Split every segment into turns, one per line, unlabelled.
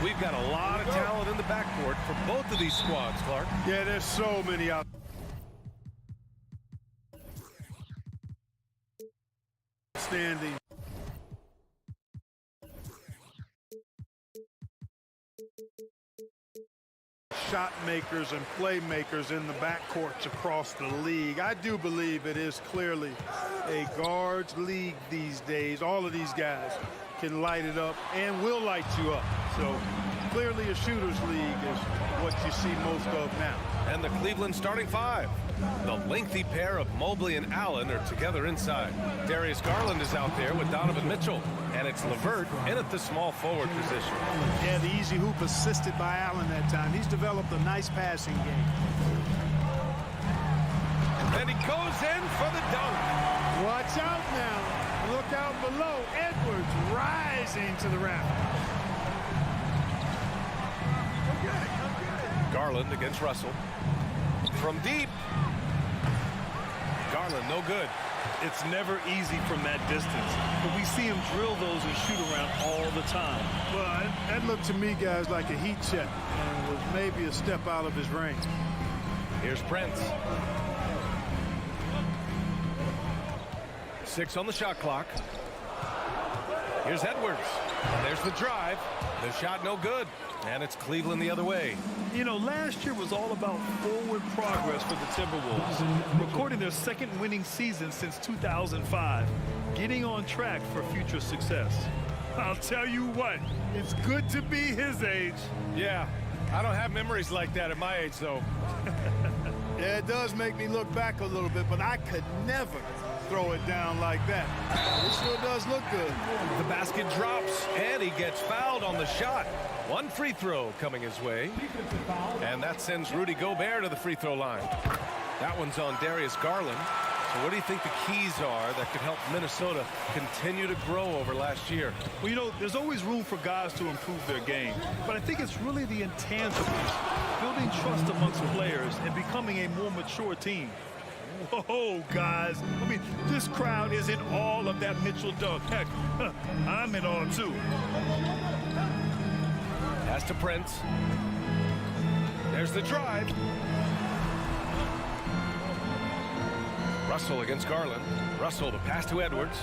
We've got a lot of talent in the backcourt for both of these squads, Clark.
Yeah, there's so many out. Standing. Shot makers and playmakers in the backcourts across the league. I do believe it is clearly a guards league these days. All of these guys can light it up and will light you up. So clearly a shooter's league is what you see most of now.
And the Cleveland starting five. The lengthy pair of Mobley and Allen are together inside. Darius Garland is out there with Donovan Mitchell. And it's LeVert in at the small forward position.
Yeah, the easy hoop assisted by Allen that time. He's developed a nice passing game.
And he goes in for the dunk.
Watch out now. Look out below. Edwards rising to the rafters.
Garland against Russell. From deep. Garland, no good.
It's never easy from that distance, but we see him drill those and shoot around all the time.
Well, that looked to me, guys, like a heat check, and was maybe a step out of his range.
Here's Prince. 6 on the shot clock. Here's Edwards. There's the drive. The shot no good. And it's Cleveland the other way.
You know, last year was all about forward progress for the Timberwolves, recording their second winning season since 2005, getting on track for future success. I'll tell you what, it's good to be his age.
Yeah, I don't have memories like that at my age, though.
Yeah, it does make me look back a little bit, but I could never throw it down like that. It sure does look good.
The basket drops, and he gets fouled on the shot. One free throw coming his way, and that sends Rudy Gobert to the free throw line. That one's on Darius Garland. So what do you think the keys are that could help Minnesota continue to grow over last year?
Well, you know, there's always room for guys to improve their game, but I think it's really the intangibles, building trust amongst players and becoming a more mature team. Whoa, guys. I mean, this crowd is in awe of that Mitchell dunk. Heck, I'm in awe, too.
Pass to Prince. There's the drive. Russell against Garland. Russell, the pass to Edwards.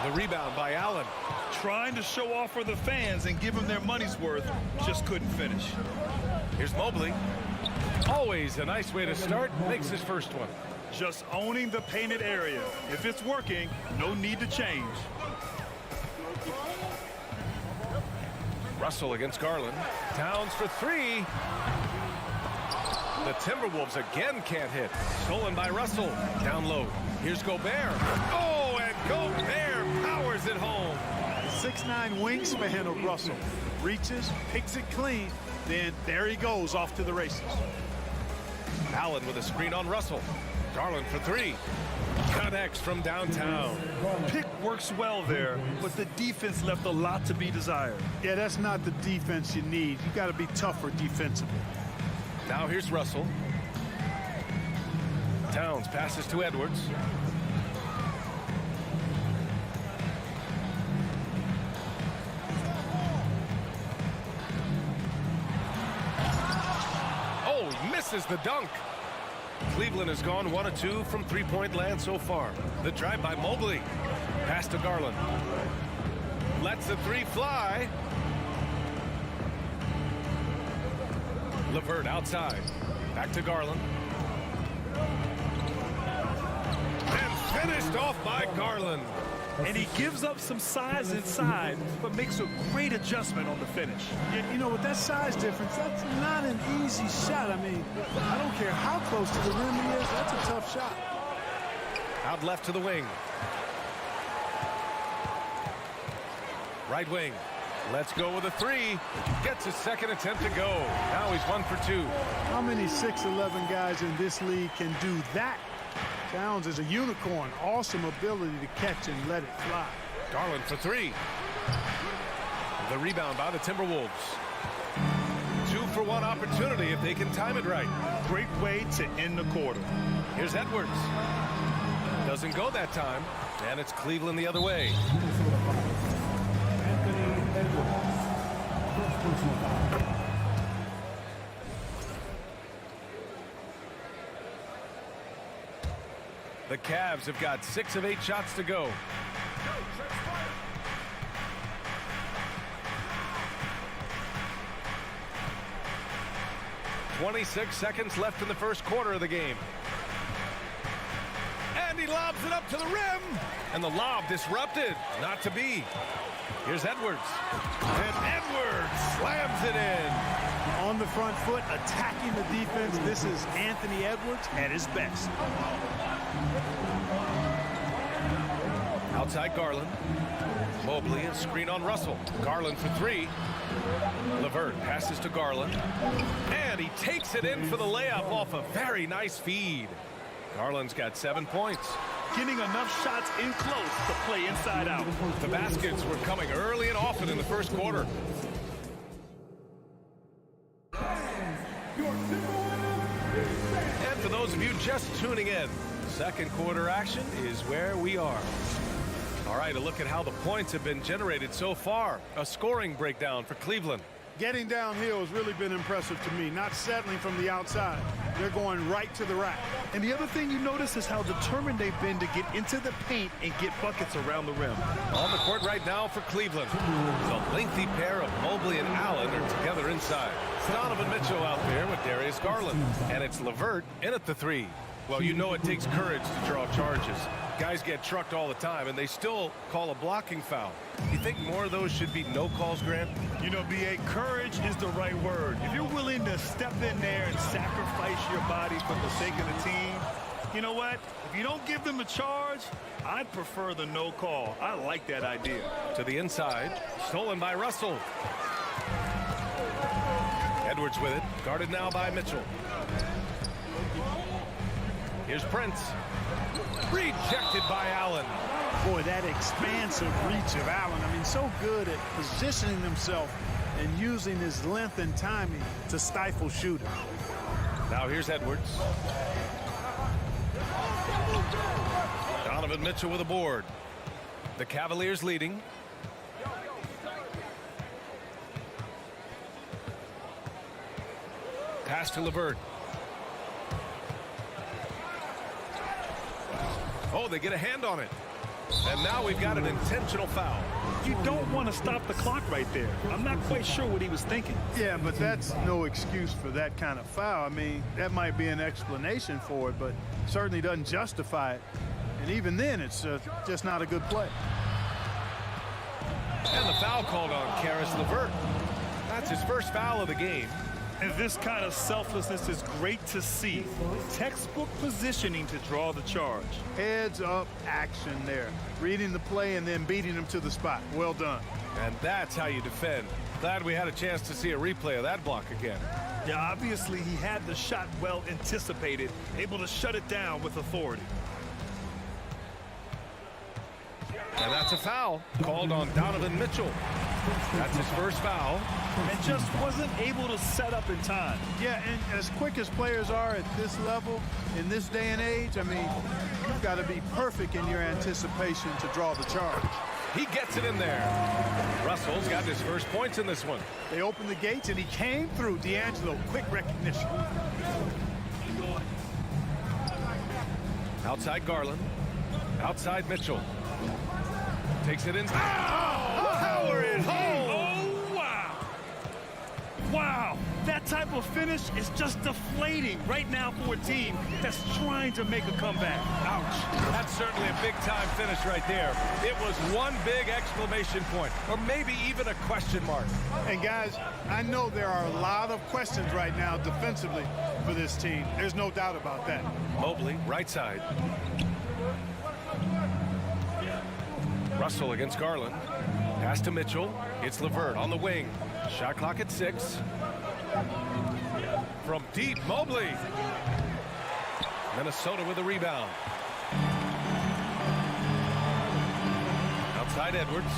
The rebound by Allen.
Trying to show off for the fans and give them their money's worth. Just couldn't finish.
Here's Mobley. Always a nice way to start. Makes his first one.
Just owning the painted area. If it's working, no need to change.
Russell against Garland. Towns for three. The Timberwolves again can't hit. Stolen by Russell. Down low. Here's Gobert. Oh, and Gobert powers it home.
The 6'9" wingspan of Russell. Reaches, picks it clean, then there he goes off to the races.
Allen with a screen on Russell. Garland for three. Connects from downtown.
Pick works well there, but the defense left a lot to be desired.
Yeah, that's not the defense you need. You got to be tougher defensively.
Now here's Russell. Towns passes to Edwards. Oh, he misses the dunk. Cleveland has gone 1 of 2 from three-point land so far. The drive by Mobley. Pass to Garland. Lets the three fly. LeVert outside. Back to Garland. And finished off by Garland.
And he gives up some size inside, but makes a great adjustment on the finish.
Yeah, you know, with that size difference, that's not an easy shot. I mean, I don't care how close to the rim he is. That's a tough shot.
Out left to the wing. Right wing. Let's go with a three. Gets his second attempt to go. Now he's 1 for 2.
How many 6'11" guys in this league can do that? Towns is a unicorn. Awesome ability to catch and let it fly.
Garland for three. The rebound by the Timberwolves. 2-for-1 opportunity if they can time it right.
Great way to end the quarter.
Here's Edwards. Doesn't go that time. And it's Cleveland the other way. The Cavs have got 6 of 8 shots to go. "26 seconds left in the first quarter of the game. And he lobs it up to the rim. And the lob disrupted. Not to be. Here's Edwards. And Edwards slams it in.
On the front foot, attacking the defense. This is Anthony Edwards at his best.
Outside Garland. Mobley, a screen on Russell. Garland for 3. LeVert passes to Garland. And he takes it in for the layup off a very nice feed. Garland's got 7 points.
Getting enough shots in close to play inside out.
The baskets were coming early and often in the first quarter. And for those of you just tuning in, second quarter action is where we are. All right, a look at how the points have been generated so far. A scoring breakdown for Cleveland.
Getting downhill has really been impressive to me, not settling from the outside. They're going right to the rack.
And the other thing you notice is how determined they've been to get into the paint and get buckets around the rim.
On the court right now for Cleveland. The lengthy pair of Mobley and Allen are together inside. Donovan Mitchell out there with Darius Garland. And it's LeVert in at the 3. Well, you know it takes courage to draw charges. Guys get trucked all the time, and they still call a blocking foul. You think more of those should be no calls, Grant?
You know, B.A., courage is the right word. If you're willing to step in there and sacrifice your body for the sake of the team, you know what? If you don't give them a charge, I'd prefer the no call. I like that idea.
To the inside, stolen by Russell. Edwards with it, guarded now by Mitchell. Here's Prince. Rejected by Allen.
Boy, that expansive reach of Allen. I mean, so good at positioning himself and using his length and timing to stifle shooters.
Now here's Edwards. Donovan Mitchell with a board. The Cavaliers leading. Pass to LeVert. Oh, they get a hand on it. And now we've got an intentional foul.
You don't want to stop the clock right there. I'm not quite sure what he was thinking.
Yeah, but that's no excuse for that kind of foul. I mean, that might be an explanation for it, but certainly doesn't justify it. And even then, it's just not a good play.
And the foul called on Caris LeVert. That's his first foul of the game.
And this kind of selflessness is great to see. Textbook positioning to draw the charge.
Heads up action there. Reading the play and then beating him to the spot. Well done.
And that's how you defend. Glad we had a chance to see a replay of that block again.
Yeah, obviously he had the shot well anticipated, able to shut it down with authority.
And that's a foul called on Donovan Mitchell. That's his first foul.
And just wasn't able to set up in time.
Yeah, and as quick as players are at this level, in this day and age, I mean, you've got to be perfect in your anticipation to draw the charge.
He gets it in there. Russell's got his first points in this one.
They opened the gates, and he came through. D'Angelo, quick recognition.
Outside Garland. Outside Mitchell. Takes it in. Oh, power it home.
Oh, wow. Wow. That type of finish is just deflating right now for a team that's trying to make a comeback.
Ouch. That's certainly a big-time finish right there. It was one big exclamation point, or maybe even a question mark.
And, guys, I know there are a lot of questions right now defensively for this team. There's no doubt about that.
Mobley, right side. Russell against Garland. Pass to Mitchell. It's LeVert on the wing. Shot clock at 6. From deep, Mobley. Minnesota with a rebound. Outside Edwards.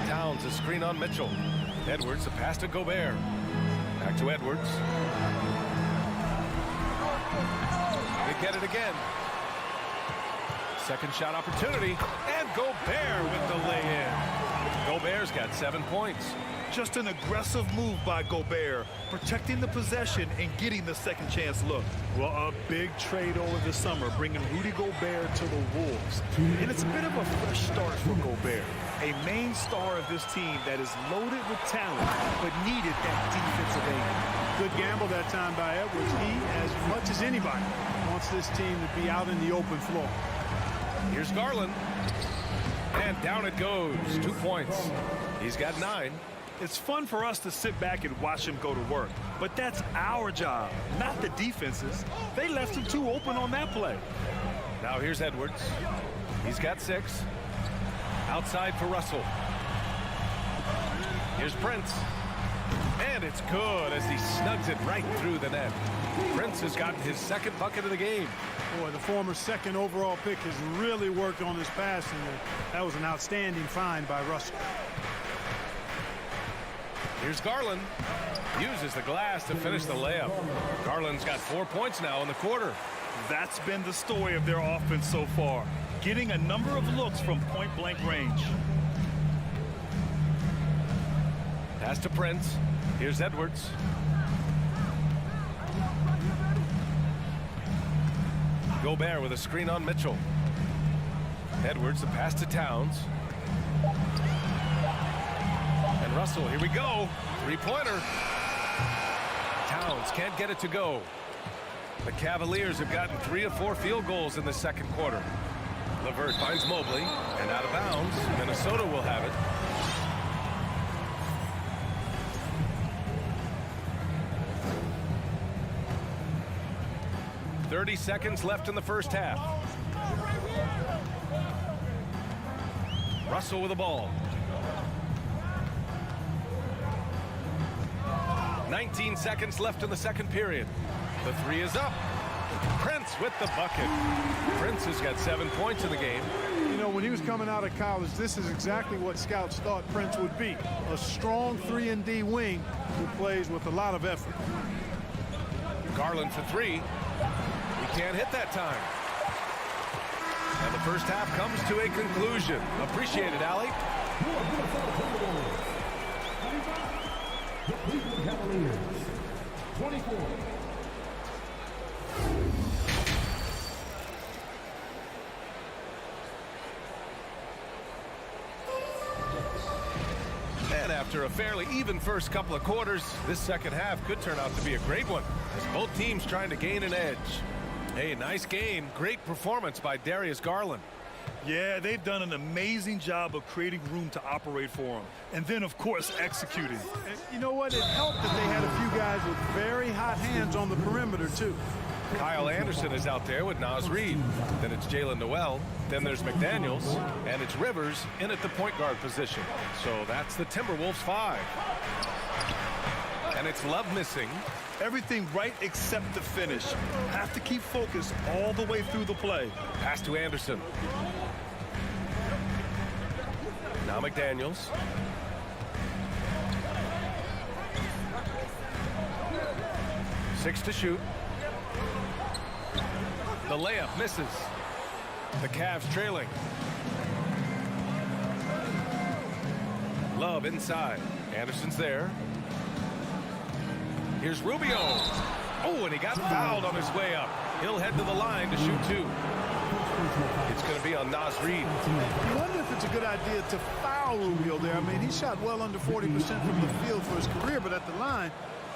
Towns a screen on Mitchell. Edwards, a pass to Gobert. Back to Edwards. They get it again. Second shot opportunity, and Gobert with the lay-in. Gobert's got 7 points.
Just an aggressive move by Gobert, protecting the possession and getting the second chance look. Well, a big trade over the summer, bringing Rudy Gobert to the Wolves. And it's a bit of a fresh start for Gobert, a main star of this team that is loaded with talent, but needed that defensive aid.
Good gamble that time by Edwards. He, as much as anybody, wants this team to be out in the open floor.
Here's Garland. And down it goes. 2 points. He's got 9.
It's fun for us to sit back and watch him go to work, but that's our job, not the defense's. They left him too open on that play.
Now here's Edwards. He's got 6. Outside for Russell. Here's Prince. And it's good as he snugs it right through the net. Prince has gotten his second bucket of the game.
Boy, the former second overall pick has really worked on his passing. That was an outstanding find by Russell.
Here's Garland. Uses the glass to finish the layup. Garland's got 4 points now in the quarter.
That's been the story of their offense so far, getting a number of looks from point-blank range.
Pass to Prince. Here's Edwards. Gobert with a screen on Mitchell. Edwards, the pass to Towns. And Russell, here we go. 3-pointer. Towns can't get it to go. The Cavaliers have gotten 3 of 4 field goals in the second quarter. LeVert finds Mobley, and out of bounds. Minnesota will have it. .30 seconds left in the first half. Russell with the ball. 19 seconds left in the second period. The 3 is up. Prince with the bucket. Prince has got 7 points in the game.
You know, when he was coming out of college, this is exactly what scouts thought Prince would be. A strong 3-and-D wing who plays with a lot of effort.
Garland for 3. He can't hit that time. And the first half comes to a conclusion. Appreciate it, Allie.
Cavaliers, 24.
And after a fairly even first couple of quarters, this second half could turn out to be a great one, as both teams trying to gain an edge. Hey, nice game. Great performance by Darius Garland.
Yeah, they've done an amazing job of creating room to operate for him. And then, of course, executing.
And you know what? It helped that they had a few guys with very hot hands on the perimeter, too.
Kyle Anderson is out there with Naz Reid. Then it's Jalen Noel. Then there's McDaniels. And it's Rivers in at the point guard position. So that's the Timberwolves 5. And it's Love missing.
Everything right except the finish. Have to keep focused all the way through the play.
Pass to Anderson. Now McDaniels. Six to shoot. The layup misses. The Cavs trailing. Love inside. Anderson's there. Here's Rubio. Oh, and he got fouled on his way up. He'll head to the line to shoot 2. It's going to be on Naz Reid.
I wonder if it's a good idea to foul Rubio there. I mean, he shot well under 40% from the field for his career, but at the line,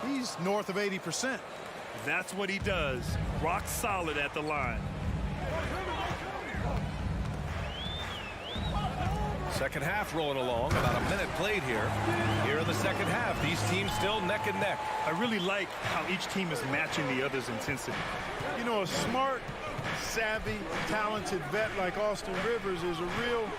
he's north of 80%.
That's what he does. Rock solid at the line.
Second half rolling along. About a minute played here. Here in the second half, these teams still neck and neck.
I really like how each team is matching the other's intensity.
You know, a smart, savvy, talented vet like Austin Rivers is a real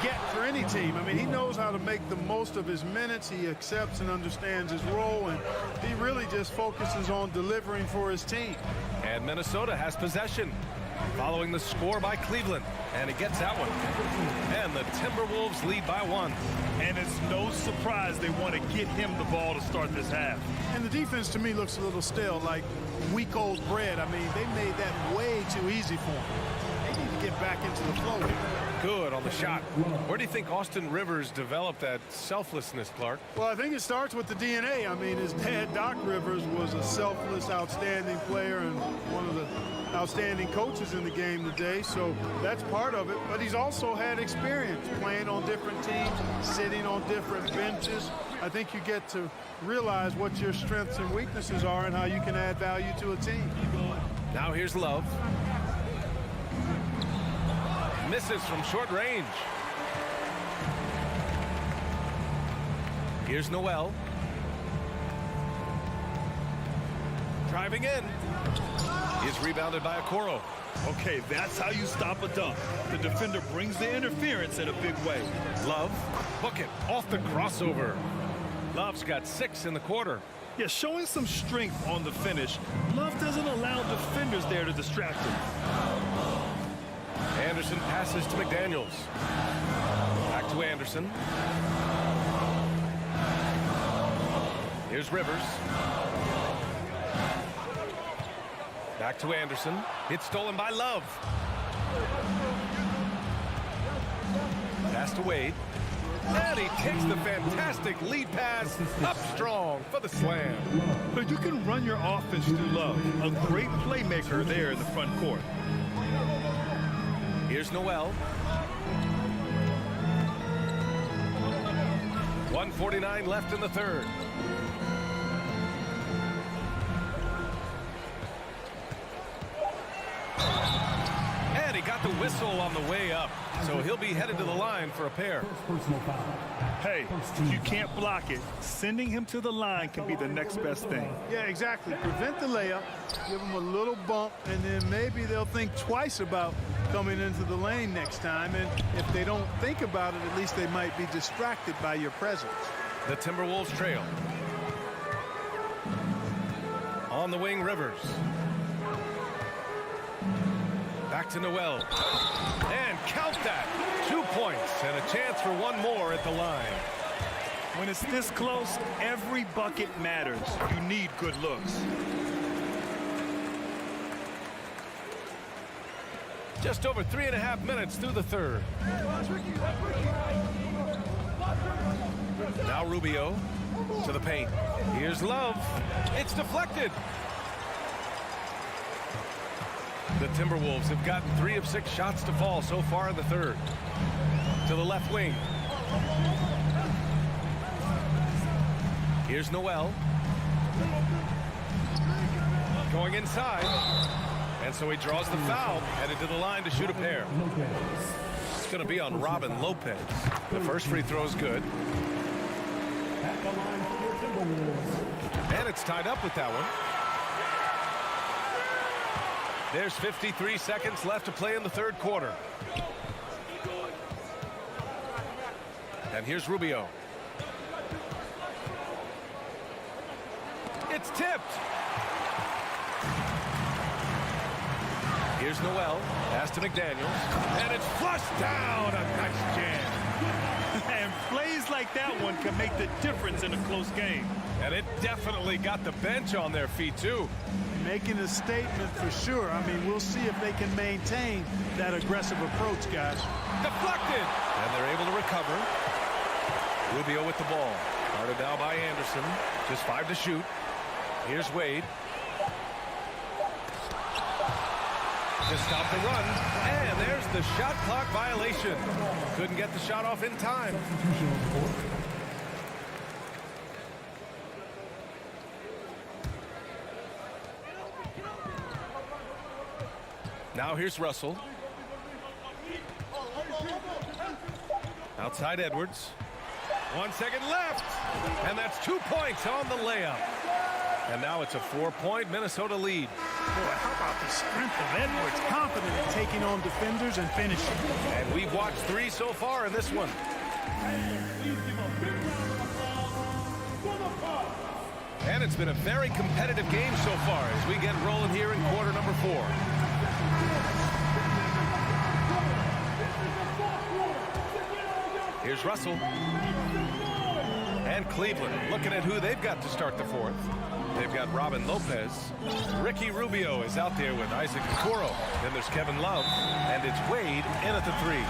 get for any team. I mean, he knows how to make the most of his minutes. He accepts and understands his role, and he really just focuses on delivering for his team.
And Minnesota has possession following the score by Cleveland, and it gets that one. And the Timberwolves lead by 1.
And it's no surprise they want to get him the ball to start this half.
And the defense to me looks a little stale, like week-old bread. I mean, they made that way too easy for him. They need to get back into the flow here.
Good on the shot. Where do you think Austin Rivers developed that selflessness, Clark?
Well, I think it starts with the DNA. I mean, his dad, Doc Rivers, was a selfless, outstanding player and one of the outstanding coaches in the game today, so that's part of it. But he's also had experience playing on different teams, sitting on different benches. I think you get to realize what your strengths and weaknesses are and how you can add value to a team.
Now here's Love. Misses from short range. Here's Noel. Driving in. He's rebounded by Okoro.
Okay, that's how you stop a dunk. The defender brings the interference in a big way.
Love. Book it off the crossover. Love's got 6 in the quarter.
Yeah, showing some strength on the finish. Love doesn't allow defenders there to distract him.
Anderson passes to McDaniels. Back to Anderson. Here's Rivers. Back to Anderson. It's stolen by Love. Pass to Wade. And he takes the fantastic lead pass up strong for the slam.
But you can run your offense through Love. A great playmaker there in the front court.
Here's Noel. 1:49 left in the third. And he got the whistle on the way up, so he'll be headed to the line for a pair.
Hey, if you can't block it, sending him to the line can be the next best thing.
Yeah, exactly. Prevent the layup, give them a little bump, and then maybe they'll think twice about coming into the lane next time. And if they don't think about it, at least they might be distracted by your presence.
The Timberwolves trail. On the wing, Rivers. Back to Noel. And count that. 2 points and a chance for one more at the line.
When it's this close, every bucket matters. You need good looks.
Just over 3.5 minutes through the third. Now Rubio to the paint. Here's Love. It's deflected. The Timberwolves have gotten 3 of 6 shots to fall so far in the third. To the left wing. Here's Noel. Going inside. And so he draws the foul, headed to the line to shoot a pair. It's going to be on Robin Lopez. The first free throw is good. And it's tied up with that one. There's 53 seconds left to play in the third quarter. And here's Rubio. It's tipped. Here's Noel. Pass to McDaniels. And it's flushed down. A nice jam.
And plays like that one can make the difference in a close game.
And it definitely got the bench on their feet, too.
Making a statement for sure. I mean, we'll see if they can maintain that aggressive approach, guys.
Deflected. And they're able to recover. Rubio with the ball. Guarded now by Anderson. Just 5 to shoot. Here's Wade. To stop the run. And there's the shot clock violation. Couldn't get the shot off in time. Now here's Russell. Outside Edwards. 1 second left. And that's 2 points on the layup. And now it's a 4-point Minnesota lead.
Boy, how about the strength of Edwards? Confident in taking on defenders and finishing.
And we've watched 3 so far in this one. And it's been a very competitive game so far as we get rolling here in quarter number 4. Here's Russell. And Cleveland looking at who they've got to start the fourth. They've got Robin Lopez. Ricky Rubio is out there with Isaac Okoro. Then there's Kevin Love. And it's Wade in at the 3.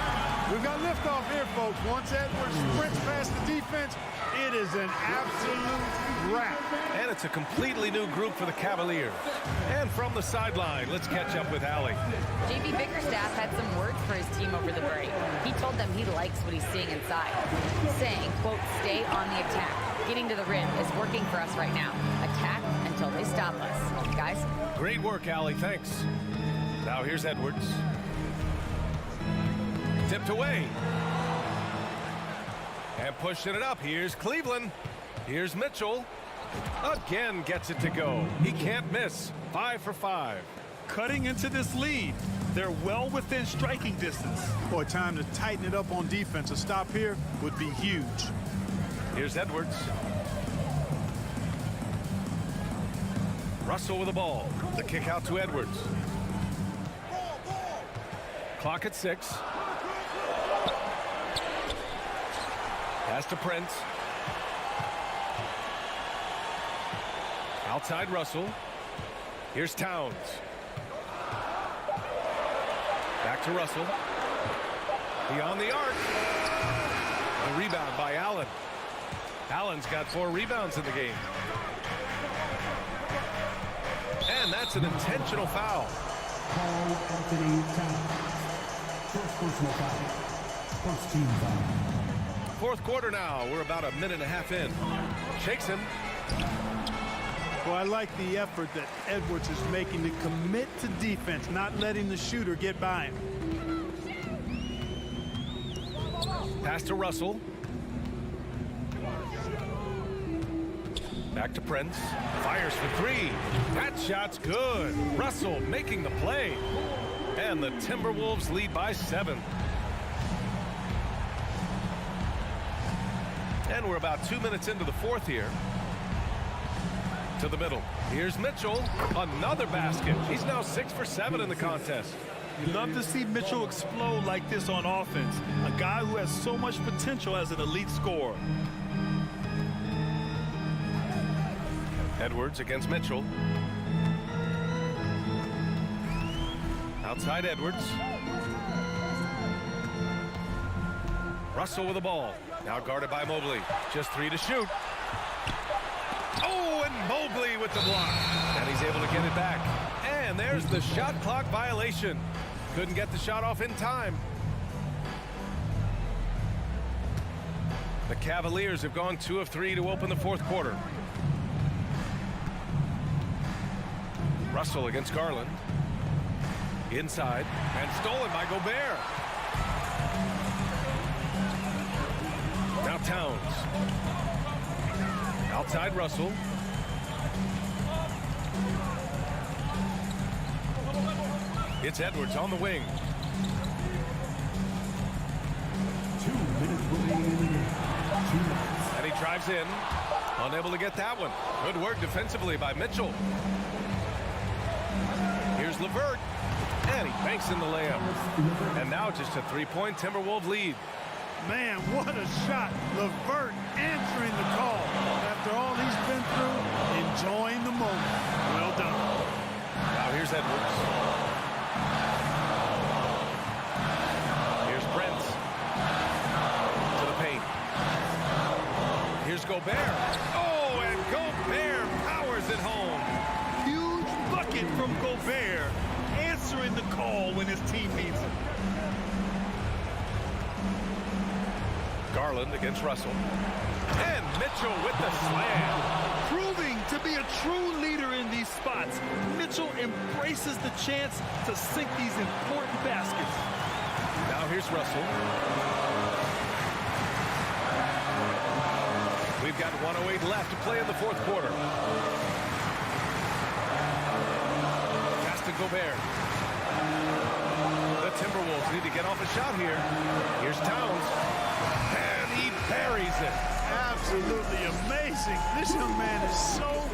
We've got liftoff here, folks. Once Edwards sprints past the defense, it is an absolute wrap.
And it's a completely new group for the Cavaliers. And from the sideline, let's catch up with Allie.
JB Bickerstaff had some words for his team over the break. He told them he likes what he's seeing inside, saying, quote, stay on the attack. Getting to the rim is working for us right now. Attack until they stop us. Guys?
Great work, Allie. Thanks. Now here's Edwards. Tipped away. And pushing it up. Here's Cleveland. Here's Mitchell. Again gets it to go. He can't miss. 5 for 5.
Cutting into this lead. They're well within striking distance.
Boy, time to tighten it up on defense. A stop here would be huge.
Here's Edwards. Russell with the ball. The kick out to Edwards. Clock at 6. Pass to Prince. Outside Russell. Here's Towns. Back to Russell. Beyond the arc. A rebound by Allen. Allen's got 4 rebounds in the game. And that's an intentional foul.
Call Anthony Towns. First personal foul. First team foul.
Fourth quarter now. We're about a minute and a half in. Shakes him.
Well, I like the effort that Edwards is making to commit to defense, not letting the shooter get by him.
Pass to Russell. Back to Prince. Fires for 3. That shot's good. Russell making the play. And the Timberwolves lead by 7. And we're about 2 minutes into the fourth here. To the middle. Here's Mitchell. Another basket. He's now 6 for 7 in the contest.
You love to see Mitchell explode like this on offense. A guy who has so much potential as an elite scorer.
Edwards against Mitchell. Outside Edwards. Russell with the ball. Now guarded by Mobley. Just 3 to shoot. Oh, and Mobley with the block. And he's able to get it back. And there's the shot clock violation. Couldn't get the shot off in time. The Cavaliers have gone 2 of 3 to open the fourth quarter. Russell against Garland. Inside. And stolen by Gobert. Now Towns. Outside Russell. It's Edwards on the wing.
2 minutes remaining in the game. 2 minutes.
And he drives in. Unable to get that one. Good work defensively by Mitchell. Here's LeVert. And he banks in the layup. And now just a 3-point Timberwolves lead.
Man, what a shot. LeVert answering the call. After all he's been through, enjoying the moment. Well done.
Now here's Edwards. Here's Brent. To the paint. Here's Gobert. Oh, and Gobert powers it home.
Huge bucket from Gobert, answering the call when his team needs him.
Garland against Russell. And Mitchell with the slam.
Proving to be a true leader in these spots, Mitchell embraces the chance to sink these important baskets.
Now here's Russell. We've got 1:08 left to play in the fourth quarter. Pass to Gobert. The Timberwolves need to get off a shot here. Here's Towns. And he buries it.
Absolutely amazing. This young man is so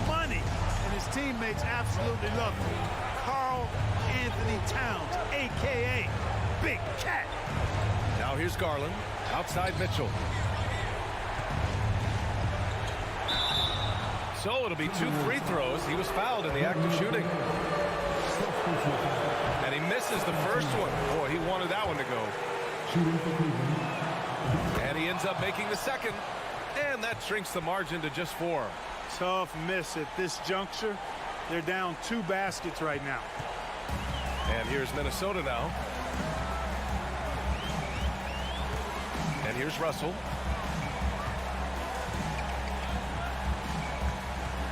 money, and his teammates absolutely love him. Karl Anthony Towns, a.k.a. Big Cat.
Now here's Garland. Outside Mitchell. So it'll be 2 free throws. He was fouled in the act of shooting. And he misses the first one. Boy, he wanted that one to go.
Shooting for Cleveland.
And he ends up making the second. And that shrinks the margin to just 4.
Tough miss at this juncture. They're down 2 baskets right now.
And here's Minnesota now. And here's Russell.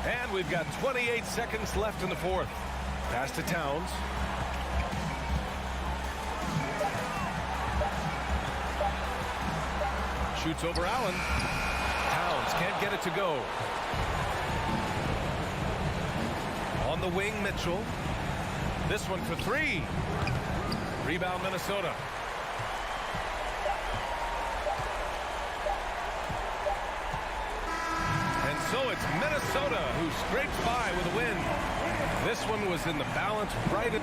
And we've got 28 seconds left in the 4th. Pass to Towns. Shoots over Allen. Towns can't get it to go. On the wing, Mitchell. This one for 3. Rebound, Minnesota. And so it's Minnesota who scrapes by with a win. This one was in the balance right at...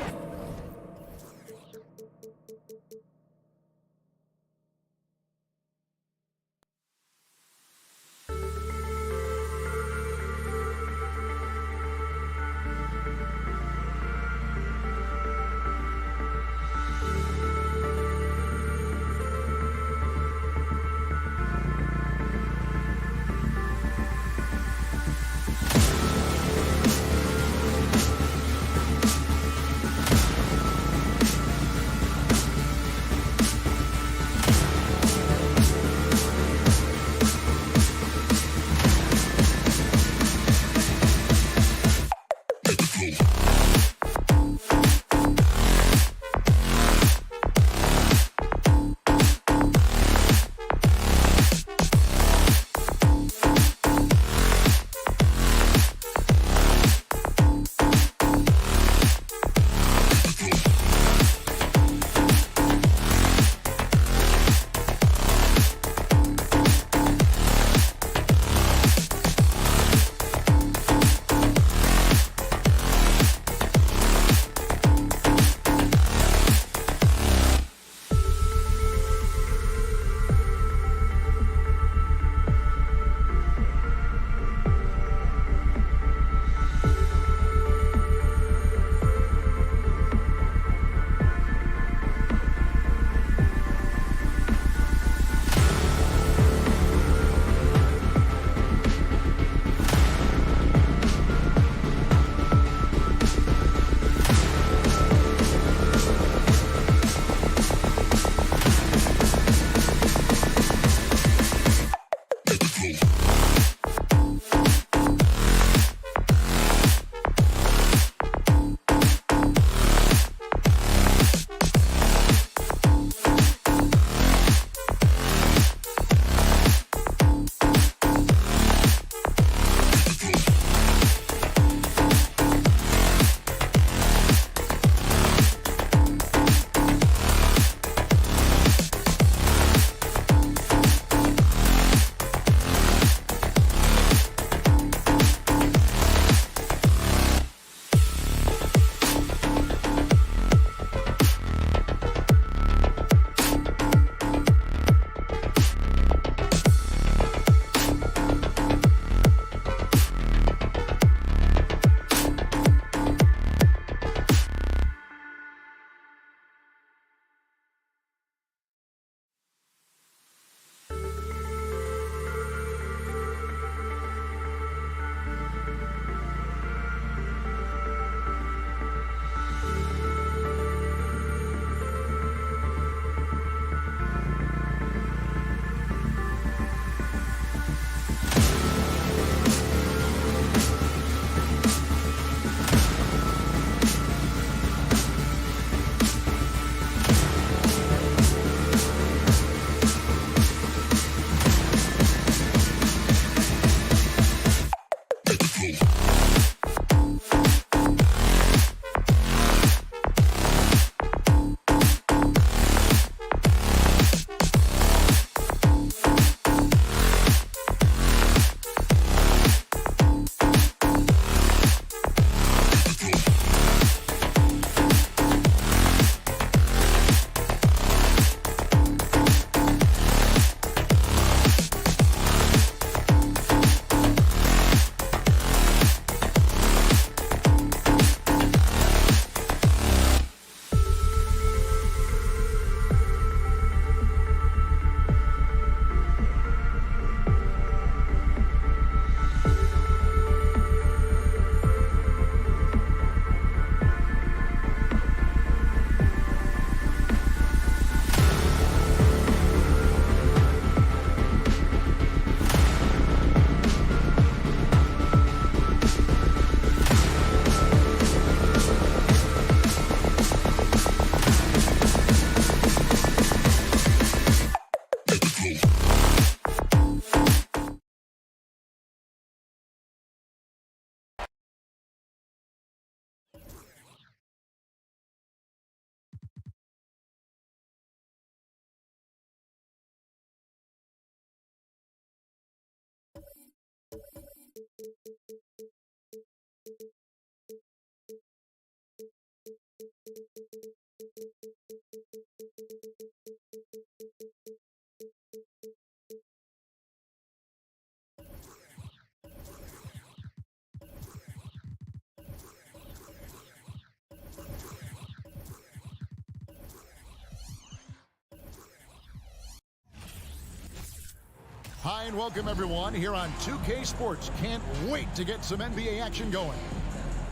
Hi and welcome everyone here on 2K Sports. Can't wait to get some NBA action going.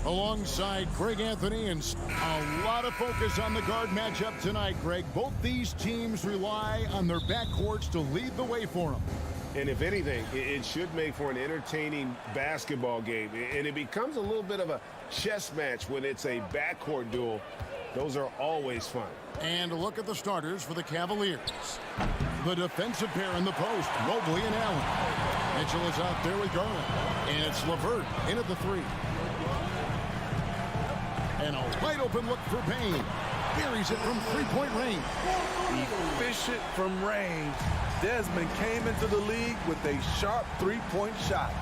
Alongside Greg Anthony, and a lot of focus on the guard matchup tonight, Greg. Both these teams rely on their backcourts to lead the way for them.
And if anything, it should make for an entertaining basketball game. And it becomes a little bit of a chess match when it's a backcourt duel. Those are always fun.
And a look at the starters for the Cavaliers. The defensive pair in the post, Mobley and Allen. Mitchell is out there with Garland. And it's LeVert in at the three. And a wide open look for Payne. Buries it from three-point range.
Efficient from range. Desmond came into the league with a sharp three-point shot.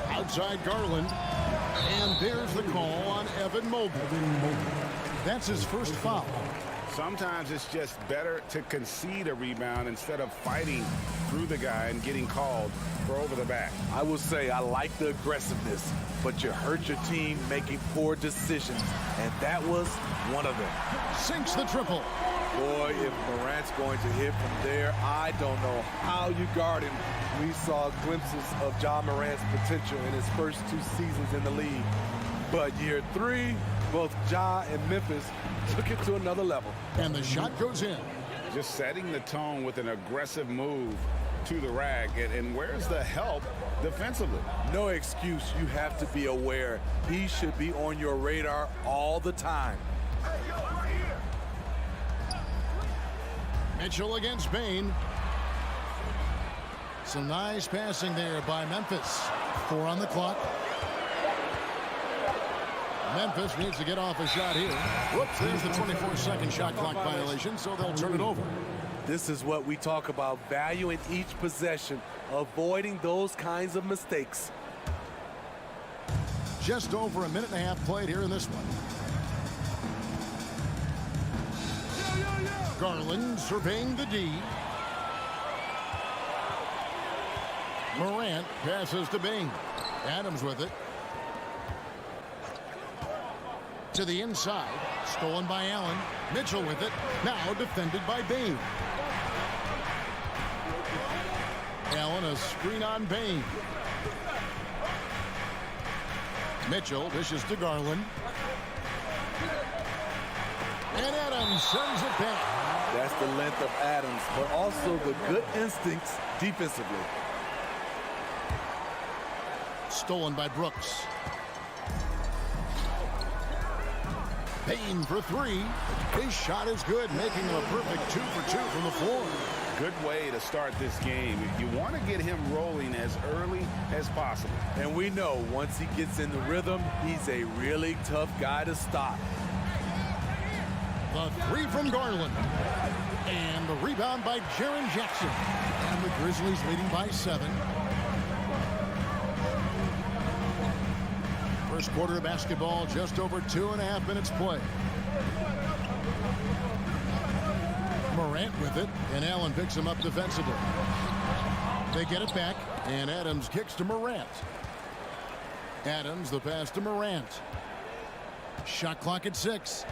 Outside Garland. And there's the call on Evan Mobley. That's his first foul.
Sometimes it's just better to concede a rebound instead of fighting through the guy and getting called for over the back.
I will say I like the aggressiveness, but you hurt your team making poor decisions, and that was one of them.
Sinks the triple.
Boy, if Morant's going to hit from there, I don't know how you guard him. We saw glimpses of Ja Morant's potential in his first 2 seasons in the league. But year 3, both Ja and Memphis took it to another level.
And the shot goes in.
Just setting the tone with an aggressive move to the rack. And where's the help defensively?
No excuse. You have to be aware. He should be on your radar all the time.
Mitchell against Payne. Some nice passing there by Memphis. 4 on the clock. Memphis needs to get off a shot here. Whoops, there's the 24-second shot clock violation, so they'll turn it over.
This is what we talk about, valuing each possession, avoiding those kinds of mistakes.
Just over a minute and a half played here in this one. Garland surveying the D. Morant passes to Bing. Adams with it. To the inside. Stolen by Allen. Mitchell with it. Now defended by Bain. Allen a screen on Bain. Mitchell dishes to Garland. And Adams sends it back.
That's the length of Adams, but also the good instincts defensively.
Stolen by Brooks. Payne for 3. His shot is good, making him a perfect 2 for 2 from the floor.
Good way to start this game. You want to get him rolling as early as possible.
And we know once he gets in the rhythm, he's a really tough guy to stop.
The 3 from Garland. And the rebound by Jaren Jackson. And the Grizzlies leading by 7. First quarter of basketball, just over 2.5 minutes play. Morant with it, and Allen picks him up defensively. They get it back, and Adams kicks to Morant. Adams, the pass to Morant. Shot clock at 6.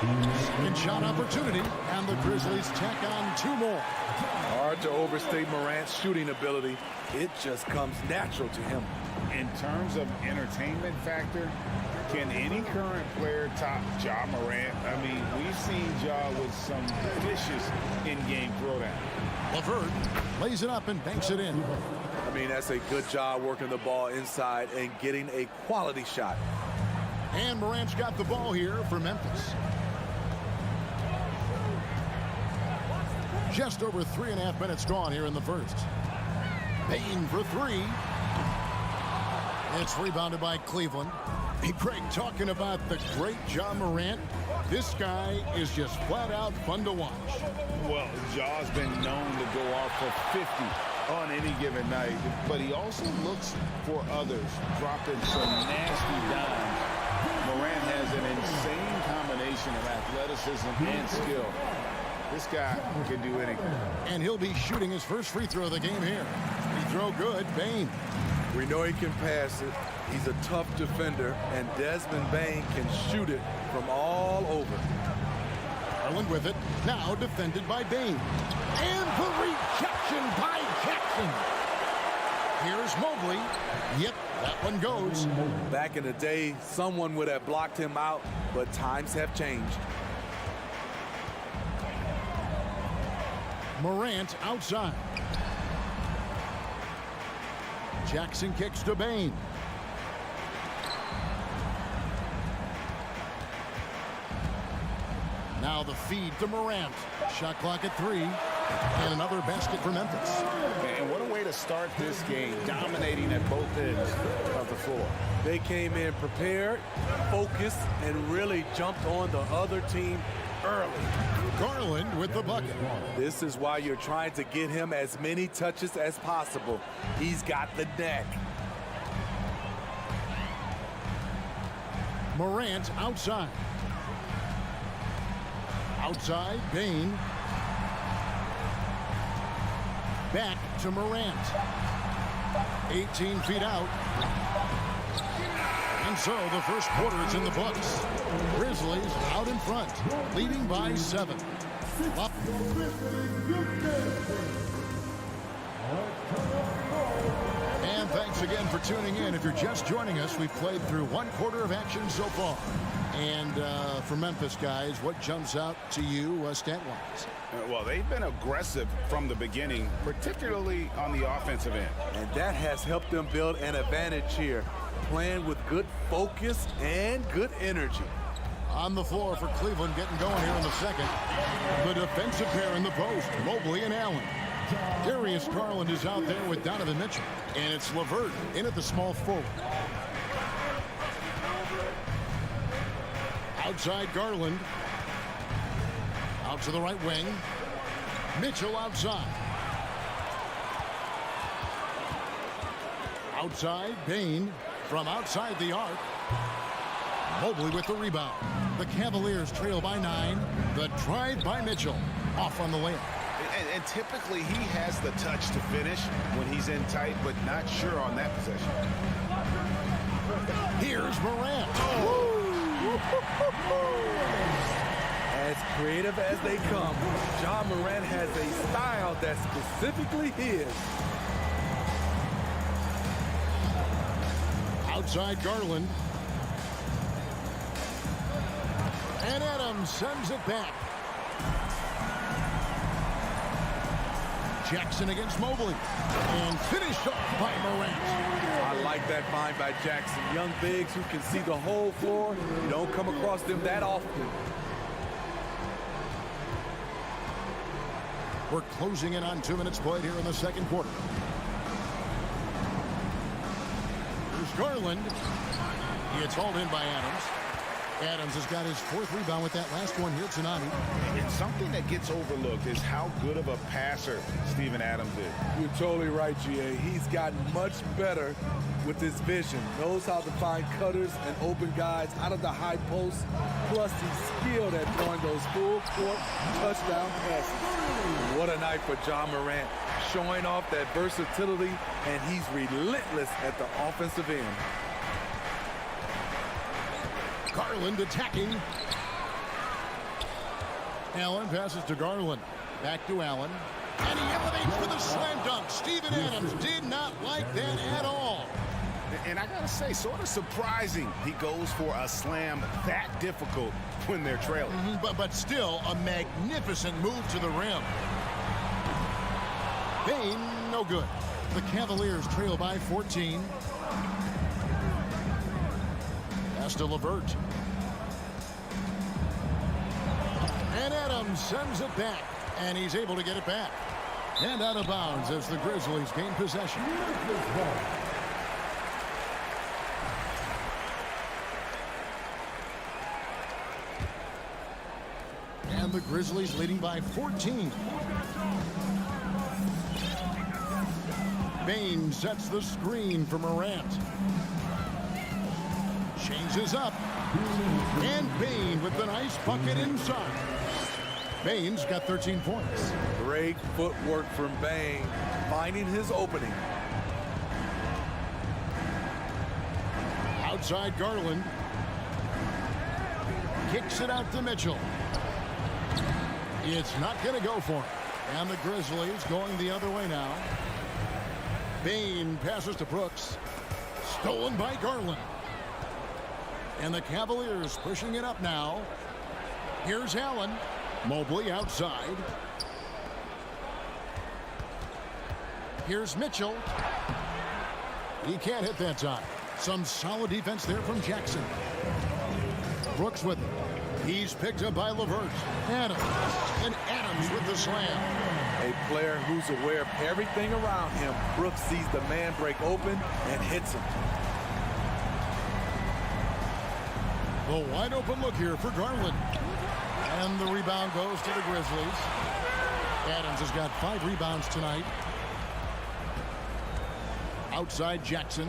Second shot opportunity, and the Grizzlies tack on 2 more.
Hard to overstate Morant's shooting ability. It just comes natural to him.
In terms of entertainment factor, can any current player top Ja Morant? I mean, we've seen Ja with some vicious in-game throwdown.
LeVert lays it up and banks it in.
I mean, that's a good job working the ball inside and getting a quality shot.
And Morant's got the ball here for Memphis. Just over 3.5 minutes gone here in the first. Payne for 3. It's rebounded by Cleveland. Hey, Craig, talking about the great Ja Morant, this guy is just flat out fun to watch.
Well, Ja's been known to go off for 50 on any given night, but he also looks for others, dropping some nasty dimes. Morant has an insane combination of athleticism and skill. This guy can do anything.
And he'll be shooting his first free throw of the game here. Free throw good, Bane.
We know he can pass it. He's a tough defender, and Desmond Bane can shoot it from all over.
Garland with it, now defended by Bane. And the rejection by Jackson. Here's Mobley. Yep, that one goes.
Back in the day, someone would have blocked him out, but times have changed.
Morant outside. Jackson kicks to Bane. Now the feed to Morant. Shot clock at 3. And another basket for Memphis.
And what a way to start this game, dominating at both ends of the floor.
They came in prepared, focused, and really jumped on the other team early.
Garland with the bucket.
This is why you're trying to get him as many touches as possible. He's got the knack.
Morant outside. Outside, Bane. Back to Morant. 18 feet out. And so the first quarter is in the books. Grizzlies out in front, leading by 7. Up. And thanks again for tuning in. If you're just joining us, we've played through one quarter of action so far. And for Memphis, guys, what jumps out to you stat-wise?
Well, they've been aggressive from the beginning, particularly on the offensive end.
And that has helped them build an advantage here, playing with good focus and good energy.
On the floor for Cleveland, getting going here in the second. The defensive pair in the post, Mobley and Allen. Darius Garland is out there with Donovan Mitchell. And it's LeVert in at the small forward. Outside Garland. Out to the right wing. Mitchell outside. Outside, Bane from outside the arc. Mobley with the rebound. The Cavaliers trail by 9. The drive by Mitchell. Off on the layup.
And typically he has the touch to finish when he's in tight, but not sure on that possession.
Here's Morant.
As creative as they come, Ja Morant has a style that's specifically his.
Outside Garland. And Adams sends it back. Jackson against Mobley. And finished off by Morant.
I like that find by Jackson. Young bigs who can see the whole floor. You don't come across them that often.
We're closing in on 2 minutes played here in the second quarter. Here's Garland. He gets hauled in by Adams. Adams has got his 4th rebound with that last one here tonight.
And something that gets overlooked is how good of a passer Steven Adams is.
You're totally right, GA. He's gotten much better with his vision. Knows how to find cutters and open guys out of the high post. Plus, he's skilled at throwing those full-court touchdown passes. What a night for Ja Morant. Showing off that versatility, and he's relentless at the offensive end.
Garland attacking. Allen passes to Garland. Back to Allen. And he elevates for the slam dunk. Steven Adams did not like that at all.
And I gotta say, sort of surprising he goes for a slam that difficult when they're trailing.
But still a magnificent move to the rim. Bane, no good. The Cavaliers trail by 14. Pass to LeVert. And Adams sends it back. And he's able to get it back. And out of bounds as the Grizzlies gain possession. And the Grizzlies leading by 14. Bain sets the screen for Morant. Changes up. And Bain with the nice bucket inside. Bain's got 13 points.
Great footwork from Bain, finding his opening.
Outside Garland. Kicks it out to Mitchell. It's not going to go for him. And the Grizzlies going the other way now. Bain passes to Brooks. Stolen by Garland. And the Cavaliers pushing it up now. Here's Allen. Mobley outside. Here's Mitchell. He can't hit that time. Some solid defense there from Jackson. Brooks with it. He's picked up by LeVert. Adams. And Adams with the slam.
A player who's aware of everything around him. Brooks sees the man break open and hits him.
The wide open look here for Garland. And the rebound goes to the Grizzlies. Adams has got 5 rebounds tonight. Outside Jackson.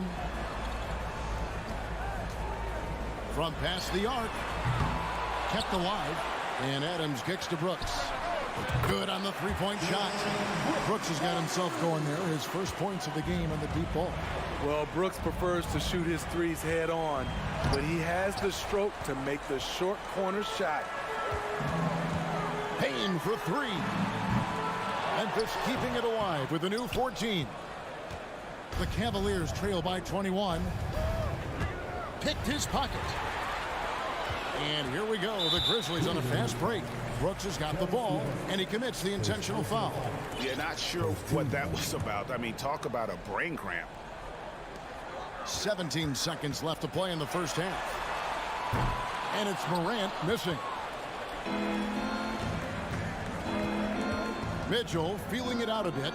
From past the arc. Kept alive. And Adams kicks to Brooks. Good on the three-point shot. Brooks has got himself going there. His first points of the game on the deep ball.
Well, Brooks prefers to shoot his threes head on, but he has the stroke to make the short corner shot.
Payne for 3. Memphis keeping it alive with a new 14. The Cavaliers trail by 21. Picked his pocket. And here we go. The Grizzlies on a fast break. Brooks has got the ball, and he commits the intentional foul.
Yeah, not sure what that was about. I mean, talk about a brain cramp.
17 seconds left to play in the first half. And it's Morant missing. Mitchell feeling it out a bit.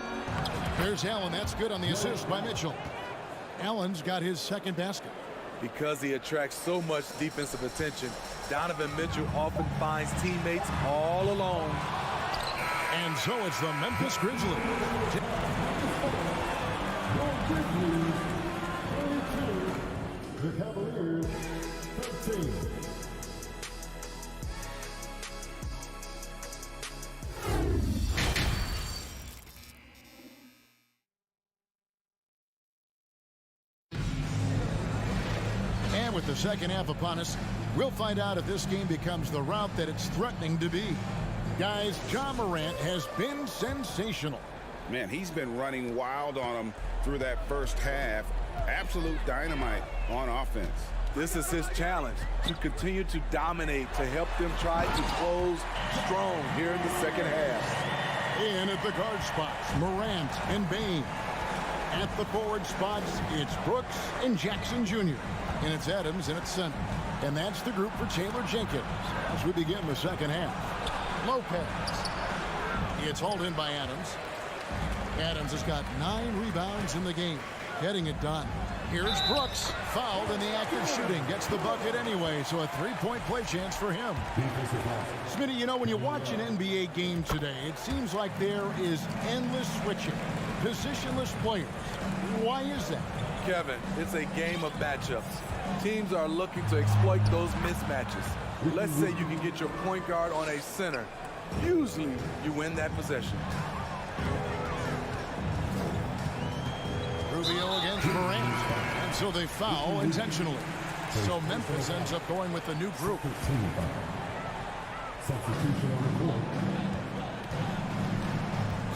There's Allen. That's good on the assist by Mitchell. Allen's got his second basket.
Because he attracts so much defensive attention, Donovan Mitchell often finds teammates all alone.
And so it's the Memphis Grizzlies.
The Cavaliers 13.
And with the second half upon us, we'll find out if this game becomes the route that it's threatening to be. Guys, Ja Morant has been sensational.
Man, he's been running wild on him through that first half. Absolute dynamite on offense.
This is his challenge, to continue to dominate, to help them try to close strong here in the second half.
In at the guard spots, Morant and Bain. At the forward spots, it's Brooks and Jackson Jr. And it's Adams and it's center. And that's the group for Taylor Jenkins as we begin the second half. Lopez. It's hauled in by Adams. Adams has got 9 rebounds in the game, getting it done. Here's Brooks, fouled in the act of shooting, gets the bucket anyway, so a 3-point play chance for him. Smitty, you know, when you watch an NBA game today, it seems like there is endless switching, positionless players. Why is that?
Kevin, it's a game of matchups. Teams are looking to exploit those mismatches. Let's say you can get your point guard on a center. Usually, you win that possession.
Rubio against Morant, and so they foul intentionally. So Memphis ends up going with the new group.
Substitution on the court.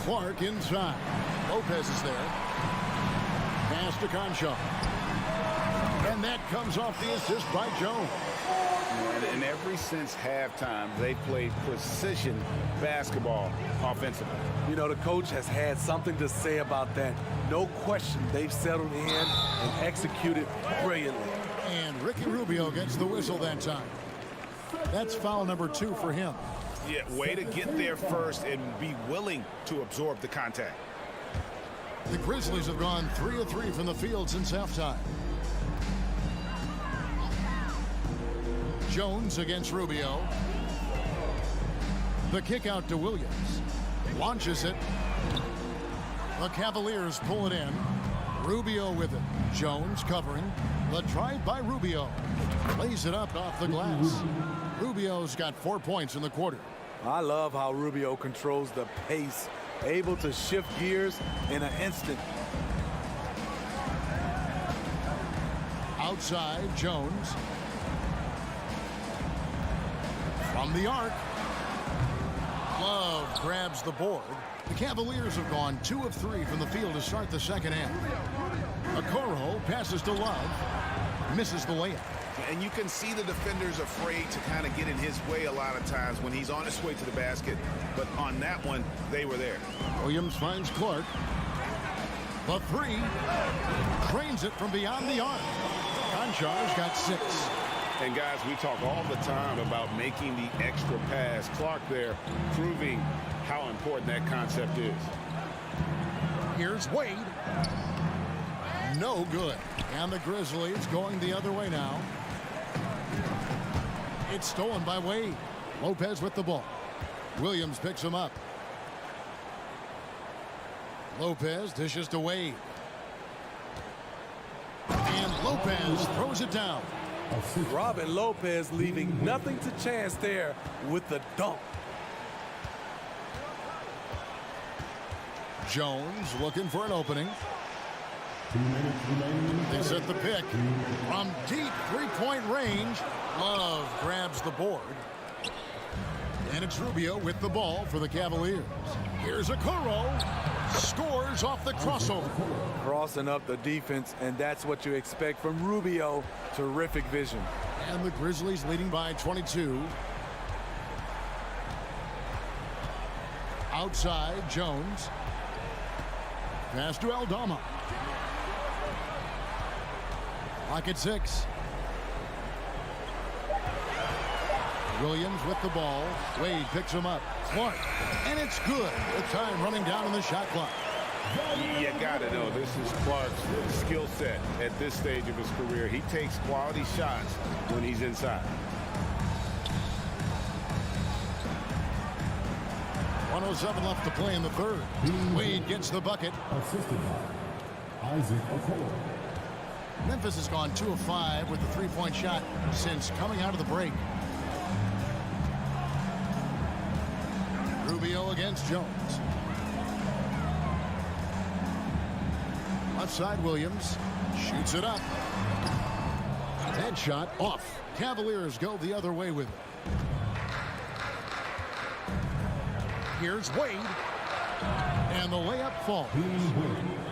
Clark inside. Lopez is there. Pass to Concho. And that comes off the assist by Jones.
And ever since halftime, they played precision basketball offensively.
You know, the coach has had something to say about that. No question, they've settled in and executed brilliantly.
And Ricky Rubio gets the whistle that time. That's foul number 2 for him.
Yeah, way to get there first and be willing to absorb the contact.
The Grizzlies have gone 3 of 3 from the field since halftime. Jones against Rubio. The kick out to Williams. Launches it. The Cavaliers pull it in. Rubio with it. Jones covering. The drive by Rubio. Lays it up off the glass. Rubio's got 4 points in the quarter.
I love how Rubio controls the pace, able to shift gears in an instant.
Outside, Jones. From the arc. Love grabs the board. The Cavaliers have gone 2 of 3 from the field to start the second half. Okoro passes to Love. Misses the layup.
And you can see the defenders afraid to kind of get in his way a lot of times when he's on his way to the basket. But on that one, they were there.
Williams finds Clark. The 3. Trains it from beyond the arc. Konchar's got 6.
And guys, we talk all the time about making the extra pass. Clark there proving how important that concept is.
Here's Wade. No good. And the Grizzlies going the other way now. It's stolen by Wade. Lopez with the ball. Williams picks him up. Lopez dishes to Wade. And Lopez throws it down.
Robin Lopez leaving nothing to chance there with the dunk.
Jones looking for an opening. They set the pick. From deep three-point range, Love grabs the board. And it's Rubio with the ball for the Cavaliers. Here's Okoro. Scores off the crossover.
Crossing up the defense, and that's what you expect from Rubio. Terrific vision.
And the Grizzlies leading by 22. Outside, Jones. Pass to Aldama. Lock at 6. Williams with the ball. Wade picks him up. Clark. And it's good. The time running down in the shot clock.
You got to know this is Clark's skill set at this stage of his career. He takes quality shots when he's inside.
1:07 left to play in the third. Wade gets the bucket.
Assisted by Isaac Okoro.
Memphis has gone 2 of 5 with the three-point shot since coming out of the break. Rubio against Jones. Left side, Williams shoots it up. Head shot off. Cavaliers go the other way with it. Here's Wade. And the layup falls.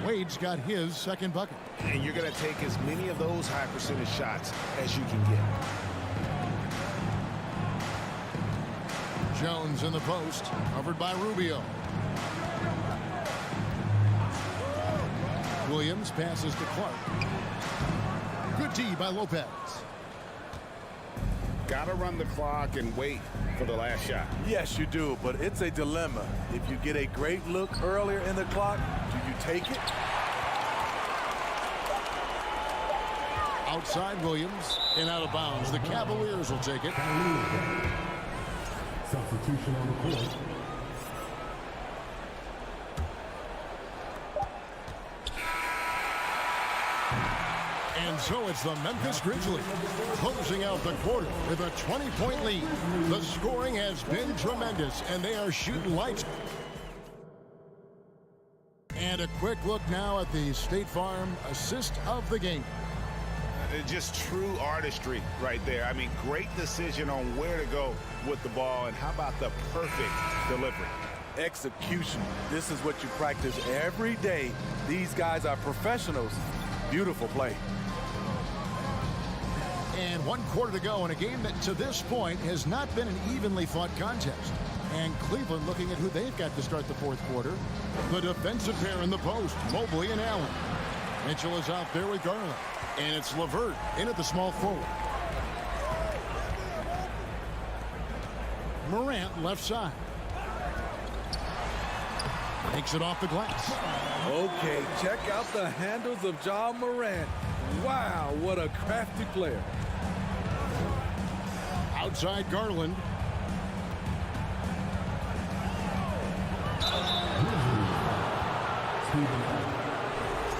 Wade's got his second bucket.
And you're going to take as many of those high percentage shots as you can get.
Jones in the post, covered by Rubio. Williams passes to Clark. Good D by Lopez.
Got to run the clock and wait for the last shot.
Yes, you do, but it's a dilemma. If you get a great look earlier in the clock, do you take it?
Outside Williams and out of bounds. The Cavaliers will take it.
Substitution on the court.
And so it's the Memphis Grizzlies closing out the quarter with a 20-point lead. The scoring has been tremendous, and they are shooting lights. And a quick look now at the State Farm assist of the game.
Just true artistry right there. I mean, great decision on where to go with the ball, and how about the perfect delivery?
Execution. This is what you practice every day. These guys are professionals. Beautiful play.
And 1 quarter to go in a game that to this point has not been an evenly fought contest. And Cleveland looking at who they've got to start the fourth quarter. The defensive pair in the post, Mobley and Allen. Mitchell is out there with Garland. And it's LeVert in at the small forward. Morant left side. Takes it off the glass.
Okay, check out the handles of Ja Morant. Wow, what a crafty player.
Outside Garland.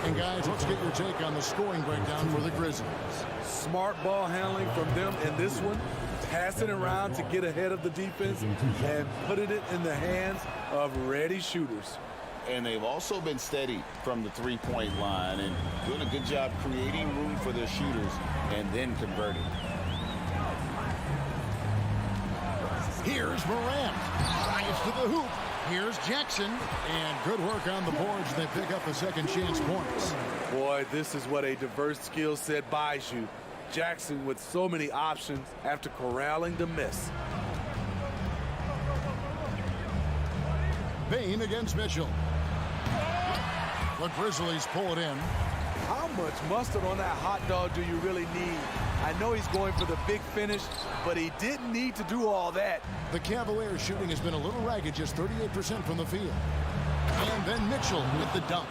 And guys, let's get your take on the scoring breakdown for the Grizzlies.
Smart ball handling from them in this one. Passing around to get ahead of the defense and putting it in the hands of ready shooters.
And they've also been steady from the three-point line and doing a good job creating room for their shooters and then converting.
Here's Morant. Drives to the hoop. Here's Jackson. And good work on the boards. They pick up a second chance points.
Boy, this is what a diverse skill set buys you. Jackson with so many options after corralling the miss.
Bain against Mitchell. The Grizzlies pull it in.
How much mustard on that hot dog do you really need? I know he's going for the big finish, but he didn't need to do all that.
The Cavaliers shooting has been a little ragged, just 38% from the field. And then Mitchell with the dunk.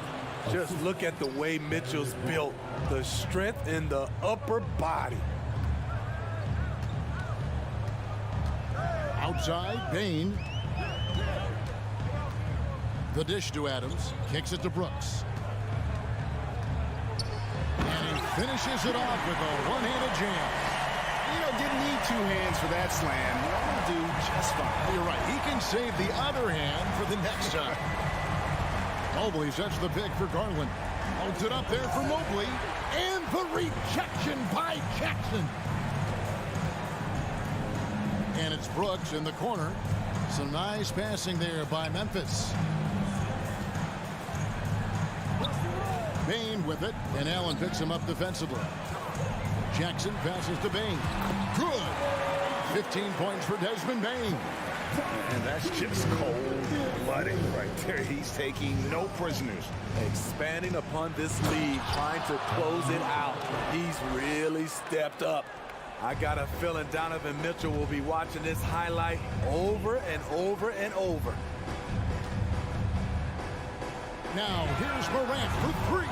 Just look at the way Mitchell's built. The strength in the upper body.
Outside, Bain. The dish to Adams. Kicks it to Brooks. And he finishes it off with a one-handed jam.
Didn't need two hands for that slam. He'll do just fine.
You're right. He can save the other hand for the next time. Mobley sets the pick for Garland. Holds it up there for Mobley. And the rejection by Jackson. And it's Brooks in the corner. Some nice passing there by Memphis. Bain with it, and Allen picks him up defensively. Jackson passes to Bain. Good. 15 points for Desmond Bain.
And that's just cold-blooded right there. He's taking no prisoners.
Expanding upon this lead, trying to close it out. He's really stepped up. I got a feeling Donovan Mitchell will be watching this highlight over and over and over.
Now, here's Morant for three.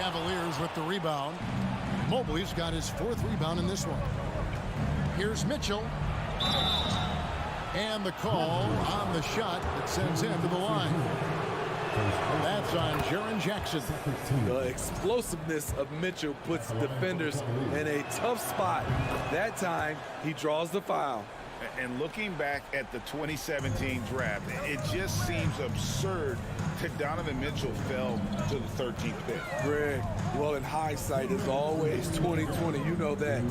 Cavaliers with the rebound. Mobley's got his fourth rebound in this one. Here's Mitchell. And the call on the shot that sends him to the line. That's on Jaren Jackson.
The explosiveness of Mitchell puts defenders in a tough spot. That time, he draws the foul.
And looking back at the 2017 draft, it just seems absurd that Donovan Mitchell fell to the 13th pick.
Greg, well, in hindsight, it's always 2020. You know that.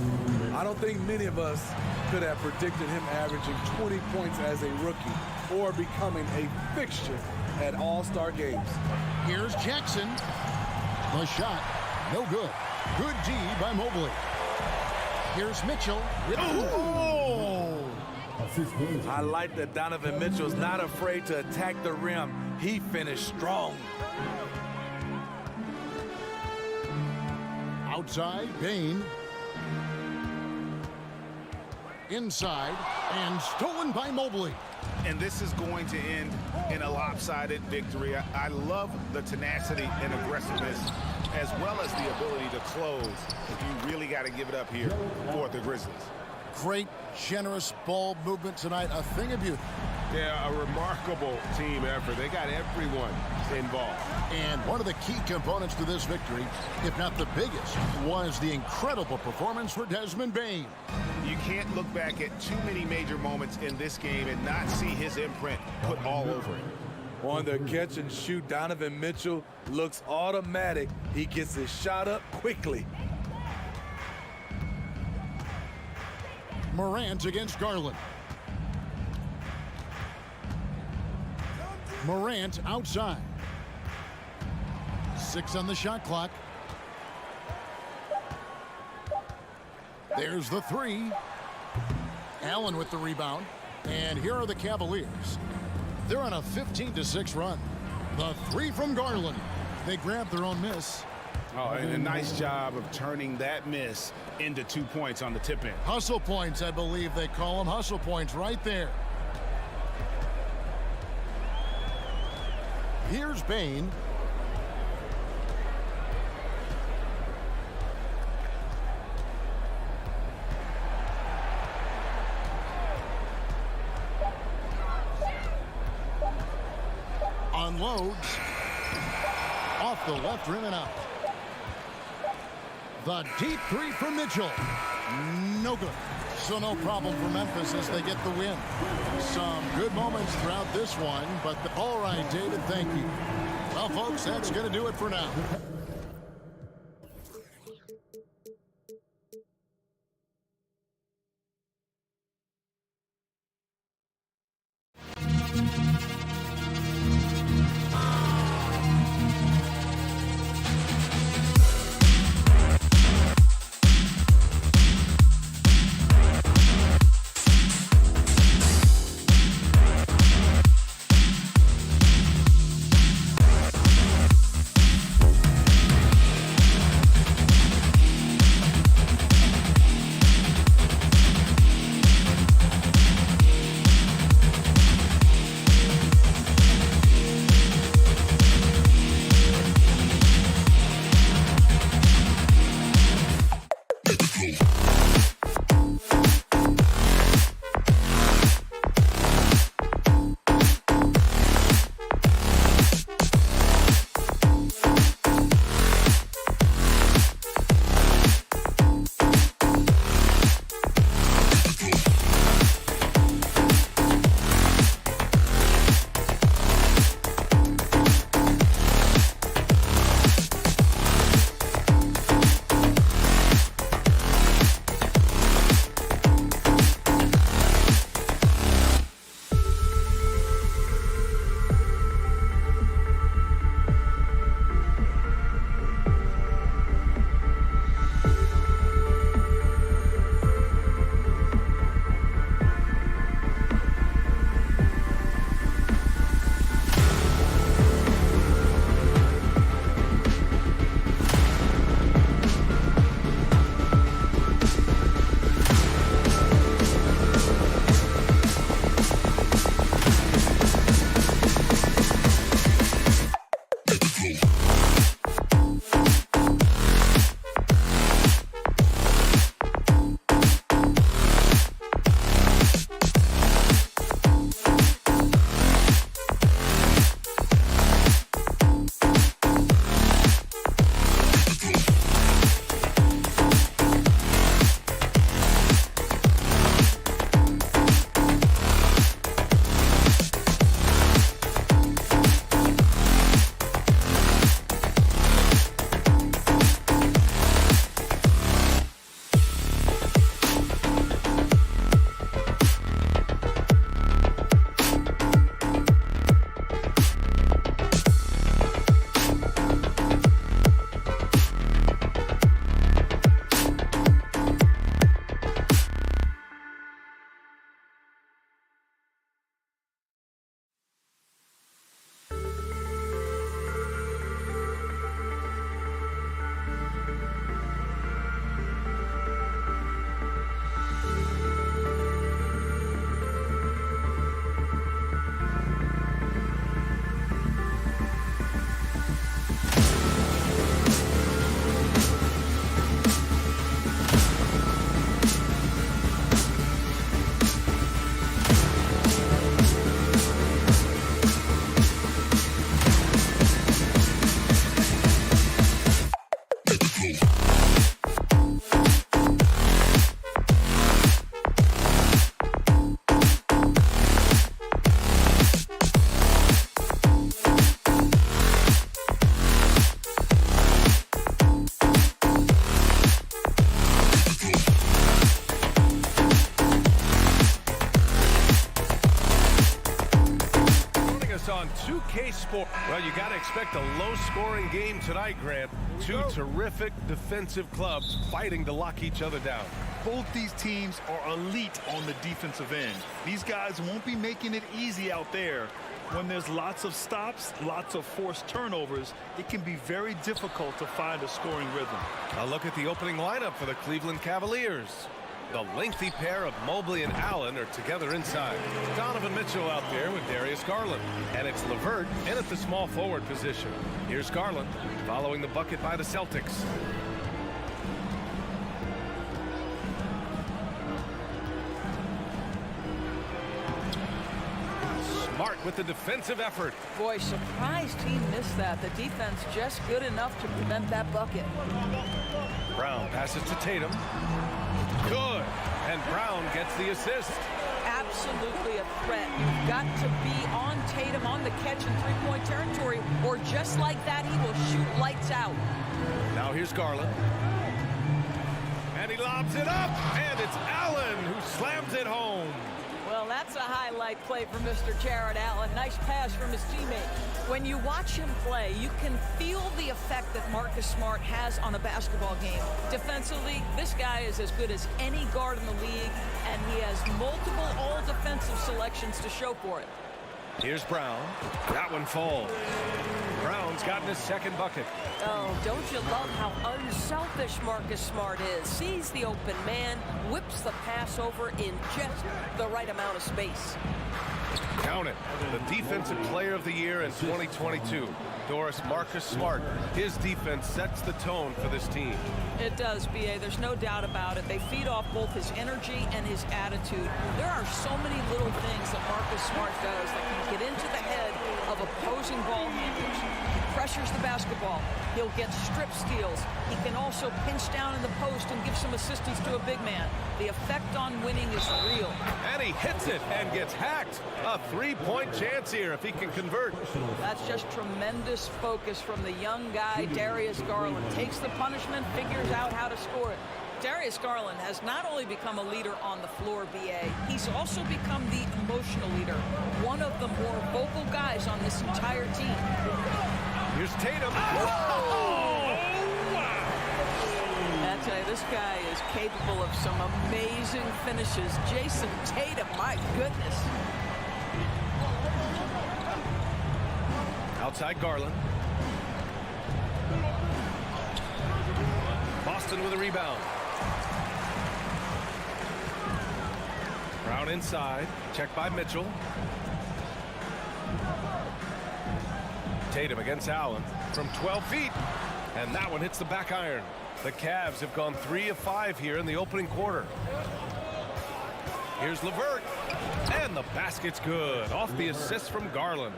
I don't think many of us could have predicted him averaging 20 points as a rookie or becoming a fixture at all-star games.
Here's Jackson. The shot, no good. Good D by Mobley. Here's Mitchell. Oh!
I like that Donovan Mitchell's not afraid to attack the rim. He finished strong.
Outside, Bain. Inside, and stolen by Mobley.
And this is going to end in a lopsided victory. I love the tenacity and aggressiveness as well as the ability to close. You really got to give it up here for the Grizzlies.
Great, generous ball movement tonight. A thing of beauty.
Yeah, a remarkable team effort. They got everyone involved.
And one of the key components to this victory, if not the biggest, was the incredible performance for Desmond Bain.
You can't look back at too many major moments in this game and not see his imprint put all over it.
On the catch and shoot, Donovan Mitchell looks automatic. He gets his shot up quickly.
Morant against Garland. Morant outside. 6 on the shot clock. There's the three. Allen with the rebound. And here are the Cavaliers. They're on a 15-6 run. The three from Garland. They grabbed their own miss.
Oh, and a nice job of turning that miss into 2 points on the tip in.
Hustle points, I believe they call them. Hustle points right there. Here's Bain. unloads. Off the left rim and out. The deep three for Mitchell. No good. So no problem for Memphis as they get the win. Some good moments throughout this one, but all right, David, thank you. Well, folks, that's going to do it for now.
on 2K Sport. Well, you got to expect a low-scoring game tonight, Grant. Two terrific defensive clubs fighting to lock each other down.
Both these teams are elite on the defensive end. These guys won't be making it easy out there. When there's lots of stops, lots of forced turnovers, it can be very difficult to find a scoring rhythm.
A look at the opening lineup for the Cleveland Cavaliers. The lengthy pair of Mobley and Allen are together inside. Donovan Mitchell out there with Darius Garland. And it's LeVert in at the small forward position. Here's Garland following the bucket by the Celtics. Smart with the defensive effort.
Boy, surprised he missed that. The defense just good enough to prevent that bucket.
Brown passes to Tatum. Good. And Brown gets the assist.
Absolutely a threat. You've got to be on Tatum on the catch in three-point territory, or just like that, he will shoot lights out.
Now here's Garland. And he lobs it up, and it's Allen who slams it home.
Well, that's a highlight play for Mr. Jared Allen. Nice pass from his teammate. When you watch him play, you can feel the effect that Marcus Smart has on a basketball game. Defensively, this guy is as good as any guard in the league, and he has multiple all-defensive selections to show for it.
Here's Brown. That one falls. Brown's gotten his second bucket.
Oh, don't you love how unselfish Marcus Smart is? Sees the open man, whips the pass over in just the right amount of space.
Count it. The Defensive Player of the Year in 2022. Doris, Marcus Smart. His defense sets the tone for this team.
It does, B.A. There's no doubt about it. They feed off both his energy and his attitude. There are so many little things that Marcus Smart does that can get into the head of opposing ball handlers. He pressures the basketball. He'll get strip steals. He can also pinch down in the post and give some assistance to a big man. The effect on winning is real.
And he hits it and gets hacked. A three-point chance here if he can convert.
That's just tremendous focus from the young guy, Darius Garland. Takes the punishment, figures out how to score it. Darius Garland has not only become a leader on the floor, B.A., he's also become the emotional leader. One of the more vocal guys on this entire team.
Here's Tatum.
Oh! I tell you, this guy is capable of some amazing finishes. Jason Tatum, my goodness.
Outside Garland. Boston with a rebound. Brown inside. Checked by Mitchell. Tatum against Allen from 12 feet. And that one hits the back iron. The Cavs have gone 3 of 5 here in the opening quarter. Here's LeVert. And the basket's good. Off the assist from Garland.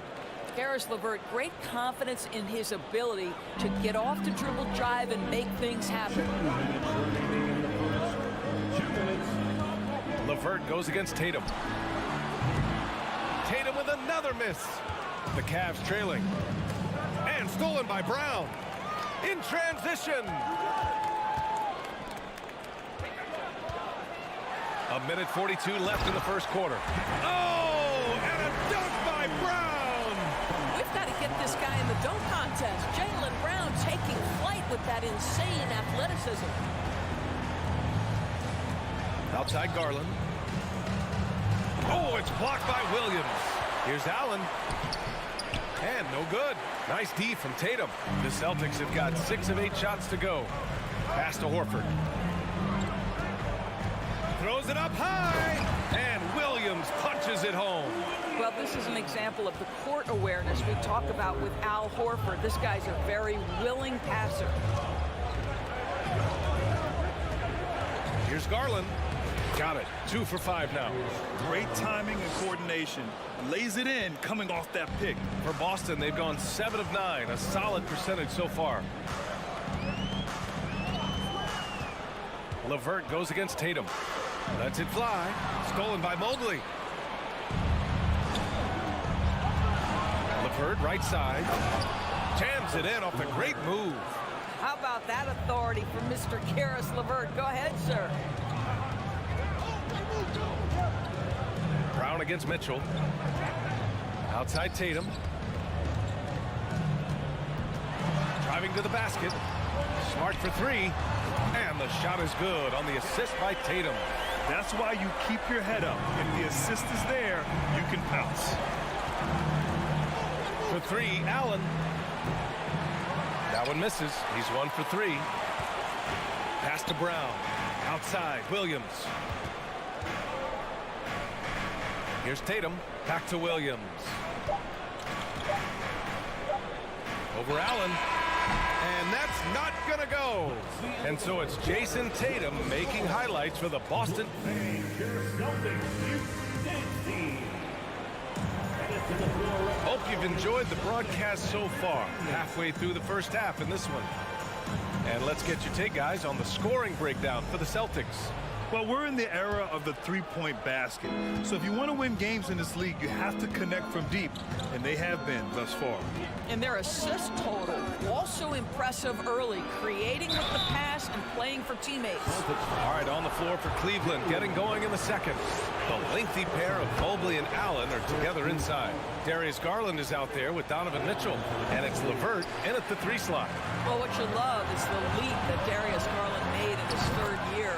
Caris LeVert, great confidence in his ability to get off the dribble drive and make things happen.
LeVert goes against Tatum. Tatum with another miss. The Cavs trailing. And stolen by Brown. In transition. A minute 42 left in the first quarter. Oh, and a dunk by Brown.
We've got to get this guy in the dunk contest. Jaylen Brown taking flight with that insane athleticism.
Outside Garland. Oh, it's blocked by Williams. Here's Allen. And no good. Nice D from Tatum. The Celtics have got 6 of 8 shots to go. Pass to Horford. Throws it up high. And Williams punches it home.
Well, this is an example of the court awareness we talk about with Al Horford. This guy's a very willing passer.
Here's Garland. Got it. 2 for 5 now.
Great timing and coordination. Lays it in coming off that pick.
For Boston, they've gone 7 of 9. A solid percentage so far. LeVert goes against Tatum. Lets it fly. Stolen by Mobley. LeVert right side. Jams it in off a great move.
How about that authority from Mr. Caris LeVert? Go ahead, sir.
Brown against Mitchell. Outside Tatum. Driving to the basket. Smart for 3. And the shot is good on the assist by Tatum.
That's why you keep your head up. If the assist is there, you can pounce.
For 3, Allen. That one misses. He's 1 for 3. Pass to Brown. Outside, Williams. Here's Tatum. Back to Williams. Over Allen. And that's not going to go. And so it's Jason Tatum making highlights for the Boston. We've enjoyed the broadcast so far, halfway through the first half in this one. And let's get your take, guys, on the scoring breakdown for the Celtics.
Well, we're in the era of the three-point basket. So if you want to win games in this league, you have to connect from deep, and they have been thus far.
And their assist total, also impressive early, creating with the pass and playing for teammates.
All right, on the floor for Cleveland, getting going in the second. The lengthy pair of Mobley and Allen are together inside. Darius Garland is out there with Donovan Mitchell, and it's LeVert in at the 3 slot.
Well, what you love is the leap that Darius Garland made in his 3rd year.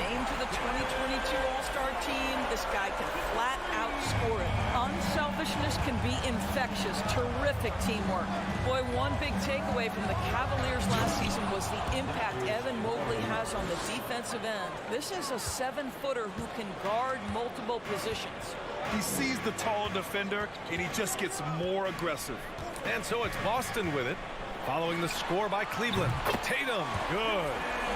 Named to the 2022 All-Star team, this guy can flat out score it. Unselfishness can be infectious. Terrific teamwork. Boy, one big takeaway from the Cavaliers last season was the impact Evan Mobley has on the defensive end. This is a 7-footer who can guard multiple positions.
He sees the taller defender, and he just gets more aggressive.
And so it's Boston with it, following the score by Cleveland. Tatum, good.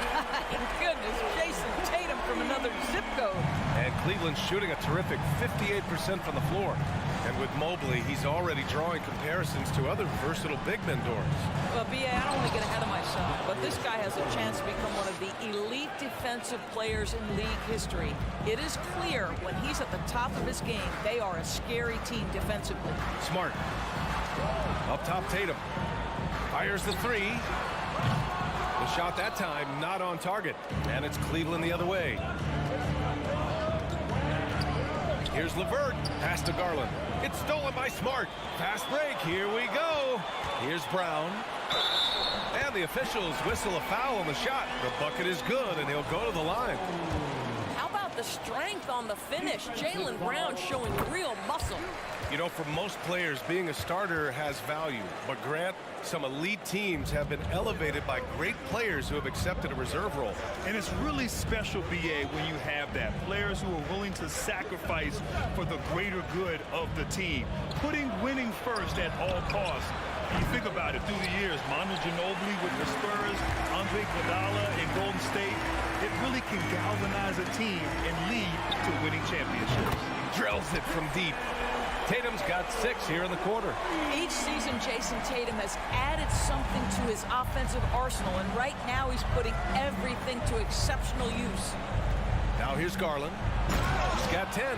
My goodness, Jason Tatum from another zip code.
And Cleveland shooting a terrific 58% from the floor. And with Mobley, he's already drawing comparisons to other versatile big men, Doris.
Well, B.A., I don't want to get ahead of myself, but this guy has a chance to become one of the elite defensive players in league history. It is clear when he's at the top of his game, they are a scary team defensively.
Smart. Up top, Tatum. Fires the 3. The shot that time not on target. And it's Cleveland the other way. Here's LeVert. Pass to Garland. It's stolen by Smart. Fast break. Here we go. Here's Brown. And the officials whistle a foul on the shot. The bucket is good, and he'll go to the line.
How about the strength on the finish? Jaylen Brown showing real muscle.
You know, for most players, being a starter has value. But Grant, some elite teams have been elevated by great players who have accepted a reserve role.
And it's really special, B.A., when you have that. Players who are willing to sacrifice for the greater good of the team. Putting winning first at all costs. You think about it through the years, Manu Ginobili with the Spurs, Andre Iguodala in Golden State. It really can galvanize a team and lead to winning championships.
Drills it from deep. Tatum's got 6 here in the quarter.
Each season, Jason Tatum has added something to his offensive arsenal, and right now he's putting everything to exceptional use.
Now here's Garland. He's got 10.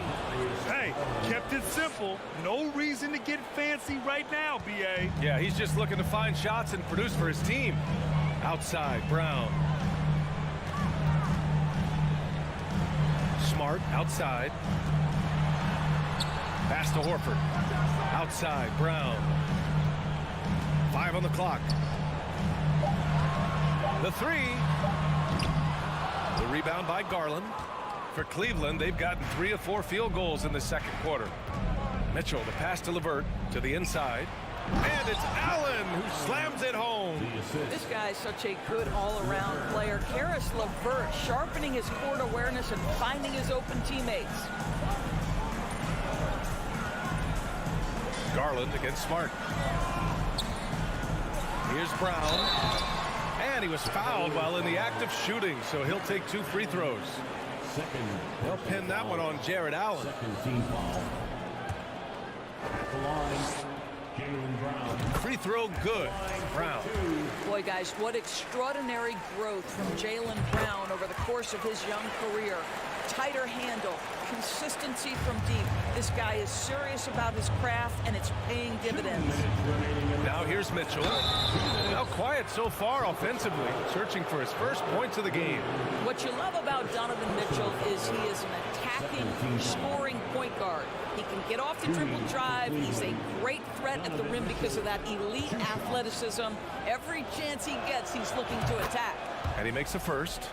Hey, kept it simple. No reason to get fancy right now, B.A.
Yeah, he's just looking to find shots and produce for his team. Outside, Brown. Smart, outside. Pass to Horford. Outside, Brown. 5 on the clock. The 3. The rebound by Garland. For Cleveland, they've gotten 3 of 4 field goals in the second quarter. Mitchell, the pass to LeVert, to the inside. And it's Allen who slams it home.
This guy is such a good all-around player. Karis LeVert sharpening his court awareness and finding his open teammates.
Garland against Smart. Here's Brown. And he was fouled while in the act of shooting, so he'll take 2 free throws. They'll pin that one on Jared Allen.
Team foul. At the line, Jaylen Brown.
Free throw good. Brown.
Boy, guys, what extraordinary growth from Jaylen Brown over the course of his young career. Tighter handle, consistency from deep. This guy is serious about his craft, and it's paying dividends.
Now here's Mitchell. Now quiet so far offensively, searching for his first points of the game.
What you love about Donovan Mitchell is he is an attacking, scoring point guard. He can get off the dribble drive. He's a great threat at the rim because of that elite athleticism. Every chance he gets, he's looking to attack.
And he makes the first.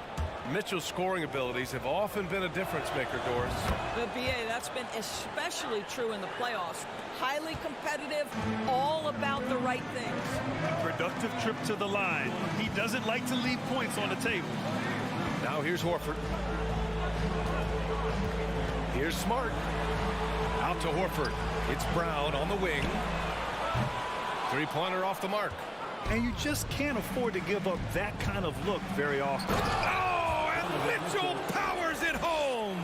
Mitchell's scoring abilities have often been a difference maker, Doris.
The BA, that's been especially true in the playoffs. Highly competitive, all about the right things.
A productive trip to the line. He doesn't like to leave points on the table.
Now here's Horford. Here's Smart. Out to Horford. It's Brown on the wing. 3-pointer off the mark.
And you just can't afford to give up that kind of look very often.
Oh, and Mitchell powers it home.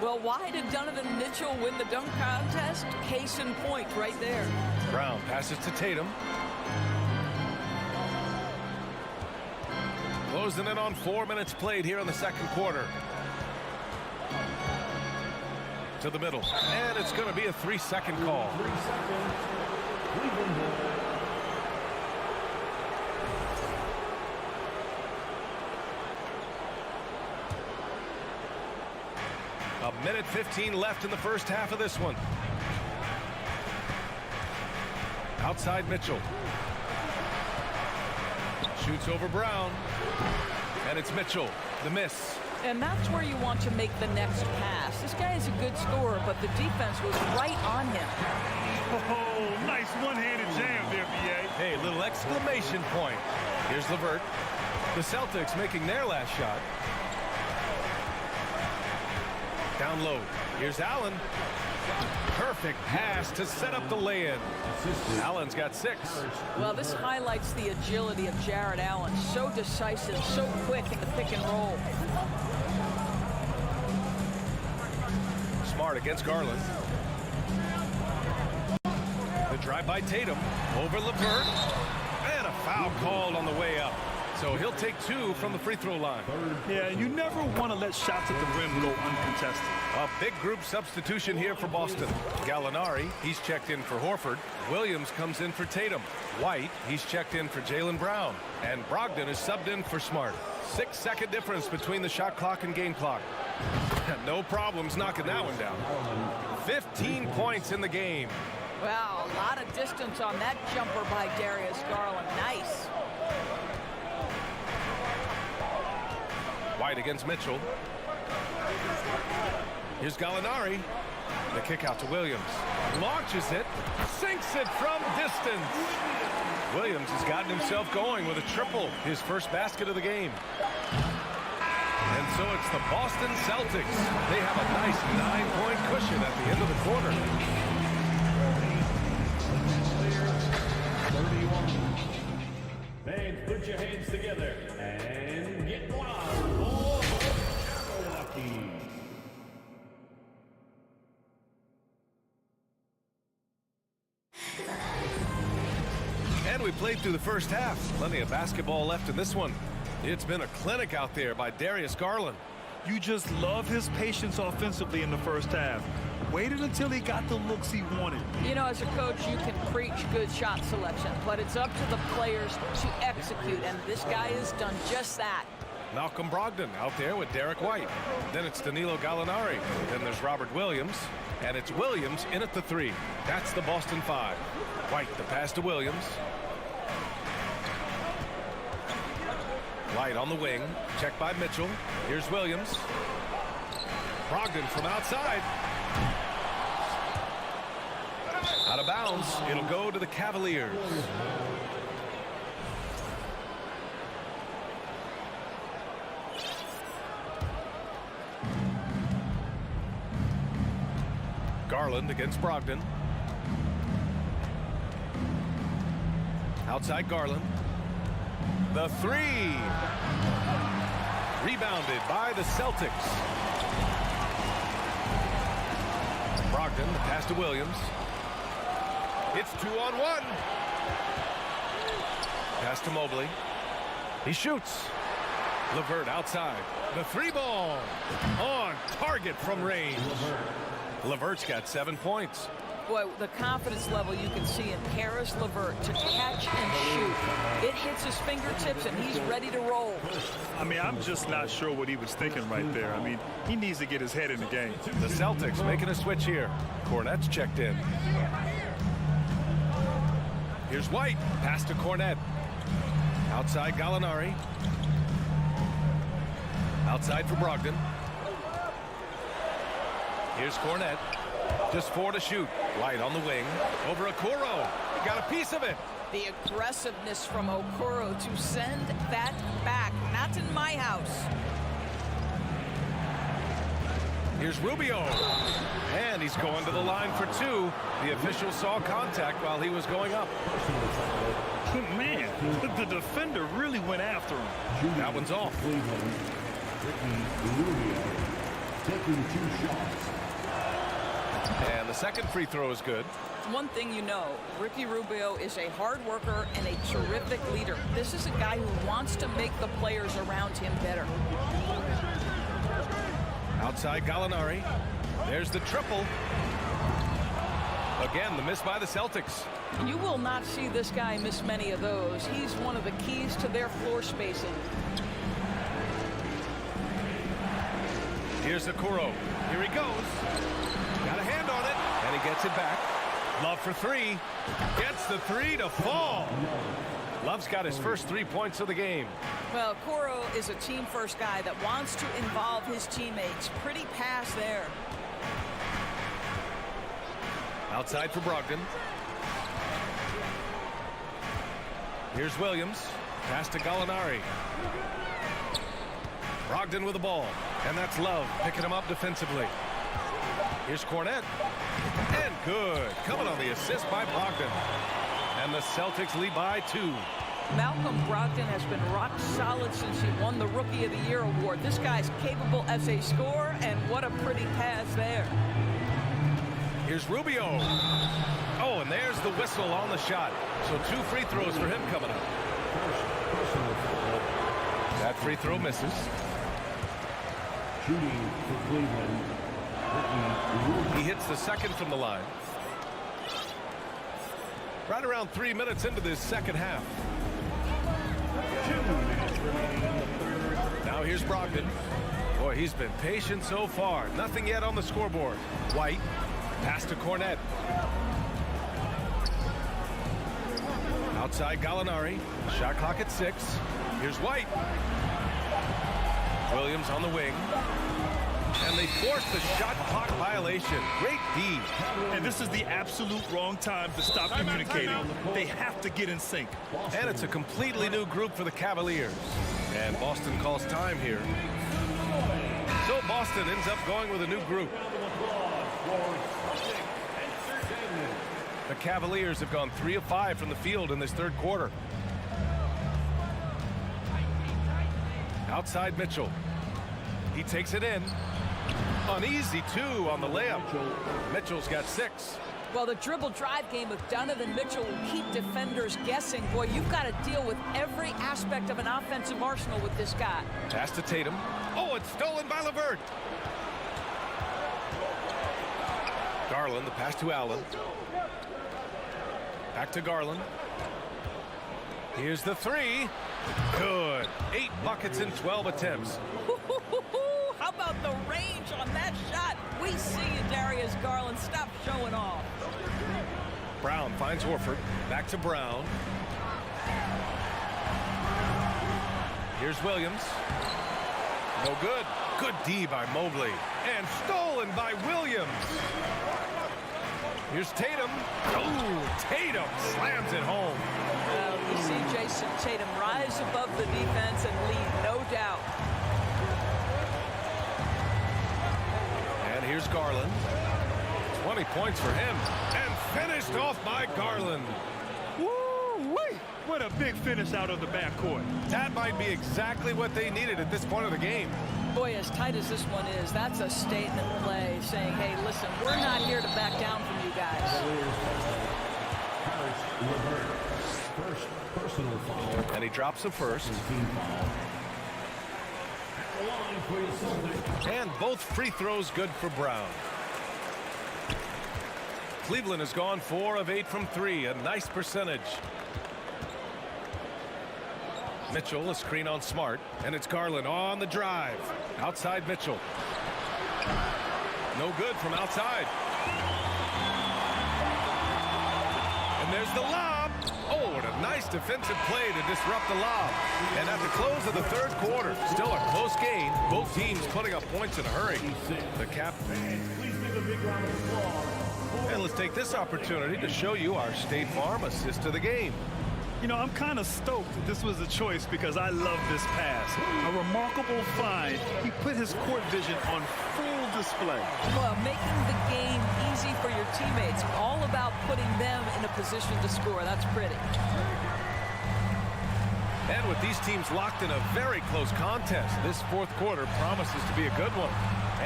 Well, why did Donovan Mitchell win the dunk contest? Case in point right there.
Brown passes to Tatum. Closing in on 4 minutes played here in the second quarter. To the middle. And it's going to be a 3-second call.
3 seconds. Cleveland ball.
A minute 15 left in the first half of this one. Outside Mitchell. Shoots over Brown. And it's Mitchell. The miss.
And that's where you want to make the next pass. This guy is a good scorer, but the defense was right on him.
Oh, nice one-handed jam there, B.A.
Hey, little exclamation point. Here's LeVert. The Celtics making their last shot. Down low. Here's Allen. Perfect pass to set up the lay-in. Allen's got 6.
Well, this highlights the agility of Jared Allen. So decisive, so quick in the pick and roll.
Smart against Garland. The drive by Tatum. Over LeVert. And a foul called on the way up. So he'll take 2 from the free throw line.
Yeah, you never want to let shots at the rim go uncontested.
A big group substitution here for Boston. Gallinari, he's checked in for Horford. Williams comes in for Tatum. White, he's checked in for Jaylen Brown. And Brogdon is subbed in for Smart. 6-second difference between the shot clock and game clock. No problems knocking that one down. 15 points in the game.
Wow, a lot of distance on that jumper by Darius Garland. Nice.
White against Mitchell. Here's Gallinari. The kick out to Williams. Launches it. Sinks it from distance. Williams has gotten himself going with a triple. His first basket of the game. And so it's the Boston Celtics. They have a nice 9-point cushion at the end of the quarter.
31. Fans, put your hands together and get wild for Milwaukee.
And we played through the first half. Plenty of basketball left in this one. It's been a clinic out there by Darius Garland.
You just love his patience offensively in the first half. Waited until he got the looks he wanted.
You know, as a coach, you can preach good shot selection, but it's up to the players to execute, and this guy has done just that.
Malcolm Brogdon out there with Derek White. Then it's Danilo Gallinari. Then there's Robert Williams. And it's Williams in at the 3. That's the Boston 5. White, the pass to Williams. White on the wing. Checked by Mitchell. Here's Williams. Brogdon from outside. Out of bounds. It'll go to the Cavaliers. Garland against Brogdon. Outside Garland. The 3. Rebounded by the Celtics. Brogdon, the pass to Williams. It's 2-on-1. Pass to Mobley. He shoots. LeVert outside. The 3-ball. On target from range. LeVert's got 7 points.
Boy, the confidence level you can see in Karis LeVert to catch and shoot. It hits his fingertips, and he's ready to roll.
I mean, I'm just not sure what he was thinking right there. I mean, he needs to get his head in the game.
The Celtics making a switch here. Cornette's checked in. Here's White. Pass to Cornette. Outside Gallinari. Outside for Brogdon. Here's Cornette. Just 4 to shoot. White on the wing. Over Okoro. Got a piece of it.
The aggressiveness from Okoro to send that back. Not in my house.
Here's Rubio. And he's going to the line for 2. The official saw contact while he was going up.
Man, the defender really went after him.
That one's off.
taking 2 shots.
And the second free throw is good.
One thing you know, Ricky Rubio is a hard worker and a terrific leader. This is a guy who wants to make the players around him better.
Outside Gallinari. There's the triple. Again, the miss by the Celtics.
You will not see this guy miss many of those. He's one of the keys to their floor spacing.
Here's Okoro. Here he goes. Got a hand on it, and he gets it back. Love for 3. Gets the 3 to fall. Love's got his first 3 points of the game.
Well, Okoro is a team-first guy that wants to involve his teammates. Pretty pass there.
Outside for Brogdon. Here's Williams. Pass to Gallinari. Brogdon with the ball. And that's Love picking him up defensively. Here's Cornette. And good. Coming on the assist by Brogdon. And the Celtics lead by 2.
Malcolm Brogdon has been rock solid since he won the Rookie of the Year award. This guy's capable as a scorer, and what a pretty pass there.
Here's Rubio. Oh, and there's the whistle on the shot. So 2 free throws for him coming up. That free throw misses.
Shooting for Cleveland.
He hits the second from the line. Right around 3 minutes into this second half. Now here's Brogdon. Boy, he's been patient so far. Nothing yet on the scoreboard. White. Pass to Cornette. Outside Gallinari. Shot clock at 6. Here's White. Williams on the wing. And they force the shot clock violation. Great D.
And this is the absolute wrong time to stop communicating. They have to get in sync.
And it's a completely new group for the Cavaliers. And Boston calls time here. So Boston ends up going with a new group. The Cavaliers have gone 3 of 5 from the field in this third quarter. Outside Mitchell. He takes it in. An easy 2 on the layup. Mitchell's got 6.
Well, the dribble drive game with Donovan Mitchell will keep defenders guessing. Boy, you've got to deal with every aspect of an offensive arsenal with this guy.
Pass to Tatum. Oh, it's stolen by LeVert. Garland, the pass to Allen. Back to Garland. Here's the 3. Good. 8 buckets in 12 attempts.
How about the range on that shot? We see you, Darius Garland. Stop showing off.
Brown finds Horford. Back to Brown. Here's Williams. No good. Good D by Mobley. And stolen by Williams. Here's Tatum. Oh, Tatum slams it home.
Well, you see Jason Tatum rise above the defense and lead, no doubt.
And here's Garland. 20 points for him. And finished off by Garland.
Woo-wee! What a big finish out of the backcourt.
That might be exactly what they needed at this point of the game.
Boy, as tight as this one is, that's a statement play saying, hey, listen, we're not here to back down from you guys.
First personal foul.
And he drops the first. And both free throws good for Brown. Cleveland has gone 4 of 8 from 3, a nice percentage. Mitchell, a screen on Smart, and it's Garland on the drive. Outside Mitchell. No good from outside. And there's the lob. Oh, what a nice defensive play to disrupt the lob. And at the close of the third quarter, still a close game. Both teams putting up points in a hurry. The cap. And let's take this opportunity to show you our State Farm assist to the game.
You know, I'm kind of stoked that this was a choice because I love this pass. A remarkable find. He put his court vision on full display.
Well, making the game easy for your teammates. All about putting them in a position to score. That's pretty.
And with these teams locked in a very close contest, this fourth quarter promises to be a good one.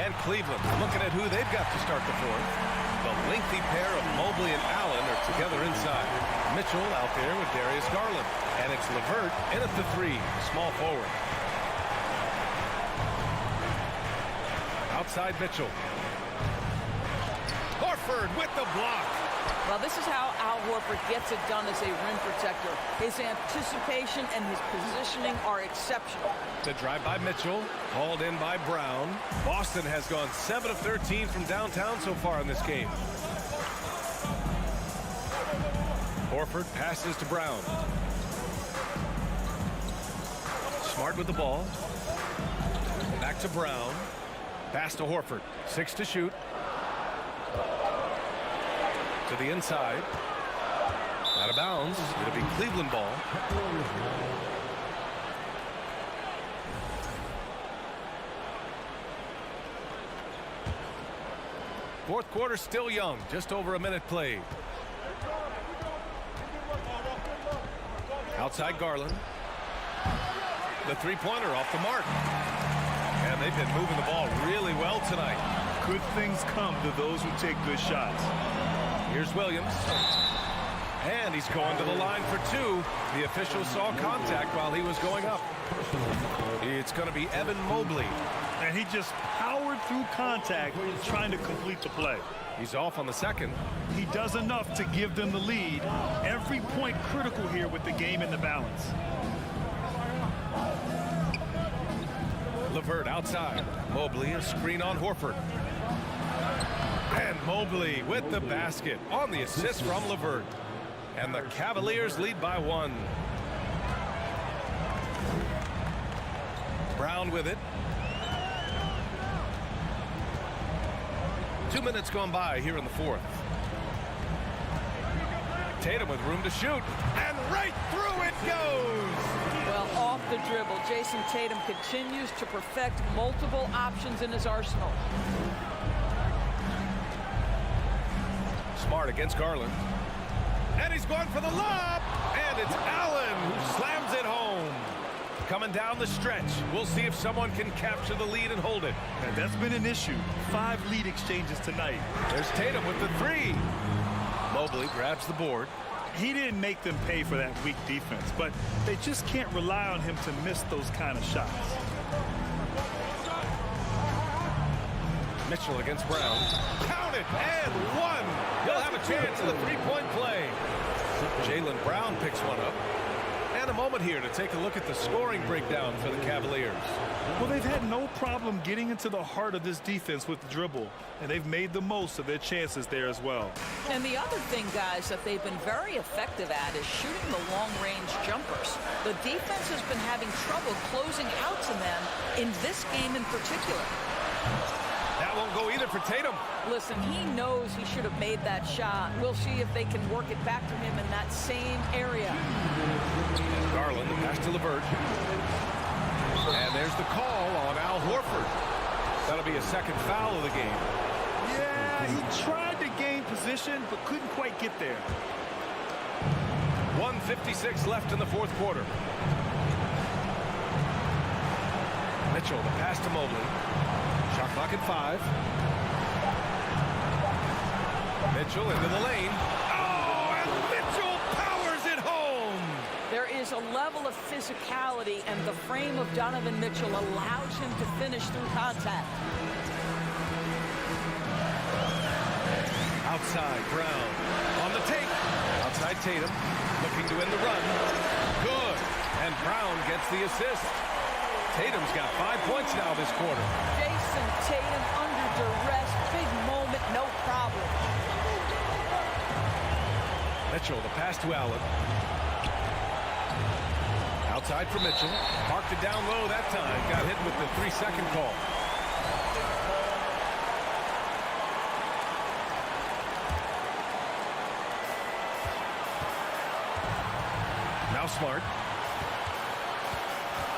And Cleveland looking at who they've got to start the fourth. The lengthy pair of Mobley and Allen are together inside. Mitchell out there with Darius Garland. And it's LeVert in at the 3, small forward. Outside Mitchell. Horford with the block.
Well, this is how Al Horford gets it done as a rim protector. His anticipation and his positioning are exceptional.
The drive by Mitchell, hauled in by Brown. Boston has gone 7 of 13 from downtown so far in this game. Horford passes to Brown. Smart with the ball. Back to Brown. Pass to Horford. 6 to shoot. To the inside. Out of bounds. It'll be Cleveland ball. Fourth quarter still young. Just over a minute played. Outside Garland. The three-pointer off the mark. And they've been moving the ball really well tonight.
Good things come to those who take good shots.
Here's Williams. And he's going to the line for 2. The official saw contact while he was going up. It's going to be Evan Mobley.
And he just powered through contact trying to complete the play.
He's off on the second.
He does enough to give them the lead. Every point critical here with the game in the balance.
LeVert outside. Mobley, a screen on Horford. And Mobley with the basket on the assist from LeVert. And the Cavaliers lead by 1. Brown with it. 2 minutes gone by here in the fourth. Tatum with room to shoot. And right through it goes.
Well, off the dribble, Jason Tatum continues to perfect multiple options in his arsenal.
Smart against Garland. And he's going for the lob. And it's Allen who slams it home. Coming down the stretch. We'll see if someone can capture the lead and hold it.
And that's been an issue. 5 lead exchanges tonight.
There's Tatum with the 3. Mobley grabs the board.
He didn't make them pay for that weak defense, but they just can't rely on him to miss those kind of shots.
Mitchell against Brown. Count it, and 1. He'll have a chance in the three-point play. Jaylen Brown picks one up. And a moment here to take a look at the scoring breakdown for the Cavaliers.
Well, they've had no problem getting into the heart of this defense with the dribble, and they've made the most of their chances there as well.
And the other thing, guys, that they've been very effective at is shooting the long-range jumpers. The defense has been having trouble closing out to them in this game in particular.
That won't go either for Tatum.
Listen, he knows he should have made that shot. We'll see if they can work it back to him in that same area.
Garland, the pass to LeVert. And there's the call on Al Horford. That'll be a second foul of the game.
Yeah, he tried to gain position, but couldn't quite get there.
1:56 left in the fourth quarter. Mitchell, the pass to Mobley. Shot clock at 5. Mitchell into the lane. Oh, and Mitchell powers it home.
There is a level of physicality, and the frame of Donovan Mitchell allows him to finish through contact.
Outside, Brown on the take. Outside Tatum, looking to end the run. Good. And Brown gets the assist. Tatum's got 5 points now this quarter.
Jason Tatum under duress, big moment, no problem.
Mitchell, the pass to Allen. Outside for Mitchell. Parked it down low that time. Got hit with the 3-second call. Now Smart.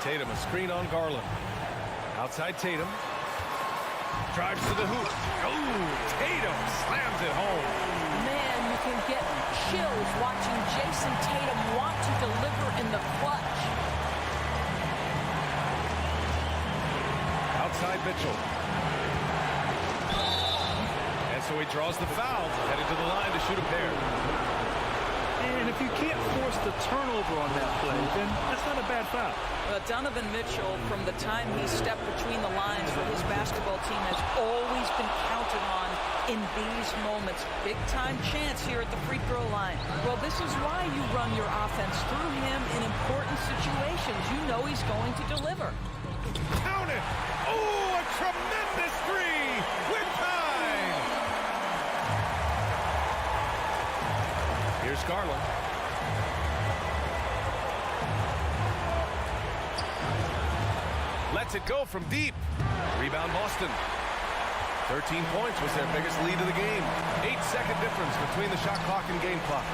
Tatum, a screen on Garland. Outside Tatum. Drives to the hoop. Oh, Tatum slams it home.
Man, you can get chills watching Jason Tatum want to deliver in the clutch.
Outside Mitchell. so he draws the foul, headed to the line to shoot a pair.
And if you can't force the turnover on that play, then that's not a bad foul.
Donovan Mitchell, from the time he stepped between the lines for his basketball team, has always been counted on in these moments. Big-time chance here at the free throw line. Well, this is why you run your offense through him in important situations. You know he's going to deliver.
Count it! Oh, a tremendous three! With time! Here's Garland. Lets it go from deep. Rebound Boston. 13 points was their biggest lead of the game. 8-second difference between the shot clock and game clock.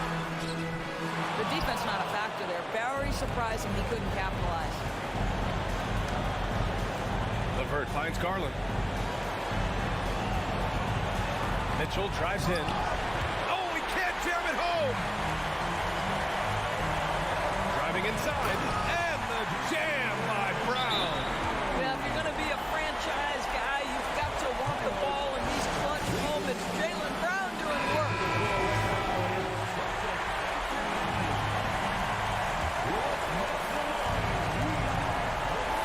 The defense not a factor there. Very surprising he couldn't capitalize.
LeVert finds Garland. Mitchell drives in. Oh, he can't jam it home! Driving inside, and the jam by Brown.
Yeah, if you're going to be a franchise guy, you've got to want the ball in these clutch moments. Jaylen Brown doing work.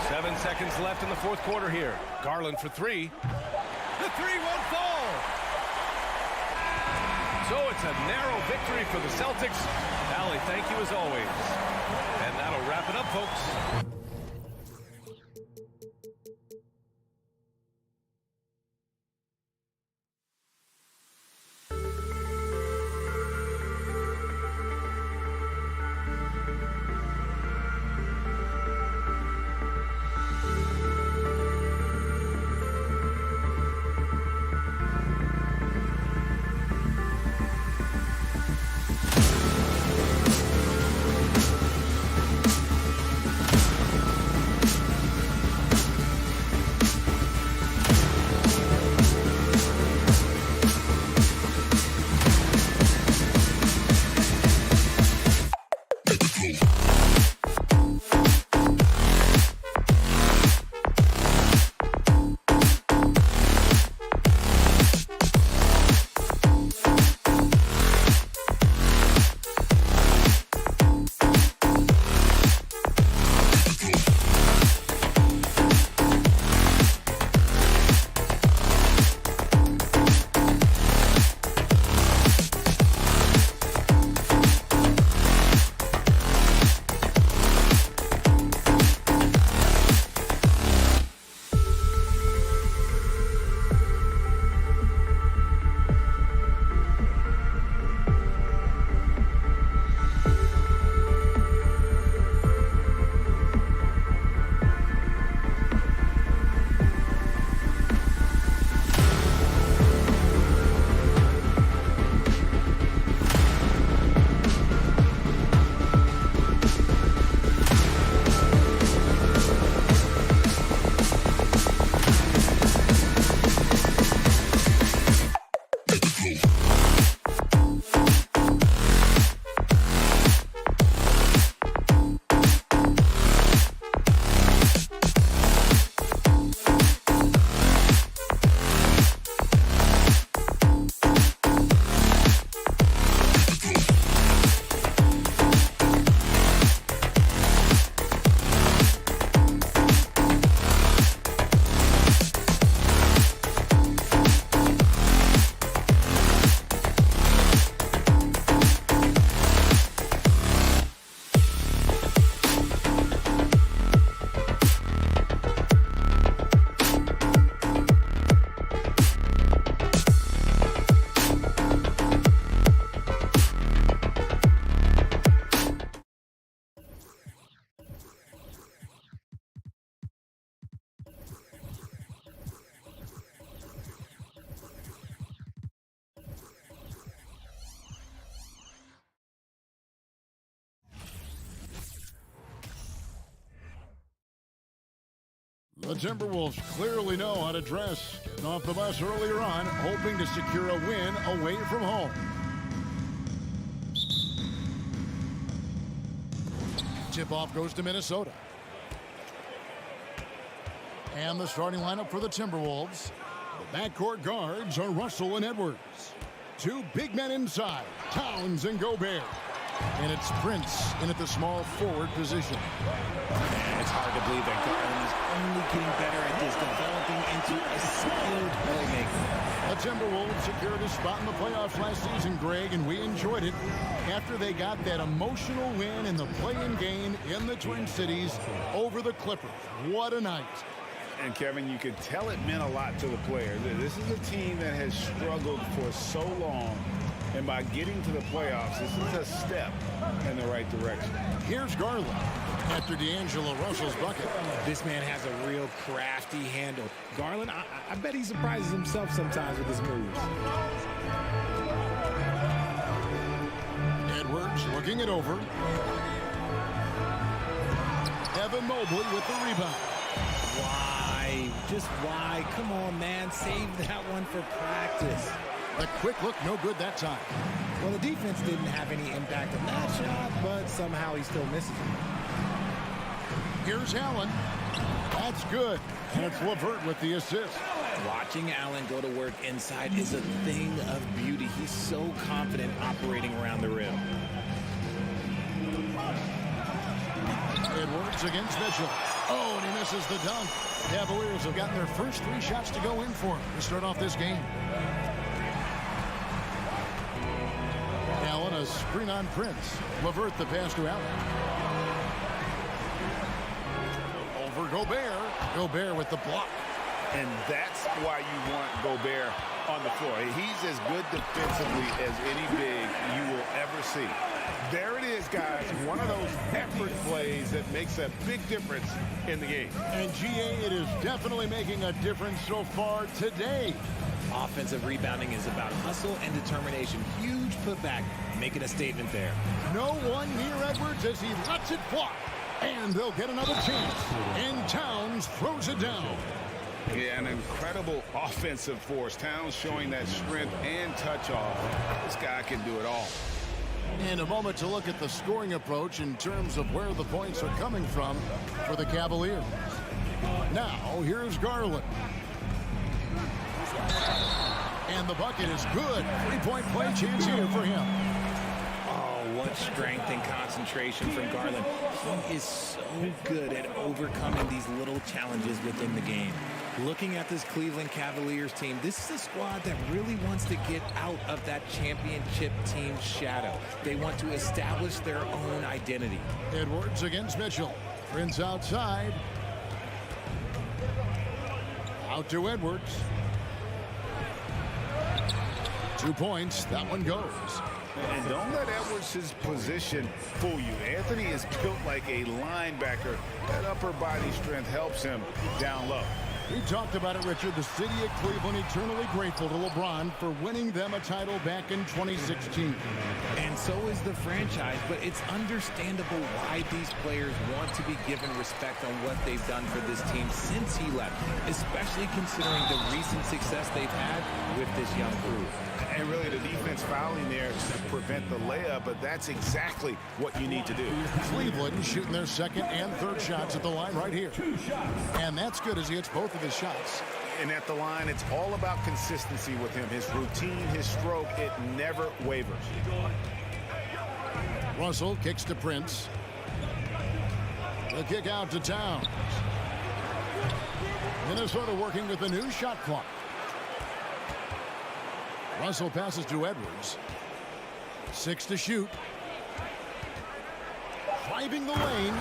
Seven seconds left in the fourth quarter here. Garland for three. The three won't fall. So it's a narrow victory for the Celtics. Allie, thank you as always. And that'll wrap it up, folks.
The Timberwolves clearly know how to dress. Getting off the bus earlier on, hoping to secure a win away from home. Tip-off goes to Minnesota. And the starting lineup for the Timberwolves. The Backcourt guards are Russell and Edwards. Two big men inside, Towns and Gobert. And it's Prince in at the small forward position.
And it's hard to believe that Garland is only getting better at this, developing into a skilled playmaker.
The Timberwolves secured a spot in the playoffs last season, Greg, and we enjoyed it after they got that emotional win in the play-in game in the Twin Cities over the Clippers. What a night.
And, Kevin, you could tell it meant a lot to the players. This is a team that has struggled for so long, and by getting to the playoffs, this is a step in the right direction.
Here's Garland after D'Angelo Russell's bucket.
This man has a real crafty handle. Garland, I bet he surprises himself sometimes with his moves.
Edwards looking it over. Evan Mobley with the rebound.
Why? Just why? Come on, man. Save that one for practice.
The quick look, no good that time.
Well, the defense didn't have any impact on that shot, but somehow he still misses it.
Here's Allen. That's good. And it's LeVert with the assist.
Watching Allen go to work inside is a thing of beauty. He's so confident operating around the rim.
Edwards against Mitchell. Oh, and he misses the dunk. Cavaliers have gotten their first 3 shots to go in for him to start off this game. Allen, a screen on Prince. LeVert the pass to Allen. Over Gobert. Gobert with the block.
And that's why you want Gobert on the floor. He's as good defensively as any big you will ever see. There it is, guys. One of those effort plays that makes a big difference in the game.
And GA, it is definitely making a difference so far today.
Offensive rebounding is about hustle and determination. Huge putback, making a statement there.
No one near Edwards as he lets it fly. And they'll get another chance. And Towns throws it down.
Yeah, an incredible offensive force. Towns showing that strength and touch off. This guy can do it all.
And a moment to look at the scoring approach in terms of where the points are coming from for the Cavaliers. Now, here's Garland. And the bucket is good. 3-point play chance here for him.
Oh, what strength and concentration from Garland. He is so good at overcoming these little challenges within the game. Looking at this Cleveland Cavaliers team, this is a squad that really wants to get out of that championship team shadow. They want to establish their own identity.
Edwards against Mitchell. Prince outside. Out to Edwards. 2 points. That one goes.
And don't let Edwards' position fool you. Anthony is built like a linebacker. That upper body strength helps him down low.
We talked about it, Richard. The city of Cleveland eternally grateful to LeBron for winning them a title back in 2016.
And so is the franchise, but it's understandable why these players want to be given respect on what they've done for this team since he left, especially considering the recent success they've had with this young group.
And really the defense fouling there to prevent the layup, but that's exactly what you need to do.
Cleveland shooting their second and third shots at the line right here. And that's good as he hits both of his shots.
And at the line, it's all about consistency with him. His routine, his stroke, it never wavers.
Russell kicks to Prince. The kick out to Towns. Minnesota working with the new shot clock. Russell passes to Edwards. 6 to shoot. Driving the lane.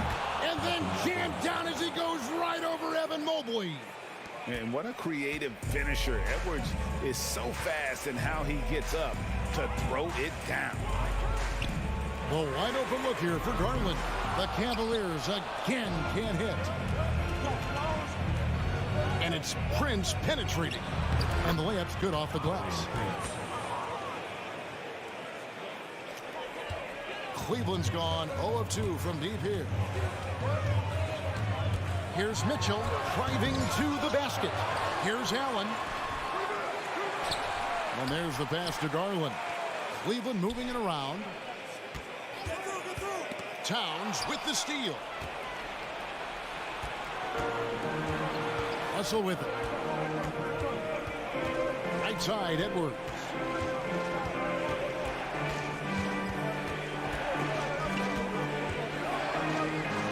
And then jammed down as he goes right over Evan Mobley.
And what a creative finisher. Edwards is so fast in how he gets up to throw it down.
The wide open look here for Garland. The Cavaliers again can't hit. And it's Prince penetrating. And the layup's good off the glass. Cleveland's gone 0 of 2 from deep here. Here's Mitchell driving to the basket. Here's Allen. And there's the pass to Garland. Cleveland moving it around. Towns with the steal. Russell with it. Right side, Edwards.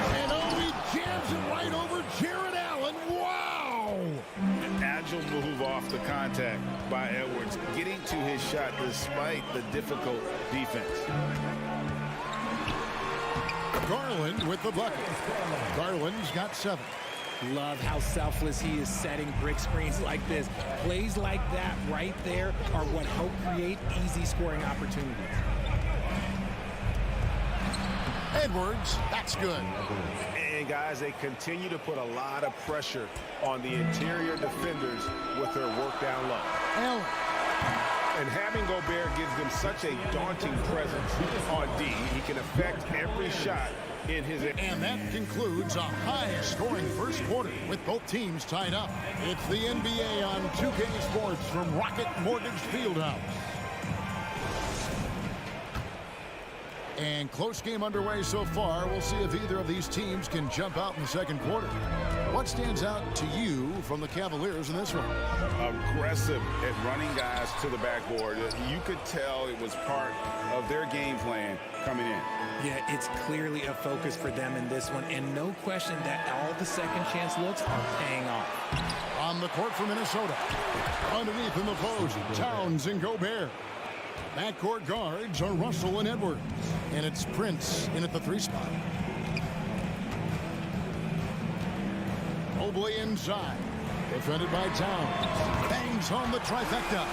And he jams it right over Jared Allen. Wow!
An agile move off the contact by Edwards, getting to his shot despite the difficult defense.
Garland with the bucket. Garland's got 7.
Love how selfless he is setting brick screens like this. Plays like that right there are what help create easy scoring opportunities.
Edwards, that's good.
And guys, they continue to put a lot of pressure on the interior defenders with their work down low.
Allen.
And having Gobert gives them such a daunting presence on D. He can affect every shot in his...
And that concludes a high-scoring first quarter with both teams tied up. It's the NBA on 2K Sports from Rocket Mortgage Fieldhouse. And close game underway so far. We'll see if either of these teams can jump out in the second quarter. What stands out to you from the Cavaliers in this one?
Aggressive at running guys to the backboard. You could tell it was part of their game plan coming in.
Yeah, it's clearly a focus for them in this one, and no question that all the second chance looks are paying off.
On the court for Minnesota. Underneath in the post, Towns and Gobert. Backcourt guards are Russell and Edwards. And it's Prince in at the 3 spot. Mobley inside. Defended by Towns. Bangs home the trifecta.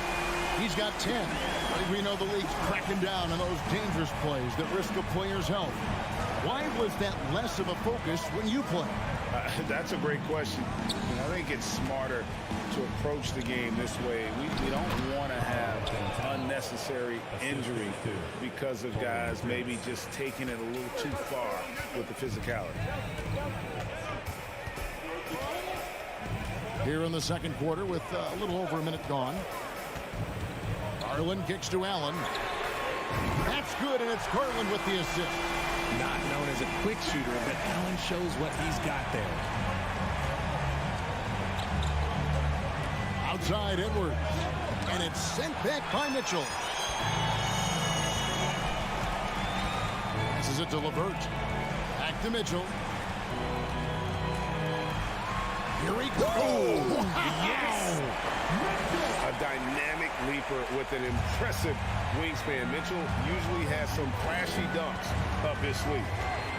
He's got 10. I think we know the league's cracking down on those dangerous plays that risk a player's health. Why was that less of a focus when you play?
That's a great question. I think it's smarter to approach the game this way. We don't want to have unnecessary injury because of guys maybe just taking it a little too far with the physicality.
Here in the second quarter with a little over a minute gone. Garland kicks to Allen. That's good, and it's Garland with the assist.
Not known as a quick shooter, but Allen shows what he's got there.
Outside Edwards. And it's sent back by Mitchell. Passes it to LeVert. Back to Mitchell. Here he goes.
Oh, yes! A dynamic leaper with an impressive wingspan. Mitchell usually has some flashy dunks up his sleeve.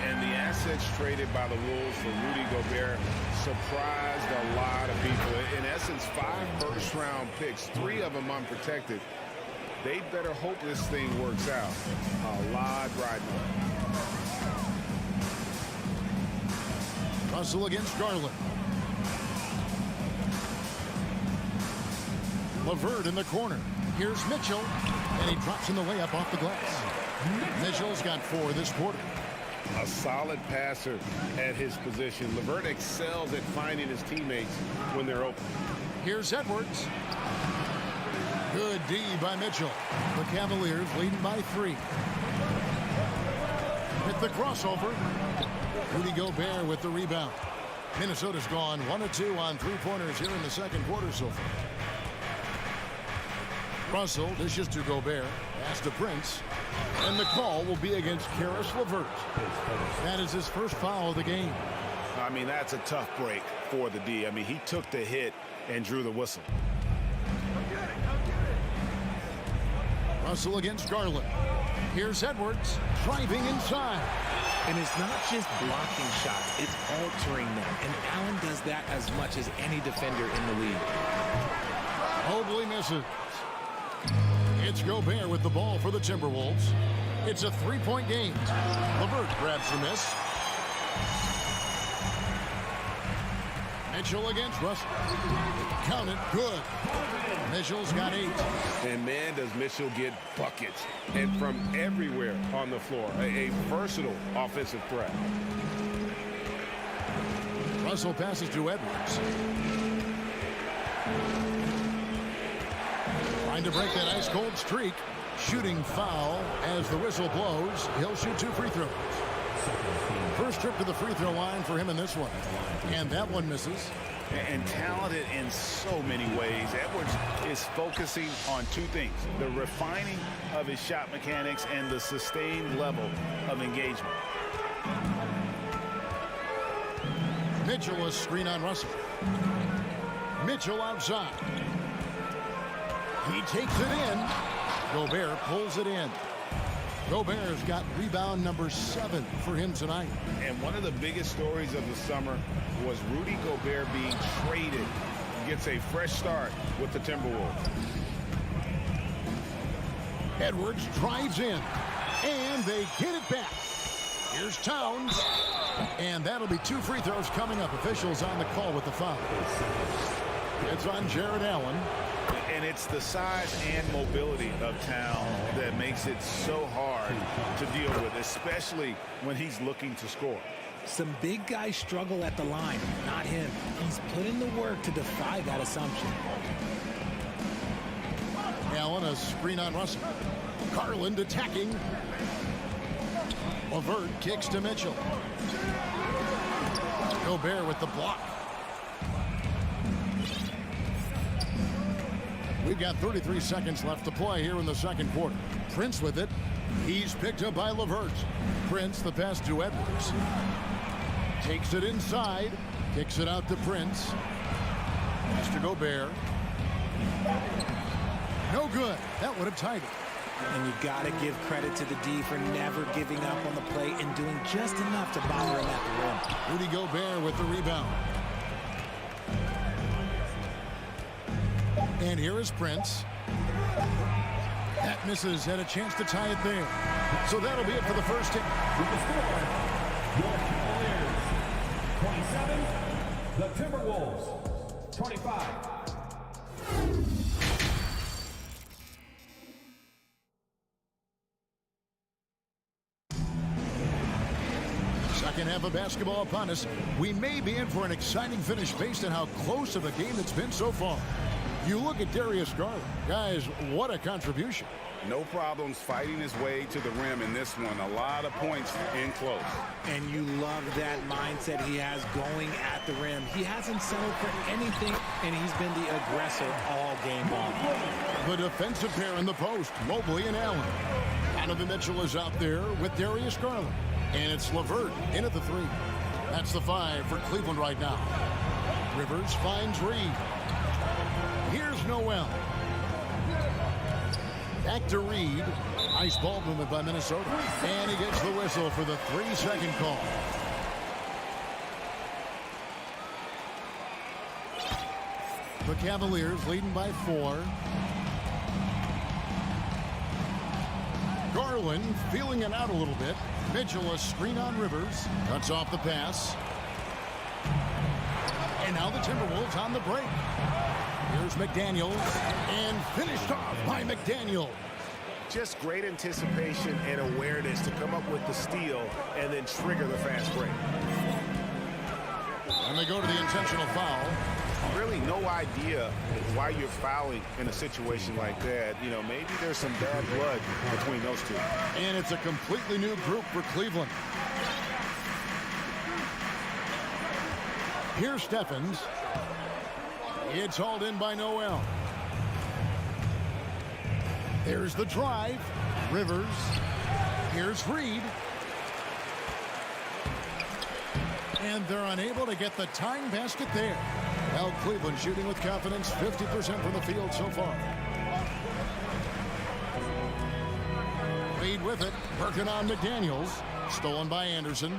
And the assets traded by the Wolves for Rudy Gobert surprised a lot of people. In essence, 5 first-round picks, 3 of them unprotected. They better hope this thing works out. A lot riding on.
Russell against Garland. LeVert in the corner. Here's Mitchell, and he drops in the layup off the glass. Mitchell's got 4 this quarter.
A solid passer at his position. LeVert excels at finding his teammates when they're open.
Here's Edwards. Good D by Mitchell. The Cavaliers leading by 3. With the crossover. Rudy Gobert with the rebound. Minnesota's gone 1 of 2 on 3-pointers here in the second quarter so far. Russell dishes to Gobert. Pass to Prince. And the call will be against Karis LeVert. That is his first foul of the game.
I mean, that's a tough break for the D. I mean, he took the hit and drew the whistle.
Russell against Garland. Here's Edwards driving inside.
And it's not just blocking shots, it's altering them. And Allen does that as much as any defender in the league.
Mobley misses. It's Gobert with the ball for the Timberwolves. It's a 3-point game. LeVert grabs the miss. Mitchell against Russell. Count it. Good. Mitchell's got 8.
And man, does Mitchell get buckets. And from everywhere on the floor. A versatile offensive threat.
Russell passes to Edwards. Trying to break that ice-cold streak. Shooting foul as the whistle blows. He'll shoot 2 free throws. First trip to the free throw line for him in this one. And that one misses.
and talented in so many ways. Edwards is focusing on two things: the refining of his shot mechanics and the sustained level of engagement.
Mitchell, a screen on Russell. Mitchell outside. He takes it in. Gobert pulls it in. Gobert's got rebound number 7 for him tonight.
And one of the biggest stories of the summer was Rudy Gobert being traded. He gets a fresh start with the Timberwolves.
Edwards drives in, and they get it back. Here's Towns, and that'll be 2 free throws coming up. Officials on the call with the foul. It's on Jared Allen.
And it's the size and mobility of Towns that makes it so hard to deal with, especially when he's looking to score.
Some big guys struggle at the line, not him. He's put in the work to defy that assumption.
Allen, a screen on Russell. Garland attacking. LeVert kicks to Mitchell. Gobert with the block. We've got 33 seconds left to play here in the second quarter. Prince with it. He's picked up by LeVert. Prince, the pass to Edwards. Takes it inside. Kicks it out to Prince. Pass to Gobert. No good. That would have tied it.
And you got to give credit to the D for never giving up on the play and doing just enough to bother him at the rim.
Rudy Gobert with the rebound. And here is Prince. That misses, had a chance to tie it there. So that'll be it for the first hit.
With the score, your Cavaliers 27, the Timberwolves 25.
Second half of basketball upon us. We may be in for an exciting finish based on how close of a game it's been so far. You look at Darius Garland. Guys, what a contribution.
No problems fighting his way to the rim in this one. A lot of points in close.
And you love that mindset he has going at the rim. He hasn't settled for anything, and he's been the aggressor all game long.
The defensive pair in the post, Mobley and Allen. Donovan Mitchell is out there with Darius Garland. And it's LeVert in at the 3. That's the 5 for Cleveland right now. Rivers finds Reed. Here's Noel. Back to Reed. Nice ball movement by Minnesota. And he gets the whistle for the 3-second call. The Cavaliers leading by 4. Garland feeling it out a little bit. Mitchell, a screen on Rivers. Cuts off the pass. And now the Timberwolves on the break. Here's McDaniels. And finished off by McDaniel.
Just great anticipation and awareness to come up with the steal and then trigger the fast break.
And they go to the intentional foul.
Really no idea why you're fouling in a situation like that. You know, maybe there's some bad blood between those two.
And it's a completely new group for Cleveland. Here's Stephens. It's hauled in by Noel. There's the drive. Rivers. Here's Reed. And they're unable to get the tying basket there. Well, Cleveland shooting with confidence, 50% from the field so far. Lead with it, working on McDaniels. Stolen by Anderson.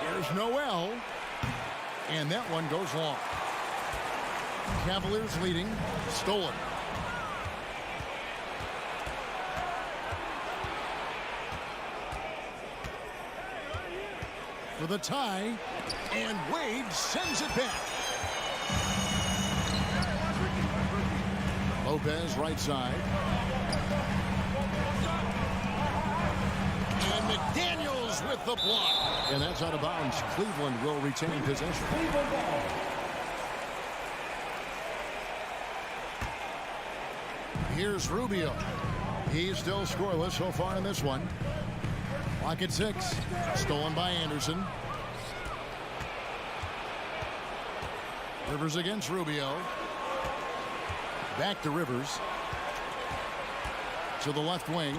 Here's Noel. And that one goes long. Cavaliers leading, stolen. For the tie, and Wade sends it back. Lopez right side. And McDaniels with the block. And that's out of bounds. Cleveland will retain possession. Here's Rubio. He's still scoreless so far in this one. Clock at 6. Stolen by Anderson. Rivers against Rubio. Back to Rivers. To the left wing.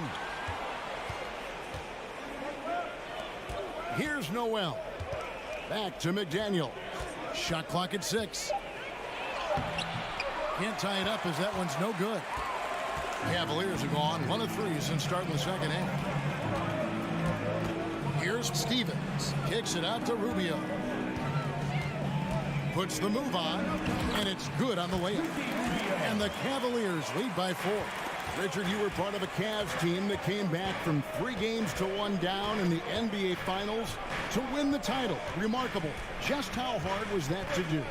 Here's Noel. Back to McDaniel. Shot clock at 6. Can't tie it up as that one's no good. Cavaliers have gone 1 of 3 since starting the second half. Here's Stevens. Kicks it out to Rubio. Puts the move on, and it's good on the layup. And the Cavaliers lead by 4. Richard, you were part of a Cavs team that came back from 3 games to 1 down in the NBA Finals to win the title. Remarkable. Just how hard was that to do?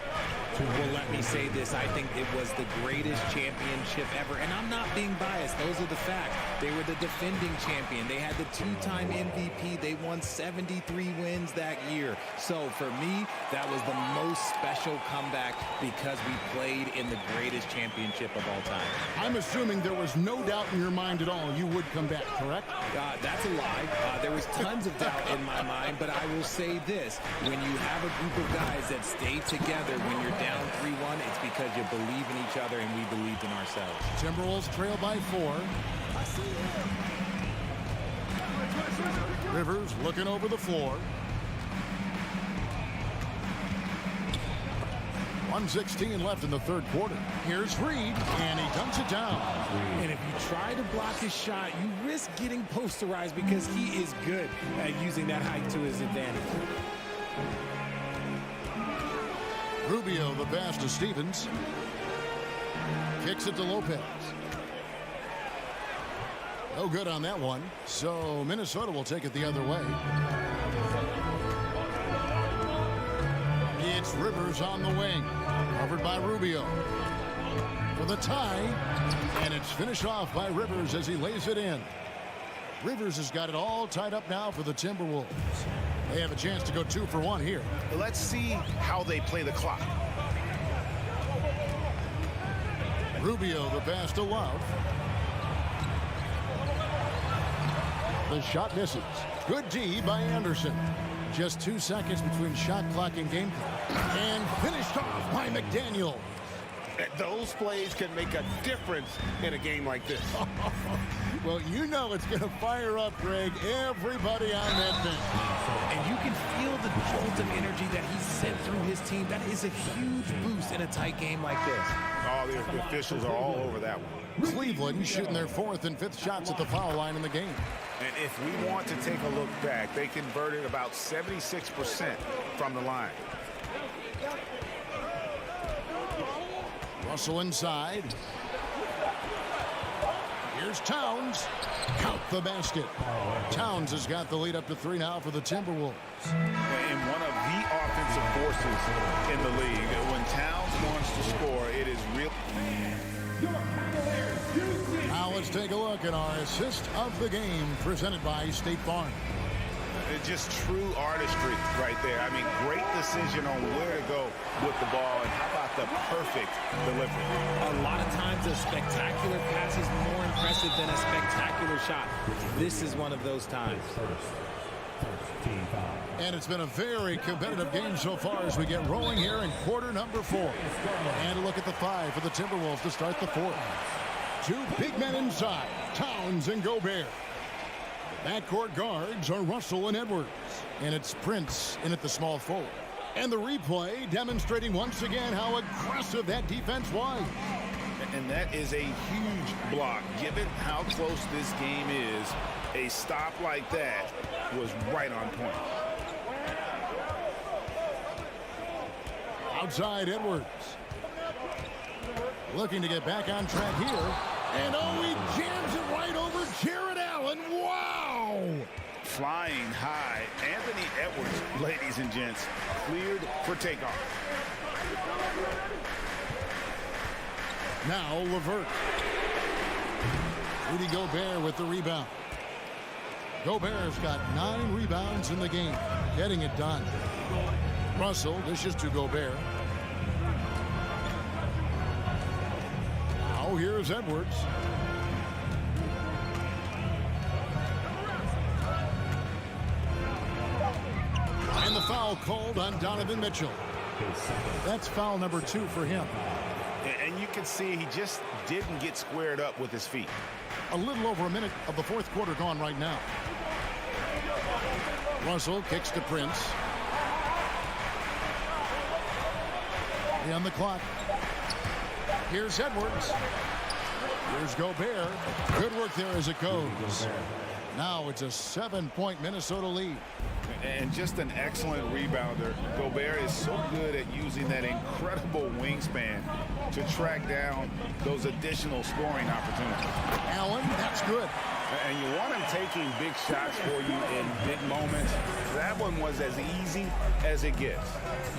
Well, let me say this. I think it was the greatest championship ever. And I'm not being biased. Those are the facts. They were the defending champion. They had the 2-time MVP. They won 73 wins that year. So for me, that was the most special comeback because we played in the greatest championship of all time.
I'm assuming there was no doubt in your mind at all you would come back, correct?
That's a lie. There was tons of doubt in my mind, but I will say this. When you have a group of guys that stay together when you're down 3-1, it's because you believe in each other and we believed in ourselves.
Timberwolves trail by 4. Rivers looking over the floor. 1:16 left in the third quarter. Here's Reed, and he dunks it down.
And if you try to block his shot, you risk getting posterized because he is good at using that height to his advantage.
Rubio the pass to Stevens. Kicks it to Lopez. No good on that one. So Minnesota will take it the other way. It's Rivers on the wing. Covered by Rubio. For the tie. And it's finished off by Rivers as he lays it in. Rivers has got it all tied up now for the Timberwolves. They have a chance to go 2 for 1 here.
Let's see how they play the clock.
Rubio the pass to Love. The shot misses. Good D by Anderson. Just 2 seconds between shot clock and game clock. And finished off by McDaniel.
Those plays can make a difference in a game like this.
Well, you know it's going to fire up, Greg, everybody on that bench.
And you can feel the jolt of energy that he sent through his team. That is a huge boost in a tight game like this.
Oh, the officials are all over that one.
Cleveland shooting their 4th and 5th shots at the foul line in the game.
And if we want to take a look back, they converted about 76% from the line.
Russell inside. Here's Towns. Count the basket. Towns has got the lead up to 3 now for the Timberwolves.
And one of the offensive forces in the league. When Towns wants to score, it is real.
Now let's take a look at our assist of the game presented by State Farm.
It's just true artistry right there. I mean, great decision on where to go with the ball, and how about the perfect delivery?
A lot of times a spectacular pass is more impressive than a spectacular shot. This is one of those times.
And it's been a very competitive game so far as we get rolling here in quarter number 4. And a look at the 5 for the Timberwolves to start the 4th. 2 big men inside, Towns and Gobert. Backcourt guards are Russell and Edwards. And it's Prince in at the small forward. And the replay demonstrating once again how aggressive that defense was.
And that is a huge block. Given how close this game is, a stop like that was right on point.
Outside Edwards. Looking to get back on track here. And oh, he jams it right over Jared Allen. Wow!
Flying high. Anthony Edwards, ladies and gents, cleared for takeoff.
Now Levert. Rudy Gobert with the rebound. Gobert's got 9 rebounds in the game. Getting it done. Russell dishes to Gobert. Now here's Edwards. And the foul called on Donovan Mitchell. That's foul number 2 for him.
And you can see he just didn't get squared up with his feet.
A little over a minute of the fourth quarter gone right now. Russell kicks to Prince. On the clock. Here's Edwards. Here's Gobert. Good work there as it goes. Now it's a 7-point Minnesota lead.
And just an excellent rebounder. Gobert is so good at using that incredible wingspan to track down those additional scoring opportunities.
Allen, that's good.
And you want him taking big shots for you in big moments. That one was as easy as it gets.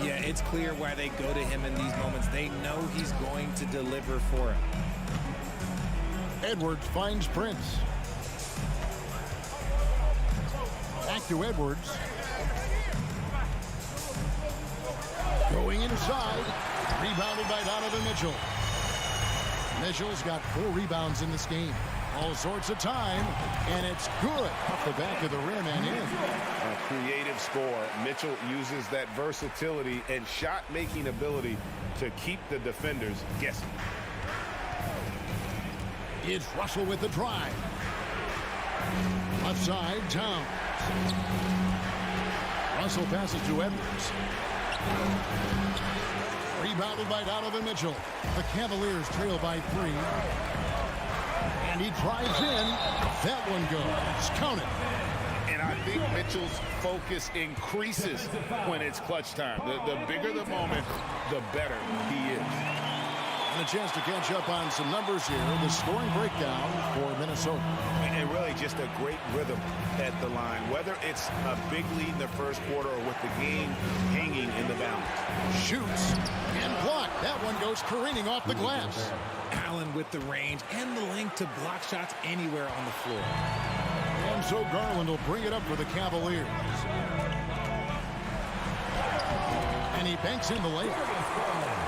Yeah, it's clear why they go to him in these moments. They know he's going to deliver for him.
Edwards finds Prince. Back to Edwards. Going inside. Rebounded by Donovan Mitchell. Mitchell's got 4 rebounds in this game. All sorts of time, and it's good off the back of the rim and in.
A creative score. Mitchell uses that versatility and shot-making ability to keep the defenders guessing.
It's Russell with the drive. Left side, Towns. Russell passes to Edwards. Rebounded by Donovan Mitchell. The Cavaliers trail by 3. And he drives in. That one goes. Count it.
And I think Mitchell's focus increases when it's clutch time. The bigger the moment, the better he is.
And a chance to catch up on some numbers here. The scoring breakdown for Minnesota.
And really just a great rhythm at the line. Whether it's a big lead in the first quarter or with the game hanging in the balance.
Shoots and blocked. That one goes careening off the glass.
Allen with the range and the length to block shots anywhere on the floor.
And so Garland will bring it up for the Cavaliers. And he banks in the layup.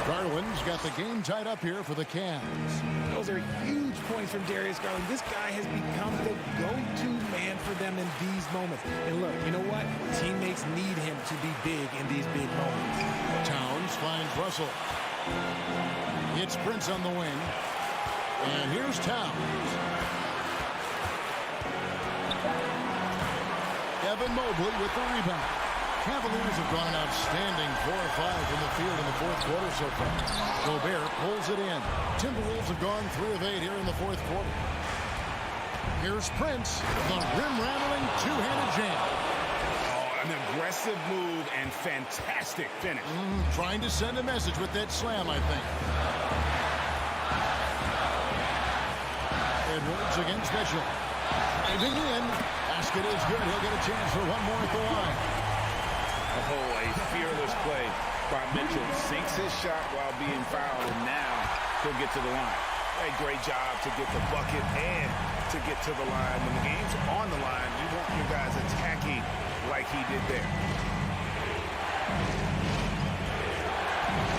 Garland's got the game tied up here for the Cavs.
Those are huge points from Darius Garland. This guy has become the go-to man for them in these moments. And look, you know what? Teammates need him to be big in these big moments.
Towns finds Russell. It's Prince on the wing. And here's Towns. Evan Mobley with the rebound. Cavaliers have gone an outstanding 4 of 5 from the field in the fourth quarter so far. Gobert pulls it in. Timberwolves have gone 3 of 8 here in the fourth quarter. Here's Prince, the rim-rattling two-handed jam.
Oh, an aggressive move and fantastic finish.
Trying to send a message with that slam, I think. Edwards against Mitchell. Driving in. Basket is good. He'll get a chance for one more at the line.
Oh, a fearless play by Mitchell. Sinks his shot while being fouled, and now he'll get to the line. A great job to get the bucket and to get to the line. When the game's on the line, you want your guys attacking like he did there.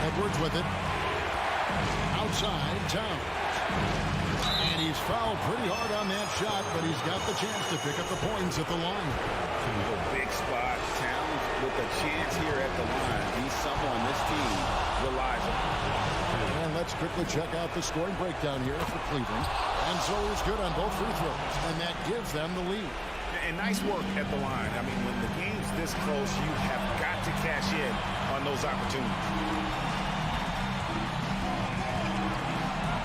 Edwards with it. Outside, Towns. And he's fouled pretty hard on that shot, but he's got the chance to pick up the points at the line.
Big spot. Towns with a chance here at the line. He's someone this team relies on.
And let's quickly check out the scoring breakdown here for Cleveland. And so he's good on both free throws, and that gives them the lead.
And nice work at the line. I mean, when the game's this close, you have got to cash in on those opportunities.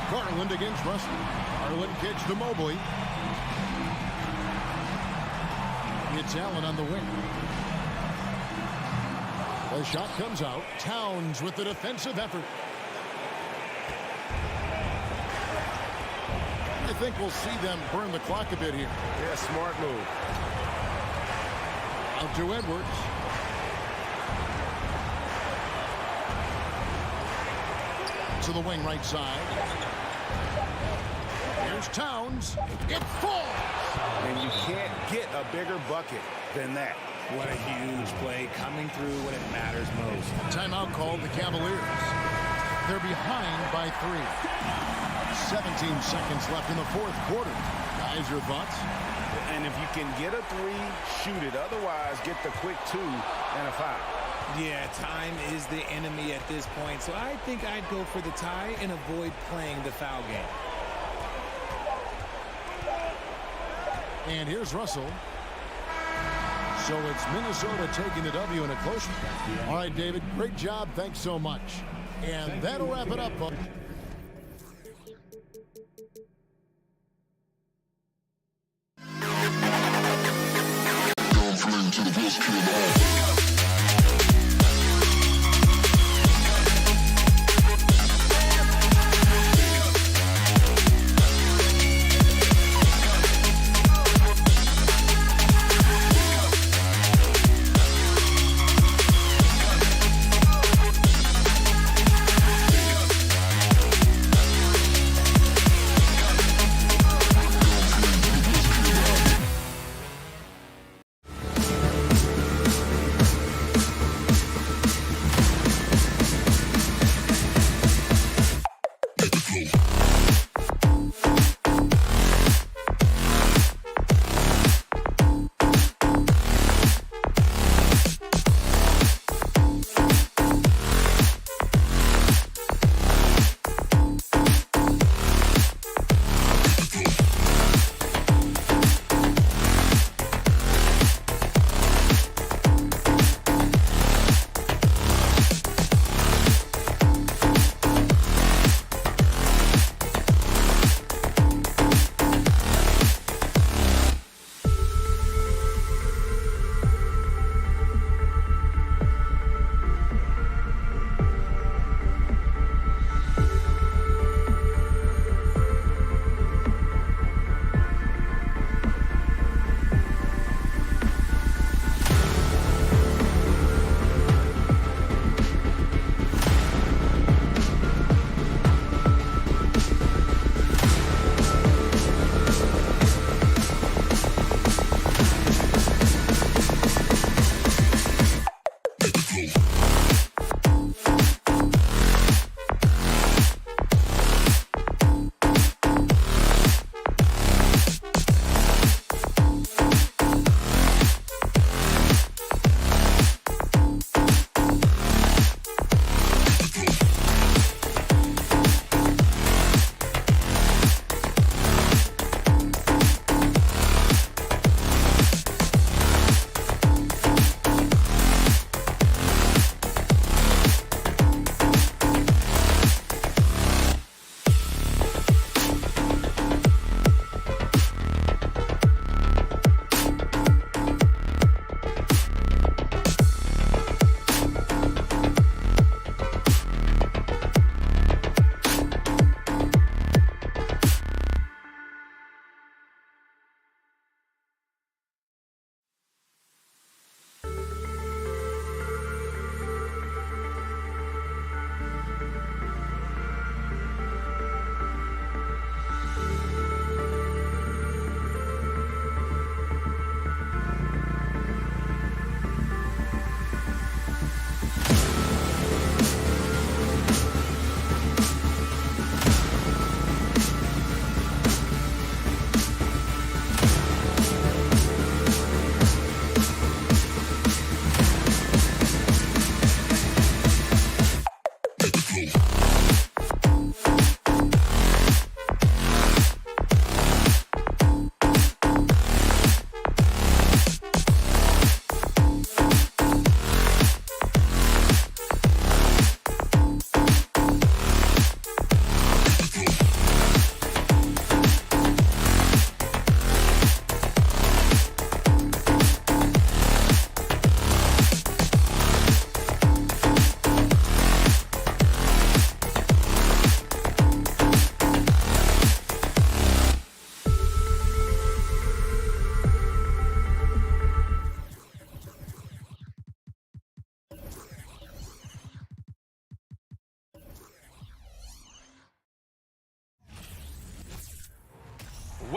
Garland against Russell. Garland kicks to Mobley. It's Allen on the wing. The shot comes out. Towns with the defensive effort. I think we'll see them burn the clock a bit here.
Yeah, smart move.
Out to Edwards. To the wing right side. Here's Towns. It falls.
And you can't get a bigger bucket than that.
What a huge play coming through when it matters most.
Timeout called the Cavaliers. They're behind by 3. 17 seconds left in the fourth quarter. Guys, your thoughts?
And if you can get a 3, shoot it. Otherwise, get the quick 2 and a foul.
Yeah, time is the enemy at this point, so I think I'd go for the tie and avoid playing the foul game.
And here's Russell. So it's Minnesota taking the W in a close one. All right, David, great job. Thanks so much. And that'll wrap it up.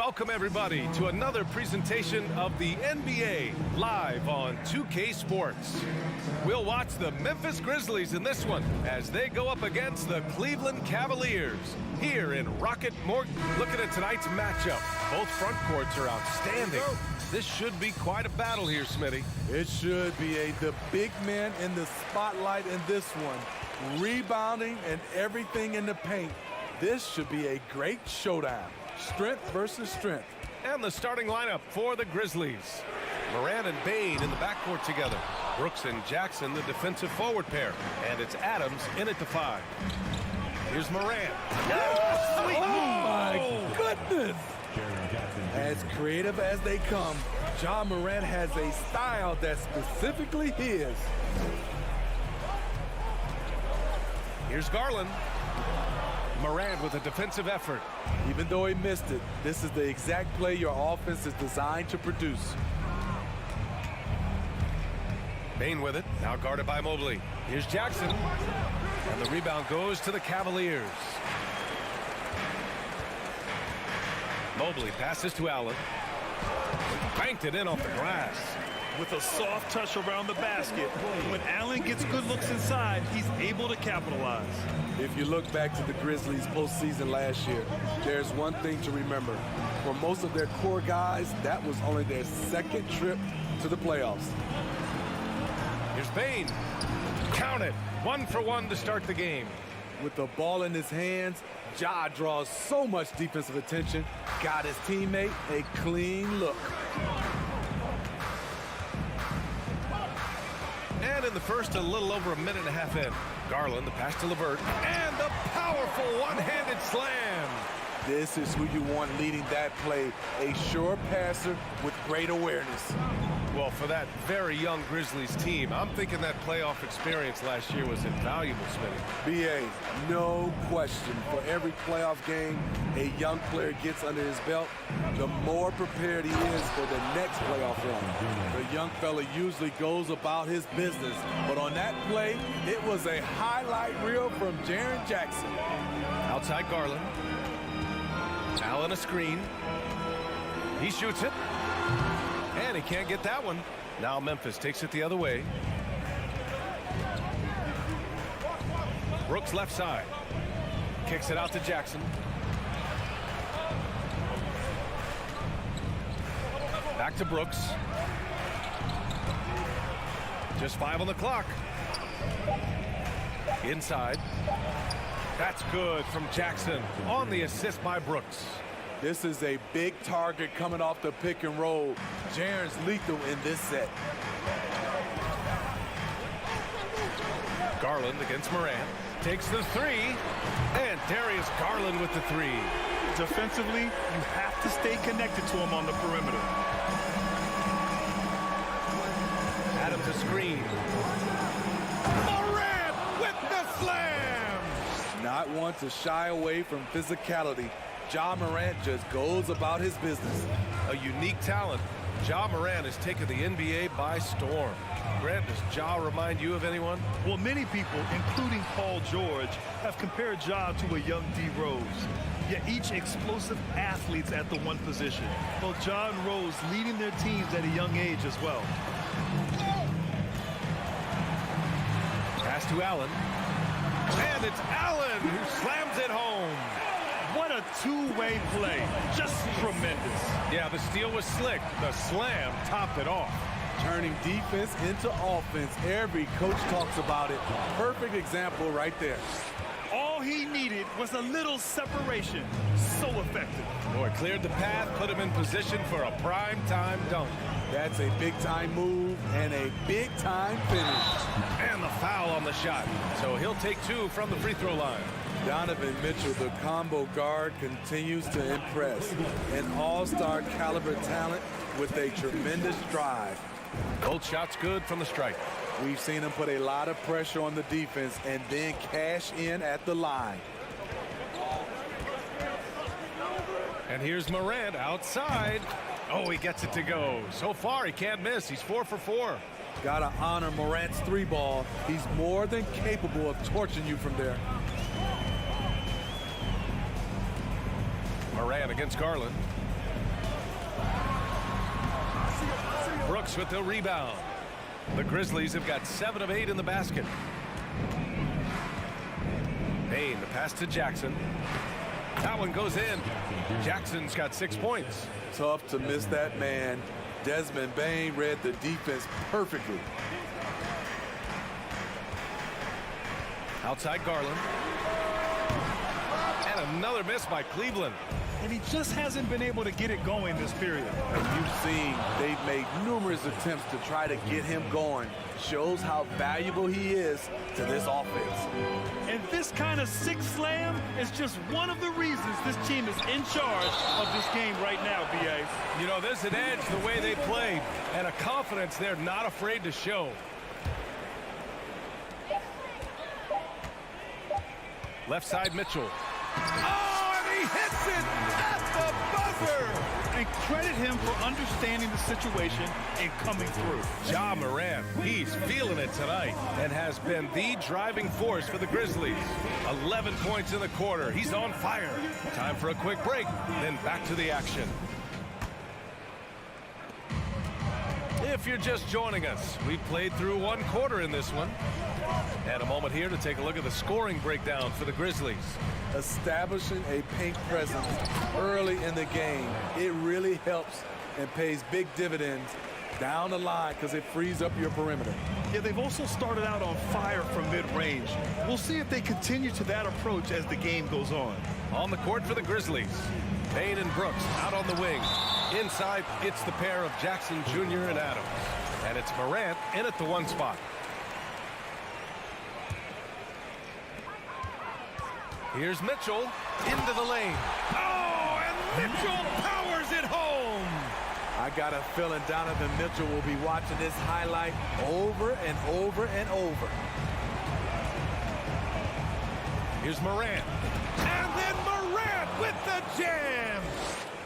welcome everybody to another presentation of the NBA live on 2K Sports. We'll watch the Memphis Grizzlies in this one as they go up against the Cleveland Cavaliers here in Rocket Mortgage. Looking at tonight's matchup, both front courts are outstanding. This should be quite a battle here, Smitty.
It should be. The big man in the spotlight in this one. Rebounding and everything in the paint. This should be a great showdown. Strength versus strength.
And the starting lineup for the Grizzlies. Moran and Bain in the backcourt together. Brooks and Jackson, the defensive forward pair. And it's Adams in at the 5. Here's Moran.
Oh, my goodness. As creative as they come, Ja Morant has a style that's specifically his.
Here's Garland. Morant with a defensive effort.
Even though he missed it, this is the exact play your offense is designed to produce.
Bain with it, now guarded by Mobley. Here's Jackson. And the rebound goes to the Cavaliers. Mobley passes to Allen. Banked it in off the glass.
With a soft touch around the basket. When Allen gets good looks inside, he's able to capitalize.
If you look back to the Grizzlies postseason last year, there's one thing to remember. For most of their core guys, that was only their second trip to the playoffs.
Here's Bain. Count it. 1 for 1 to start the game.
With the ball in his hands, Ja draws so much defensive attention. Got his teammate a clean look.
And in the first, a little over a minute and a half in. Garland, the pass to LeVert, and the powerful one-handed slam.
This is who you want leading that play, a sure passer with great awareness.
Well, for that very young Grizzlies team, I'm thinking that playoff experience last year was invaluable, Smitty.
B.A., no question. For every playoff game a young player gets under his belt, the more prepared he is for the next playoff run. The young fella usually goes about his business, but on that play, it was a highlight reel from Jaren Jackson.
Outside Garland. Allen a screen. He shoots it. And he can't get that one. Now Memphis takes it the other way. Brooks left side. Kicks it out to Jackson. Back to Brooks. Just 5 on the clock. Inside. That's good from Jackson on the assist by Brooks.
This is a big target coming off the pick and roll. Jaren's lethal in this set.
Garland against Moran. Takes the 3. And Darius Garland with the 3.
Defensively, you have to stay connected to him on the perimeter.
Adams a screen. Moran with the slam!
Not one to shy away from physicality. Ja Morant just goes about his business.
A unique talent. Ja Morant has taken the NBA by storm. Grant, does Ja remind you of anyone?
Well, many people, including Paul George, have compared Ja to a young D. Rose. Yet each explosive athletes at the one position. Both Ja and Rose leading their teams at a young age as well.
Pass to Allen. And it's Allen who slams it home.
What a two-way play. Just tremendous.
Yeah, the steal was slick. The slam topped it off.
Turning defense into offense. Every coach talks about it. Perfect example right there.
All he needed was a little separation. So effective.
Boy, cleared the path, put him in position for a prime-time dunk.
That's a big-time move and a big-time finish.
And the foul on the shot. So he'll take 2 from the free throw line.
Donovan Mitchell, the combo guard, continues to impress. An all-star caliber talent with a tremendous drive.
Both shots good from the stripe.
We've seen him put a lot of pressure on the defense and then cash in at the line.
And here's Morant outside. Oh, he gets it to go. So far, he can't miss. He's 4 for 4.
Gotta honor Morant's 3-ball. He's more than capable of torching you from there.
Morant against Garland. Brooks with the rebound. The Grizzlies have got 7 of 8 in the basket. Payne, the pass to Jackson. That one goes in. Jackson's got 6 points.
Tough to miss that man. Desmond Bane read the defense perfectly.
Outside Garland. And another miss by Cleveland.
And he just hasn't been able to get it going this period.
You've seen they've made numerous attempts to try to get him going. Shows how valuable he is to this offense.
And this kind of six slam is just one of the reasons this team is in charge of this game right now, B.A.
You know, there's an edge the way they played and a confidence they're not afraid to show. Left side, Mitchell. Oh, and he hits it at the buzzer!
And credit him for understanding the situation and coming through.
Ja Morant, he's feeling it tonight and has been the driving force for the Grizzlies. 11 points in the quarter. He's on fire. Time for a quick break, then back to the action. If you're just joining us, we played through 1 quarter in this one. And a moment here to take a look at the scoring breakdown for the Grizzlies.
Establishing a paint presence early in the game, it really helps and pays big dividends down the line because it frees up your perimeter.
Yeah, they've also started out on fire from mid-range. We'll see if they continue to that approach as the game goes on.
On the court for the Grizzlies, Payne and Brooks out on the wing. Inside, it's the pair of Jackson Jr. and Adams. And it's Morant in at the 1 spot. Here's Mitchell into the lane. Oh, and Mitchell powers it home.
I got a feeling Donovan Mitchell will be watching this highlight over and over and over.
Here's Morant. And then Morant with the jam.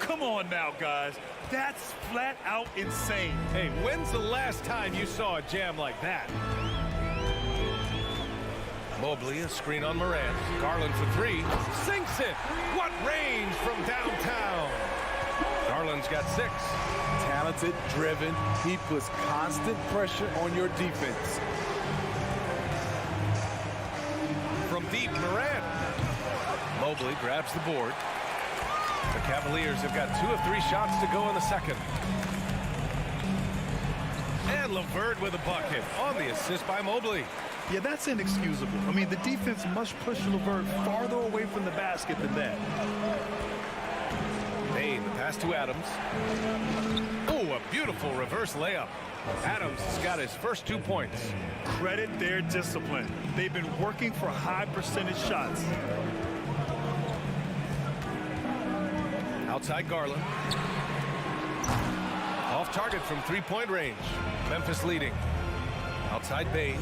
Come on now, guys. That's flat out insane.
Hey, when's the last time you saw a jam like that? Mobley, a screen on Morant. Garland for 3. Sinks it. What range from downtown. Garland's got 6.
Talented, driven. He puts constant pressure on your defense.
From deep, Morant. Mobley grabs the board. The Cavaliers have got 2 of 3 shots to go in the second. And LeVert with a bucket on the assist by Mobley.
Yeah, that's inexcusable. I mean, the defense must push LeVert farther away from the basket than that.
Payne, the pass to Adams. Oh, a beautiful reverse layup. Adams has got his first 2 points.
Credit their discipline. They've been working for high percentage shots.
Outside Garland. Off target from 3-point range. Memphis leading. Outside Bane.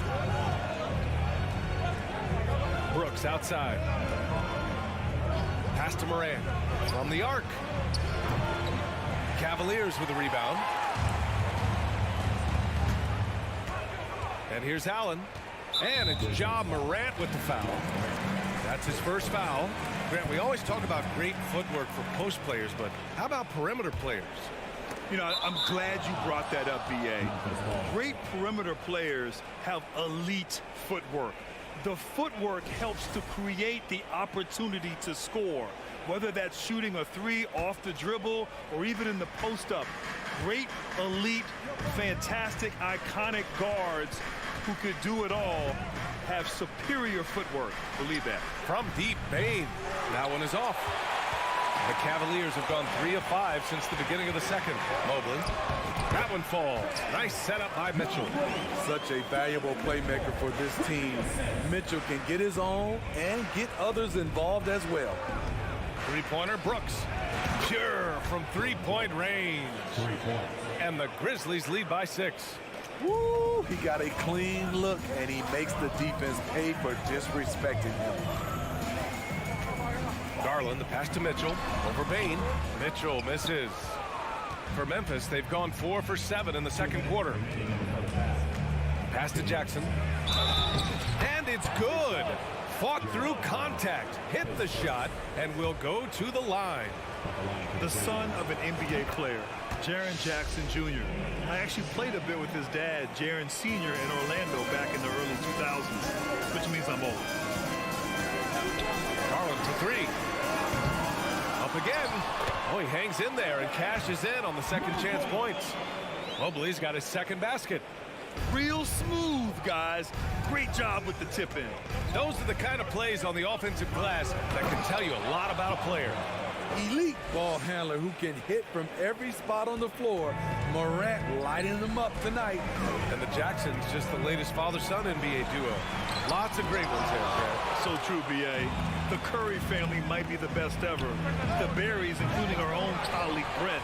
Brooks outside. Pass to Morant. From the arc. Cavaliers with the rebound. And here's Allen. And it's Ja Morant with the foul. That's his first foul. Grant, we always talk about great footwork for post players, but how about perimeter players?
You know, I'm glad you brought that up, B.A. Great perimeter players have elite footwork. The footwork helps to create the opportunity to score, whether that's shooting a 3 off the dribble or even in the post-up. Great, elite, fantastic, iconic guards who could do it all have superior footwork. Believe that.
From deep, Bane. That one is off. The Cavaliers have gone 3 of 5 since the beginning of the second. Mobley. That one falls. Nice setup by Mitchell.
Such a valuable playmaker for this team. Mitchell can get his own and get others involved as well.
3-pointer, Brooks. Pure from 3-point range. And the Grizzlies lead by 6.
Woo! He got a clean look, and he makes the defense pay for disrespecting him.
Garland, the pass to Mitchell. Over Bane. Mitchell misses. For Memphis, they've gone 4 for 7 in the second quarter. Pass to Jackson. And it's good. Fought through contact, hit the shot, and will go to the line.
The son of an NBA player, Jaren Jackson Jr. I actually played a bit with his dad, Jaren Sr. in Orlando back in the early 2000s, which means I'm old.
Garland to three. Up again. Oh, he hangs in there and cashes in on the second chance points. Mobley's got his second basket.
Real smooth, guys. Great job with the tip in.
Those are the kind of plays on the offensive glass that can tell you a lot about a player.
Elite ball handler who can hit from every spot on the floor. Morant lighting them up tonight.
And the Jacksons just the latest father-son NBA duo. Lots of great ones there, Chad.
So true, B.A. The Curry family might be the best ever. The Berries, including our own colleague Brent.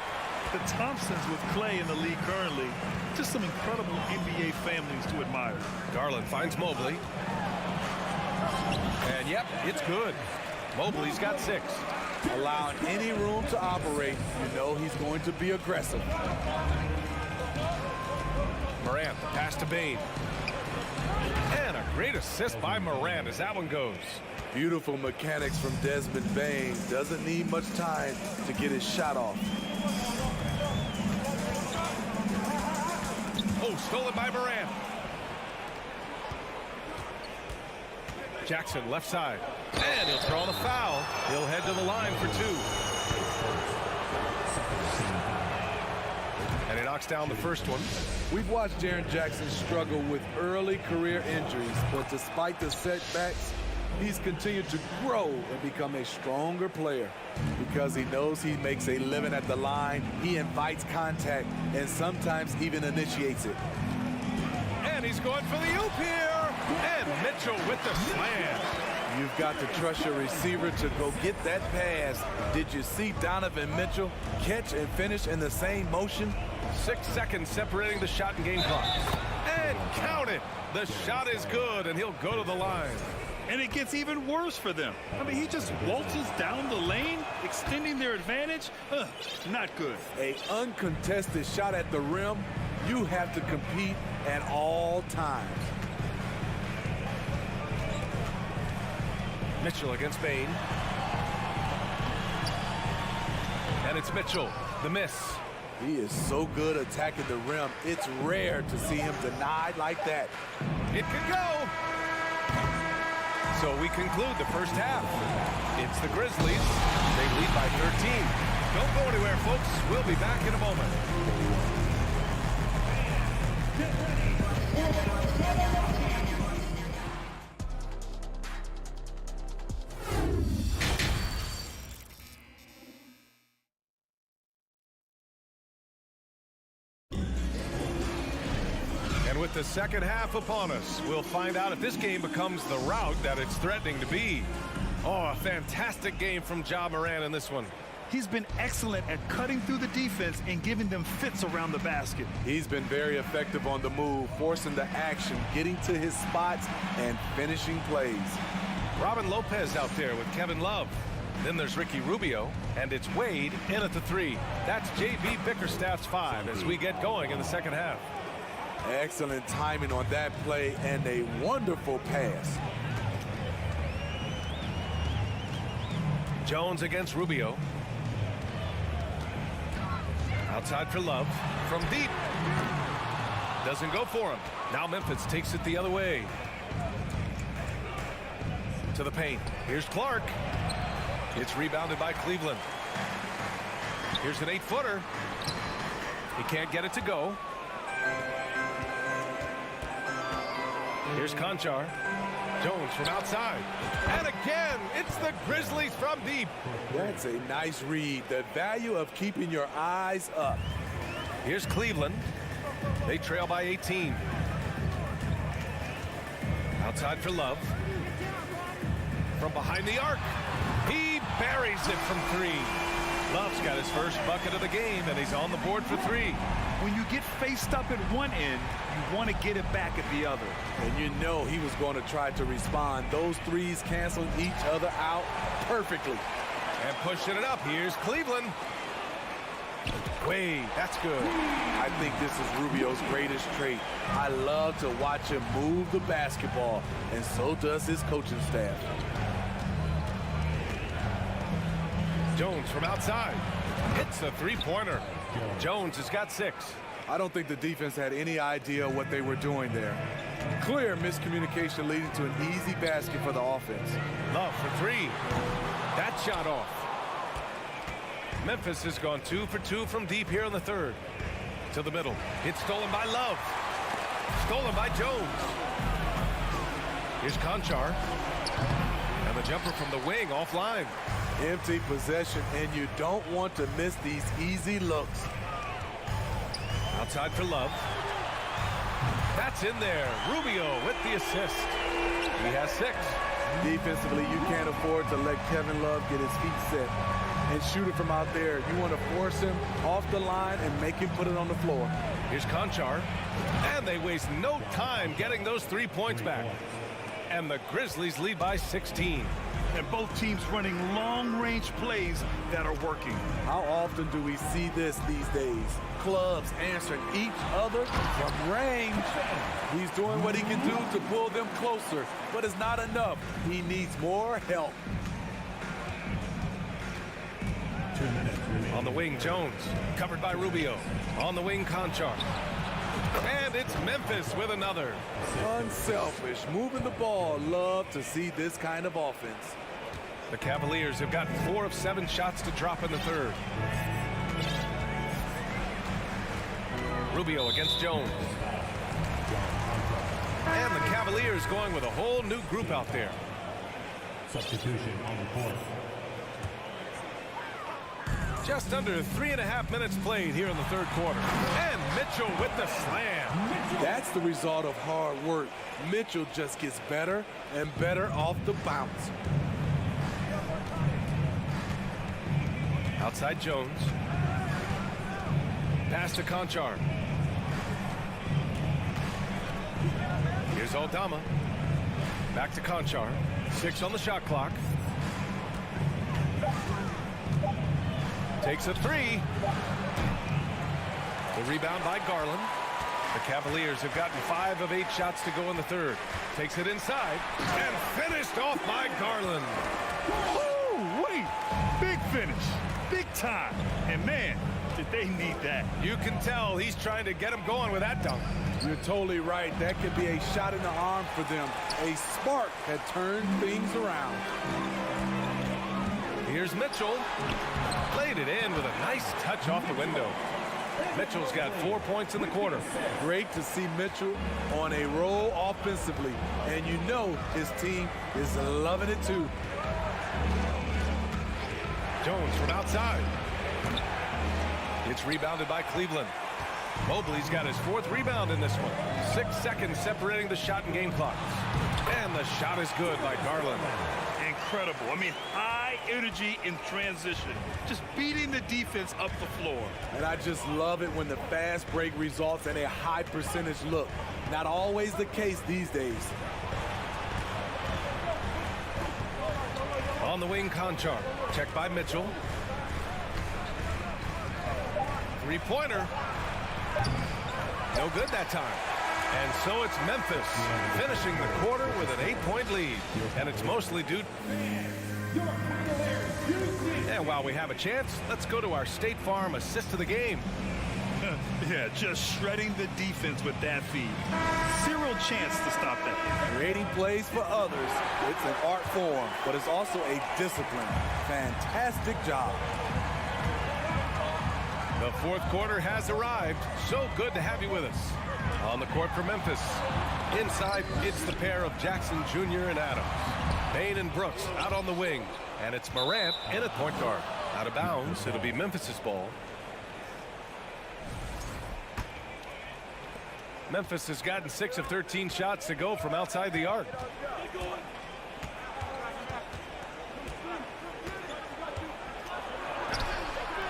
The Thompsons with Clay in the league currently. Just some incredible NBA families to admire.
Garland finds Mobley. And yep, it's good. Mobley's got 6.
Allowing any room to operate, you know he's going to be aggressive.
Morant, the pass to Bane. And a great assist by Morant as that one goes.
Beautiful mechanics from Desmond Bane. Doesn't need much time to get his shot off.
Oh, stolen by Morant. Jackson left side. And he'll throw on a foul. He'll head to the line for 2. And he knocks down the first one.
We've watched Jaren Jackson struggle with early career injuries, but despite the setbacks, he's continued to grow and become a stronger player. Because he knows he makes a living at the line, he invites contact and sometimes even initiates it.
And he's going for the oop here. And Mitchell with the slam.
You've got to trust your receiver to go get that pass. Did you see Donovan Mitchell catch and finish in the same motion?
6 seconds separating the shot and game clock. And count it. The shot is good, and he'll go to the line.
And it gets even worse for them. I mean, he just waltzes down the lane, extending their advantage. Not good.
An uncontested shot at the rim. You have to compete at all times.
Mitchell against Bane. And it's Mitchell, the miss.
He is so good attacking the rim. It's rare to see him denied like that.
It could go. So we conclude the first half. It's the Grizzlies. They lead by 13. Don't go anywhere, folks. We'll be back in a moment. With the second half upon us, we'll find out if this game becomes the rout that it's threatening to be. Oh, a fantastic game from Ja Morant in this one.
He's been excellent at cutting through the defense and giving them fits around the basket.
He's been very effective on the move, forcing the action, getting to his spots, and finishing plays.
Robin Lopez out there with Kevin Love. Then there's Ricky Rubio, and it's Wade in at the 3. That's J.B. Bickerstaff's 5 as we get going in the second half.
Excellent timing on that play and a wonderful pass.
Jones against Rubio. Outside for Love. From deep. Doesn't go for him. Now Memphis takes it the other way. To the paint. Here's Clark. It's rebounded by Cleveland. Here's an 8-footer. He can't get it to go. Here's Conchar. Jones from outside. And again, it's the Grizzlies from deep.
That's a nice read. The value of keeping your eyes up.
Here's Cleveland. They trail by 18. Outside for Love. From behind the arc. He buries it from 3. Love's got his first bucket of the game, and he's on the board for 3.
When you get faced up at one end, you want to get it back at the other.
And you know he was going to try to respond. Those threes canceling each other out perfectly.
And pushing it up. Here's Cleveland. Wait, that's good.
I think this is Rubio's greatest trait. I love to watch him move the basketball, and so does his coaching staff.
Jones from outside. Hits a three-pointer. Jones has got 6.
I don't think the defense had any idea what they were doing there. Clear miscommunication leading to an easy basket for the offense.
Love for 3. That shot off. Memphis has gone 2 for 2 from deep here in the third. To the middle. It's stolen by Love. Stolen by Jones. Here's Conchar. And the jumper from the wing offline.
Empty possession, and you don't want to miss these easy looks.
Outside for Love. That's in there. Rubio with the assist. He has 6.
Defensively, you can't afford to let Kevin Love get his feet set and shoot it from out there. You want to force him off the line and make him put it on the floor.
Here's Conchar. And they waste no time getting those 3 points back. And the Grizzlies lead by 16.
And both teams running long-range plays that are working.
How often do we see this these days? Clubs answering each other from range. He's doing what he can do to pull them closer, but it's not enough. He needs more help.
2 minutes remaining.
On the wing, Jones. Covered by Rubio. On the wing, Conchar. And it's Memphis with another.
Unselfish, moving the ball. Love to see this kind of offense.
The Cavaliers have got 4 of 7 shots to drop in the third. Rubio against Jones. And the Cavaliers going with a whole new group out there.
Substitution on the court.
Just under 3.5 minutes played here in the third quarter. And Mitchell with the slam.
That's the result of hard work. Mitchell just gets better and better off the bounce.
Outside Jones. Pass to Conchar. Here's Aldama. Back to Conchar. 6 on the shot clock. Takes a 3. The rebound by Garland. The Cavaliers have gotten 5 of 8 shots to go in the third. Takes it inside and finished off by Garland.
Oh, wait. Big finish. Big time. And man, did they need that.
You can tell he's trying to get him going with that dunk.
You're totally right. That could be a shot in the arm for them. A spark had turned things around.
Here's Mitchell. Played it in with a nice touch off the window. Mitchell's got 4 points in the quarter.
Great to see Mitchell on a roll offensively. And you know his team is loving it too.
Jones from outside. It's rebounded by Cleveland. Mobley's got his 4th rebound in this one. 6 seconds separating the shot and game clock. And the shot is good by Garland.
Incredible. I mean, high energy in transition. Just beating the defense up the floor.
And I just love it when the fast break results in a high percentage look. Not always the case these days.
On the wing, Conchar. Checked by Mitchell. 3-pointer. No good that time. And so it's Memphis finishing the quarter with an 8-point lead. And it's mostly due. And while we have a chance, let's go to our State Farm assist of the game.
Yeah, just shredding the defense with that feed. Zero chance to stop that.
Creating plays for others, it's an art form, but it's also a discipline. Fantastic job.
The fourth quarter has arrived. So good to have you with us. On the court for Memphis. Inside, it's the pair of Jackson Jr. and Adams. Payne and Brooks out on the wing. And it's Morant in at point guard. Out of bounds, it'll be Memphis's ball. Memphis has gotten 6 of 13 shots to go from outside the arc.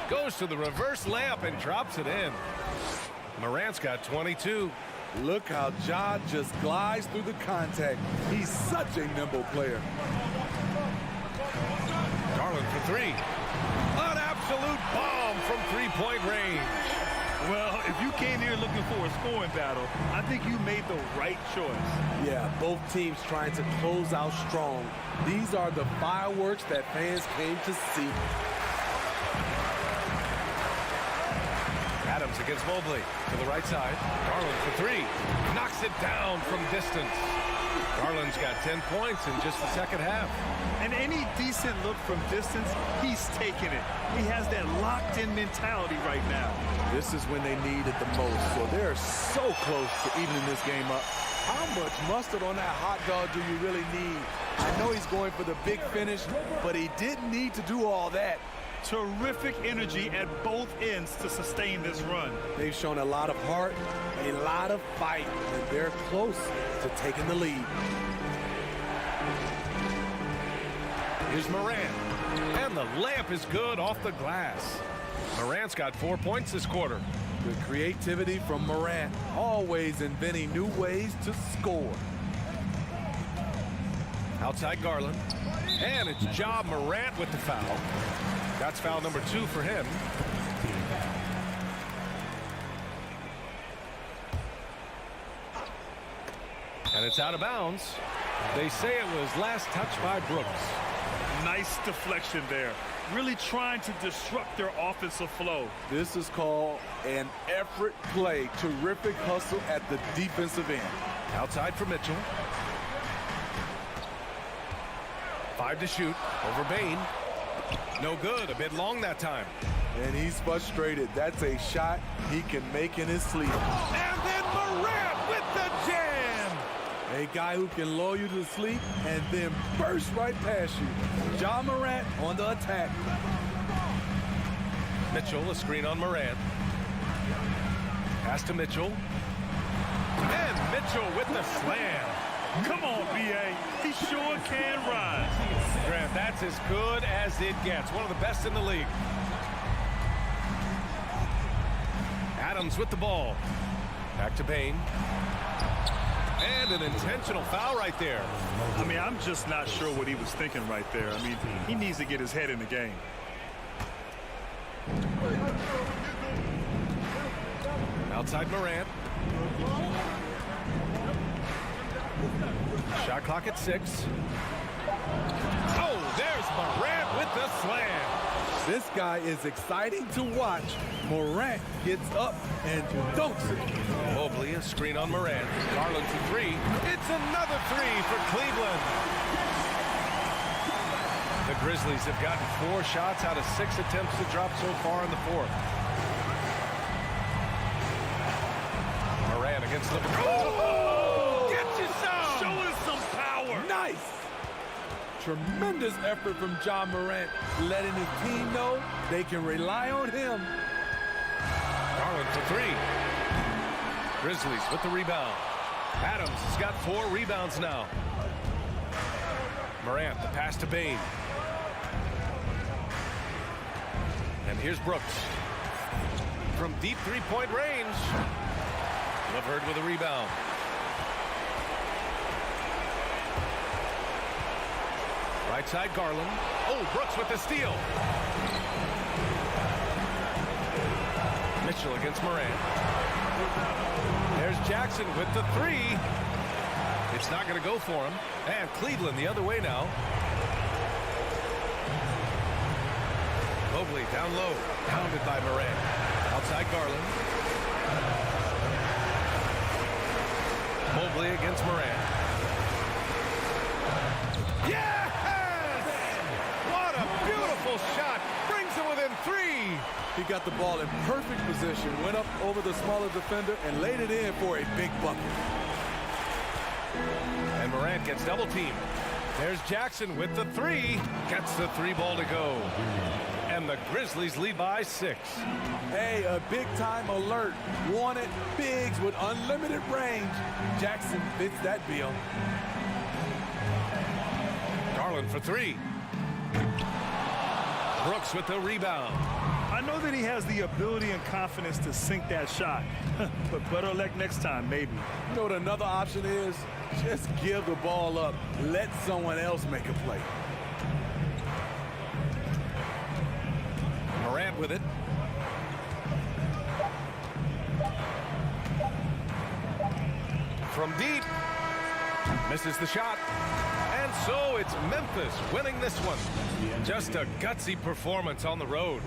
Goes to the reverse layup and drops it in. Morant's got 22.
Look how Ja just glides through the contact. He's such a nimble player.
Garland for 3. An absolute bomb from three-point range.
Well, if you came here looking for a scoring battle, I think you made the right choice.
Yeah, both teams trying to close out strong. These are the fireworks that fans came to see.
Adams against Mobley to the right side. Garland for three. Knocks it down from distance. Garland's got 10 points in just the second half.
And any decent look from distance, he's taking it. He has that locked-in mentality right now.
This is when they need it the most, so they're so close to evening this game up. How much mustard on that hot dog do you really need? I know he's going for the big finish, but he didn't need to do all that.
Terrific energy at both ends to sustain this run.
They've shown a lot of heart, a lot of fight, and they're close to taking the lead.
Here's Morant, and the layup is good off the glass. Morant's got 4 points this quarter.
Good creativity from Morant, always inventing new ways to score.
Outside Garland, and it's Ja Morant with the foul. That's foul number 2 for him. And it's out of bounds. They say it was last touched by Brooks.
Nice deflection there. Really trying to disrupt their offensive flow.
This is called an effort play. Terrific hustle at the defensive end.
Outside for Mitchell. 5 to shoot over Bain. No good, a bit long that time.
And he's frustrated. That's a shot he can make in his sleep.
And then Morant with the jam!
A guy who can lull you to sleep and then burst right past you. Ja Morant on the attack.
Mitchell, a screen on Morant. Pass to Mitchell. And Mitchell with the slam.
Come on, B.A. He sure can rise.
Grant, that's as good as it gets. One of the best in the league. Adams with the ball. Back to Bain. And an intentional foul right there.
I mean, I'm just not sure what he was thinking right there. I mean, he needs to get his head in the game.
Outside Morant. Shot clock at 6. Oh, there's Morant with the slam.
This guy is exciting to watch. Morant gets up and dunks it.
Mobley, a screen on Morant. Garland for 3. It's another 3 for Cleveland. The Grizzlies have gotten 4 shots out of 6 attempts to drop so far in the fourth. Morant against the... Oh! Get you some!
Show us some power!
Nice! Tremendous effort from Ja Morant, letting his team know they can rely on him.
Garland for 3. Grizzlies with the rebound. Adams has got 4 rebounds now. Morant, the pass to Bain. And here's Brooks. From deep three-point range. Levert with a rebound. Right side, Garland. Oh, Brooks with the steal. Mitchell against Morant. There's Jackson with the 3. It's not going to go for him. And Cleveland the other way now. Mobley down low. Pounded by Morant. Outside Garland. Mobley against Morant. Yes! What a beautiful shot. Brings him within 3.
He got the ball in perfect position, went up over the smaller defender, and laid it in for a big bucket.
And Morant gets double teamed. There's Jackson with the 3. Gets the 3 ball to go. And the Grizzlies lead by 6.
Hey, a big-time alert. Wanted bigs with unlimited range. Jackson fits that bill.
Garland for 3. Brooks with the rebound.
I know that he has the ability and confidence to sink that shot. But better luck next time, maybe.
You know what another option is? Just give the ball up. Let someone else make a play.
with it. From deep. Misses the shot. And so it's Memphis winning this one. Just a gutsy performance on the road.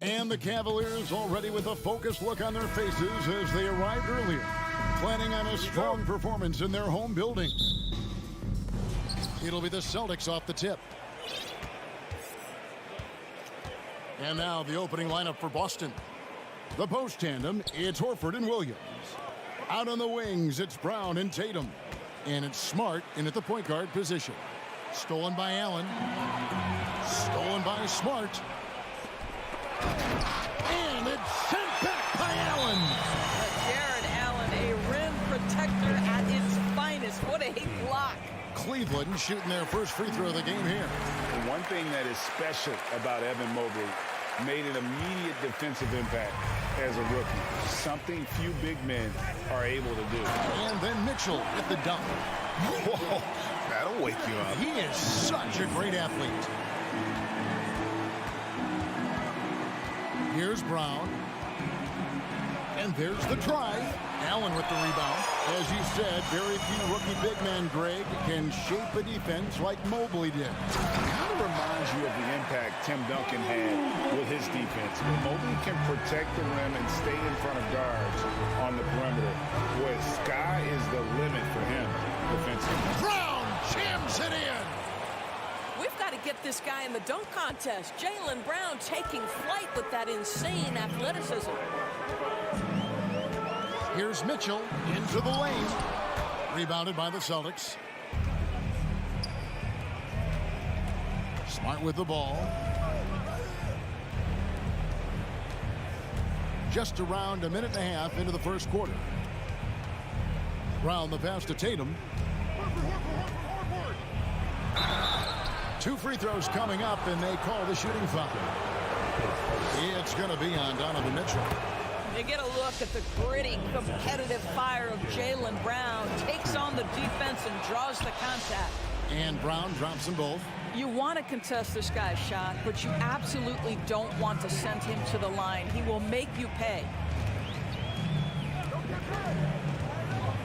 And the Cavaliers already with a focused look on their faces as they arrived earlier, planning on a strong performance in their home building. It'll be the Celtics off the tip. And now the opening lineup for Boston. The post tandem, it's Horford and Williams. Out on the wings, it's Brown and Tatum. And it's Smart in at the point guard position. Stolen by Allen. Stolen by Smart. And it's sent back by Allen.
Jared Allen, a rim protector at its finest. What a block.
Cleveland shooting their first free throw of the game here.
And one thing that is special about Evan Mobley, made an immediate defensive impact as a rookie. Something few big men are able to do.
And then Mitchell with the dunk.
Whoa, that'll wake you up.
He is such a great athlete. Here's Brown. And there's the try. Allen with the rebound. As you said, very few rookie big men, Greg, can shape a defense like Mobley did.
Kind of reminds you of the impact Tim Duncan had with his defense. Mobley can protect the rim and stay in front of guards on the perimeter. Boy, sky is the limit for him defensively.
Brown jams it in.
We've got to get this guy in the dunk contest. Jaylen Brown taking flight with that insane athleticism.
Here's Mitchell into the lane. Rebounded by the Celtics. Smart with the ball. Just around a minute and a half into the first quarter. Brown the pass to Tatum. 2 free throws coming up, and they call the shooting foul. It's going to be on Donovan Mitchell.
You get a look at the gritty, competitive fire of Jaylen Brown. Takes on the defense and draws the contact.
And Brown drops them both.
You want to contest this guy's shot, but you absolutely don't want to send him to the line. He will make you pay.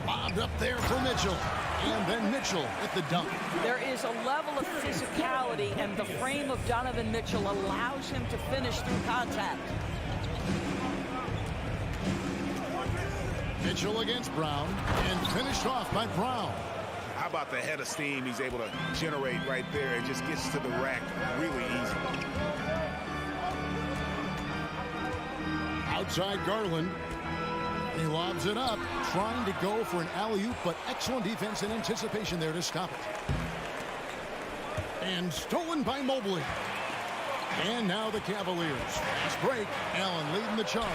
Bobbed up there for Mitchell. And then Mitchell at the dunk.
There is a level of physicality, and the frame of Donovan Mitchell allows him to finish through contact.
Mitchell against Brown, and finished off by Brown.
How about the head of steam he's able to generate right there? It just gets to the rack really easy.
Outside Garland. He lobs it up, trying to go for an alley-oop, but excellent defense and anticipation there to stop it. And stolen by Mobley. And now the Cavaliers. Fast break. Allen leading the charge.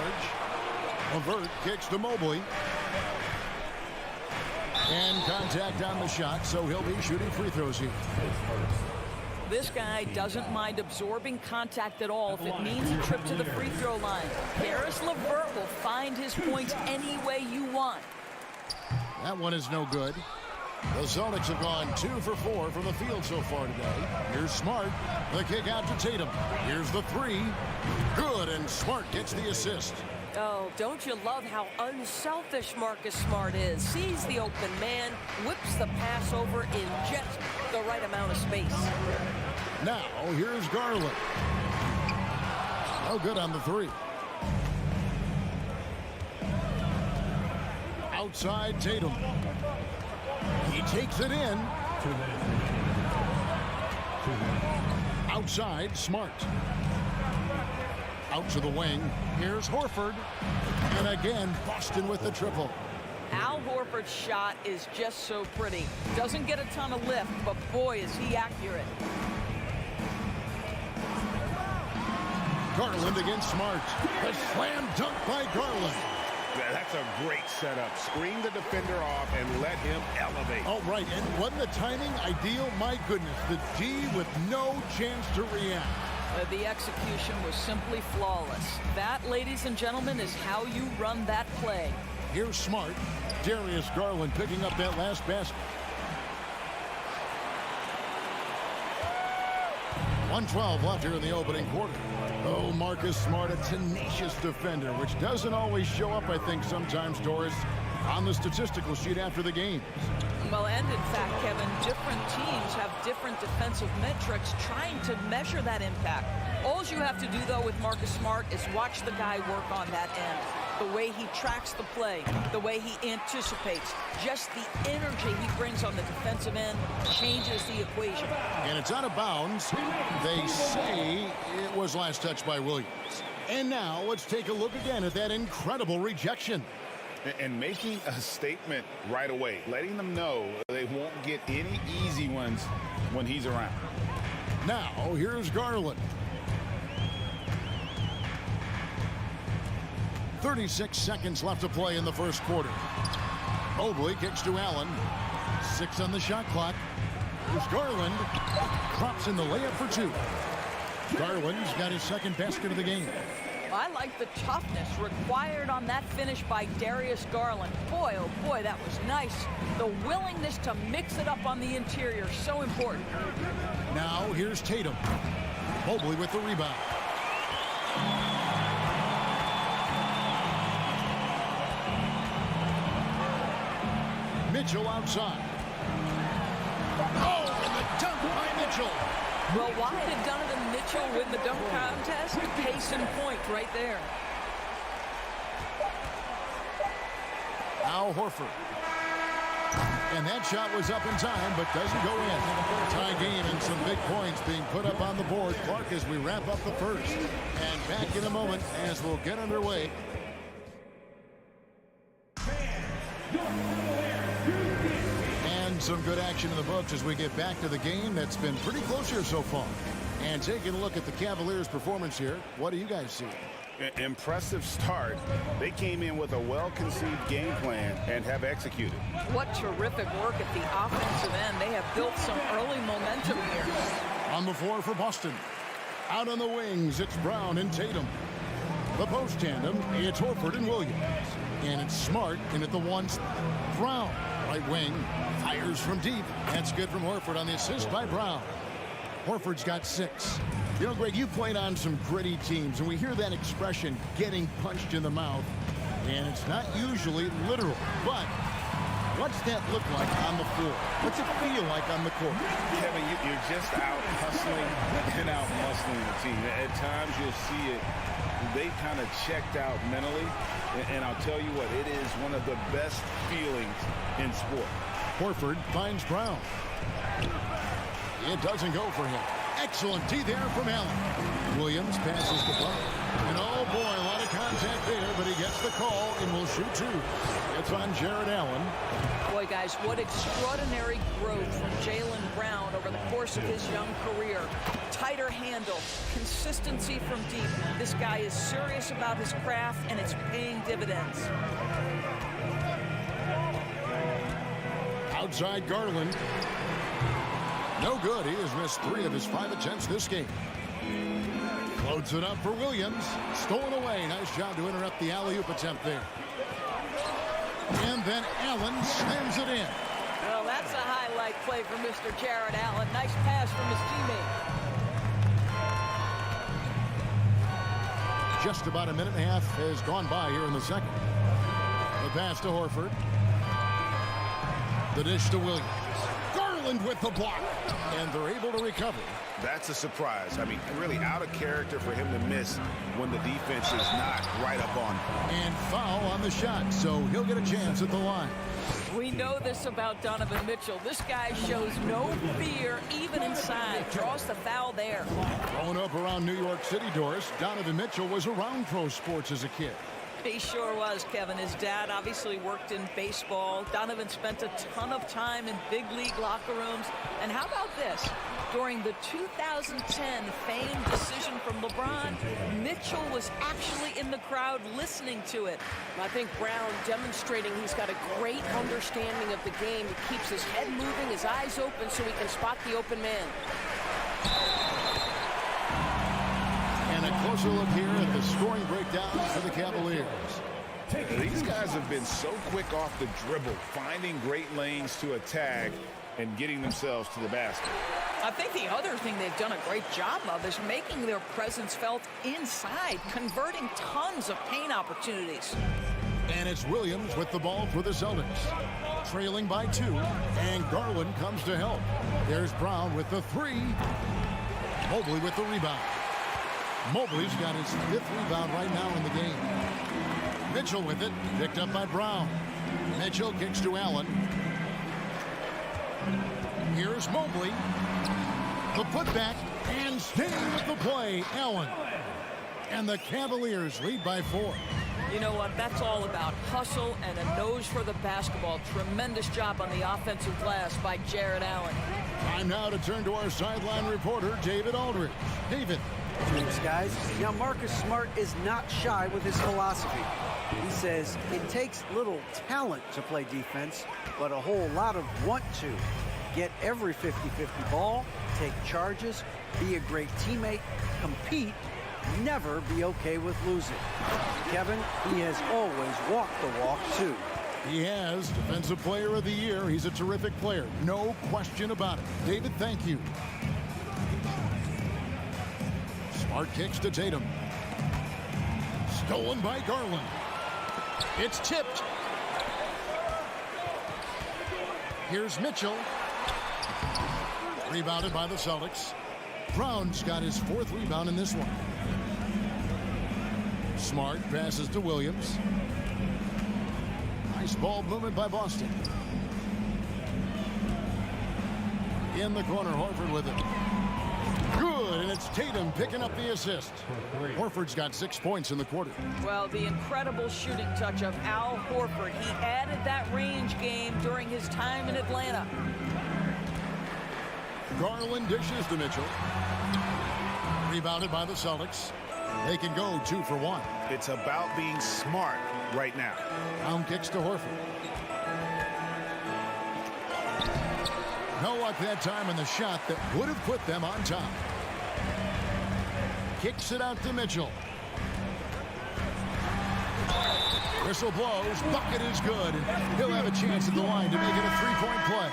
Levert kicks to Mobley. And contact on the shot, so he'll be shooting free throws here.
This guy doesn't mind absorbing contact at all if it means a trip to the free throw line. Karis LeVert will find his points any way you want.
That one is no good. The Celtics have gone 2 for 4 from the field so far today. Here's Smart. The kick out to Tatum. Here's the 3. Good, and Smart gets the assist.
Oh, don't you love how unselfish Marcus Smart is? Sees the open man, whips the pass over in just the right amount of space.
Now, here's Garland. No good on the 3. Outside Tatum. He takes it in. Outside Smart. Out to the wing. Here's Horford. And again, Boston with the triple.
Al Horford's shot is just so pretty. Doesn't get a ton of lift, but boy, is he accurate.
Garland against Smart. A slam dunk by Garland.
Yeah, that's a great setup. Screen the defender off and let him elevate.
All right, and wasn't the timing ideal? My goodness, the D with no chance to react.
The execution was simply flawless. That, ladies and gentlemen, is how you run that play.
Here's Smart. Darius Garland picking up that last basket. 1:12 left here in the opening quarter. Oh, Marcus Smart, a tenacious defender, which doesn't always show up, I think, sometimes, Doris. on the statistical sheet after the game.
Well, and in fact, Kevin, different teams have different defensive metrics trying to measure that impact. All you have to do, though, with Marcus Smart is watch the guy work on that end. The way he tracks the play, the way he anticipates, just the energy he brings on the defensive end changes the equation.
And it's out of bounds. They say it was last touched by Williams. And now let's take a look again at that incredible rejection.
And making a statement right away, letting them know they won't get any easy ones when he's around.
Now, here's Garland. 36 seconds left to play in the first quarter. Mobley kicks to Allen. 6 on the shot clock. Here's Garland. Drops in the layup for 2. Garland's got his second basket of the game.
I like the toughness required on that finish by Darius Garland. Boy, oh boy, that was nice. The willingness to mix it up on the interior, so important.
Now here's Tatum. Mobley with the rebound. Mitchell outside. Oh, and the dunk by Mitchell.
Well, why did Donovan Mitchell win the dunk contest? Case in point right there.
Now Horford. And that shot was up in time, but doesn't go in. Tie game and some big points being put up on the board. Clark, as we wrap up the first. And back in a moment as we'll get underway. Some good action in the books as we get back to the game that's been pretty close here so far. And taking a look at the Cavaliers' performance here, what do you guys see?
Impressive start. They came in with a well-conceived game plan and have executed.
What terrific work at the offensive end. They have built some early momentum here.
On the floor for Boston. Out on the wings, it's Brown and Tatum. The post tandem, it's Horford and Williams. And it's Smart in at the one. Brown, right wing, fires from deep. That's good from Horford on the assist by Brown. Horford's got 6. You know, Greg, you played on some gritty teams, and we hear that expression, getting punched in the mouth. And it's not usually literal, but what's that look like on the floor? What's it feel like on the court?
Kevin, you're just out hustling and out muscling the team. At times you'll see it. They kind of checked out mentally, and I'll tell you what, it is one of the best feelings in sport.
Horford finds Brown. It doesn't go for him. Excellent D there from Allen. Williams passes the buck. And oh boy, a lot of contact there, but he gets the call and will shoot 2. It's on Jared Allen.
Boy, guys, what extraordinary growth from Jaylen Brown over the course of his young career. Tighter handle, consistency from deep. This guy is serious about his craft, and it's paying dividends.
Outside Garland. No good. He has missed 3 of his 5 attempts this game. Floats it up for Williams. Stolen away. Nice job to interrupt the alley-oop attempt there. And then Allen slams it in.
Well, that's a highlight play for Mr. Jared Allen. Nice pass from his teammate.
Just about a minute and a half has gone by here in the second. The pass to Horford. The dish to Williams. Garland with the block. And they're able to recover.
That's a surprise. I mean, really out of character for him to miss when the defense is not right up on him.
And foul on the shot, so he'll get a chance at the line.
We know this about Donovan Mitchell. This guy shows no fear, even inside. Draws the foul there.
Growing up around New York City, Doris, Donovan Mitchell was around pro sports as a kid.
He sure was, Kevin. His dad obviously worked in baseball. Donovan spent a ton of time in big league locker rooms. And how about this? During the 2010 famed decision from LeBron, Mitchell was actually in the crowd listening to it.
I think Brown demonstrating he's got a great understanding of the game. He keeps his head moving, his eyes open so he can spot the open man.
And a closer look here at the scoring breakdown for the Cavaliers.
These guys have been so quick off the dribble, finding great lanes to attack and getting themselves to the basket.
I think the other thing they've done a great job of is making their presence felt inside, converting tons of paint opportunities.
And it's Williams with the ball for the Celtics. Trailing by 2, and Garland comes to help. There's Brown with the 3. Mobley with the rebound. Mobley's got his 5th rebound right now in the game. Mitchell with it, picked up by Brown. Mitchell kicks to Allen. Here's Mobley. The putback, and staying with the play, Allen. And the Cavaliers lead by 4.
You know what? That's all about hustle and a nose for the basketball. Tremendous job on the offensive glass by Jared Allen.
Time now to turn to our sideline reporter, David Aldridge. David.
Thanks, guys. Now, Marcus Smart is not shy with his philosophy. He says it takes little talent to play defense, but a whole lot of want to. Get every 50-50 ball, take charges, be a great teammate, compete, never be okay with losing. Kevin, he has always walked the walk, too.
He has Defensive Player of the Year. He's a terrific player. No question about it. David, thank you. Smart kicks to Tatum. Stolen by Garland. It's tipped. Here's Mitchell. Rebounded by the Celtics. Brown's got his 4th rebound in this one. Smart passes to Williams. Nice ball movement by Boston. In the corner, Horford with it. Good, and it's Tatum picking up the assist. Horford's got 6 points in the quarter.
Well, the incredible shooting touch of Al Horford. He added that range game during his time in Atlanta.
Garland dishes to Mitchell. Rebounded by the Celtics. They can go 2 for 1.
It's about being smart right now.
Brown kicks to Horford. No luck that time in the shot that would have put them on top. Kicks it out to Mitchell. Whistle blows. Bucket is good. He'll have a chance at the line to make it a 3-point play.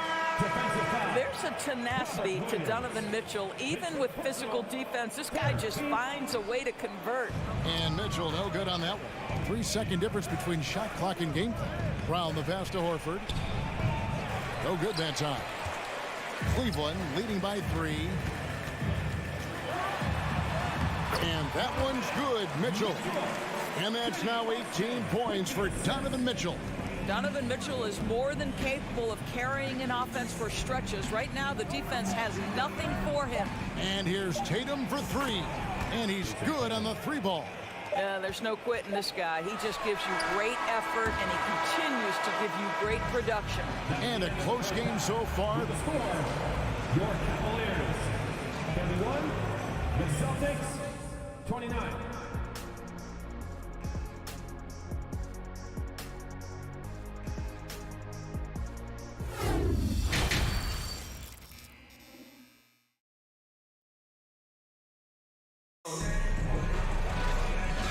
There's a tenacity to Donovan Mitchell. Even with physical defense, this guy just finds a way to convert.
And Mitchell no good on that one. 3-second difference between shot clock and game clock. Brown the pass to Horford. No good that time. Cleveland leading by 3. And that one's good, Mitchell. And that's now 18 points for Donovan Mitchell.
Donovan Mitchell is more than capable of carrying an offense for stretches. Right now, the defense has nothing for him.
And here's Tatum for 3. And he's good on the 3 ball.
Yeah, there's no quitting this guy. He just gives you great effort, and he continues to give you great production.
And a close game so far.
The score, your Cavaliers 31, the Celtics 29.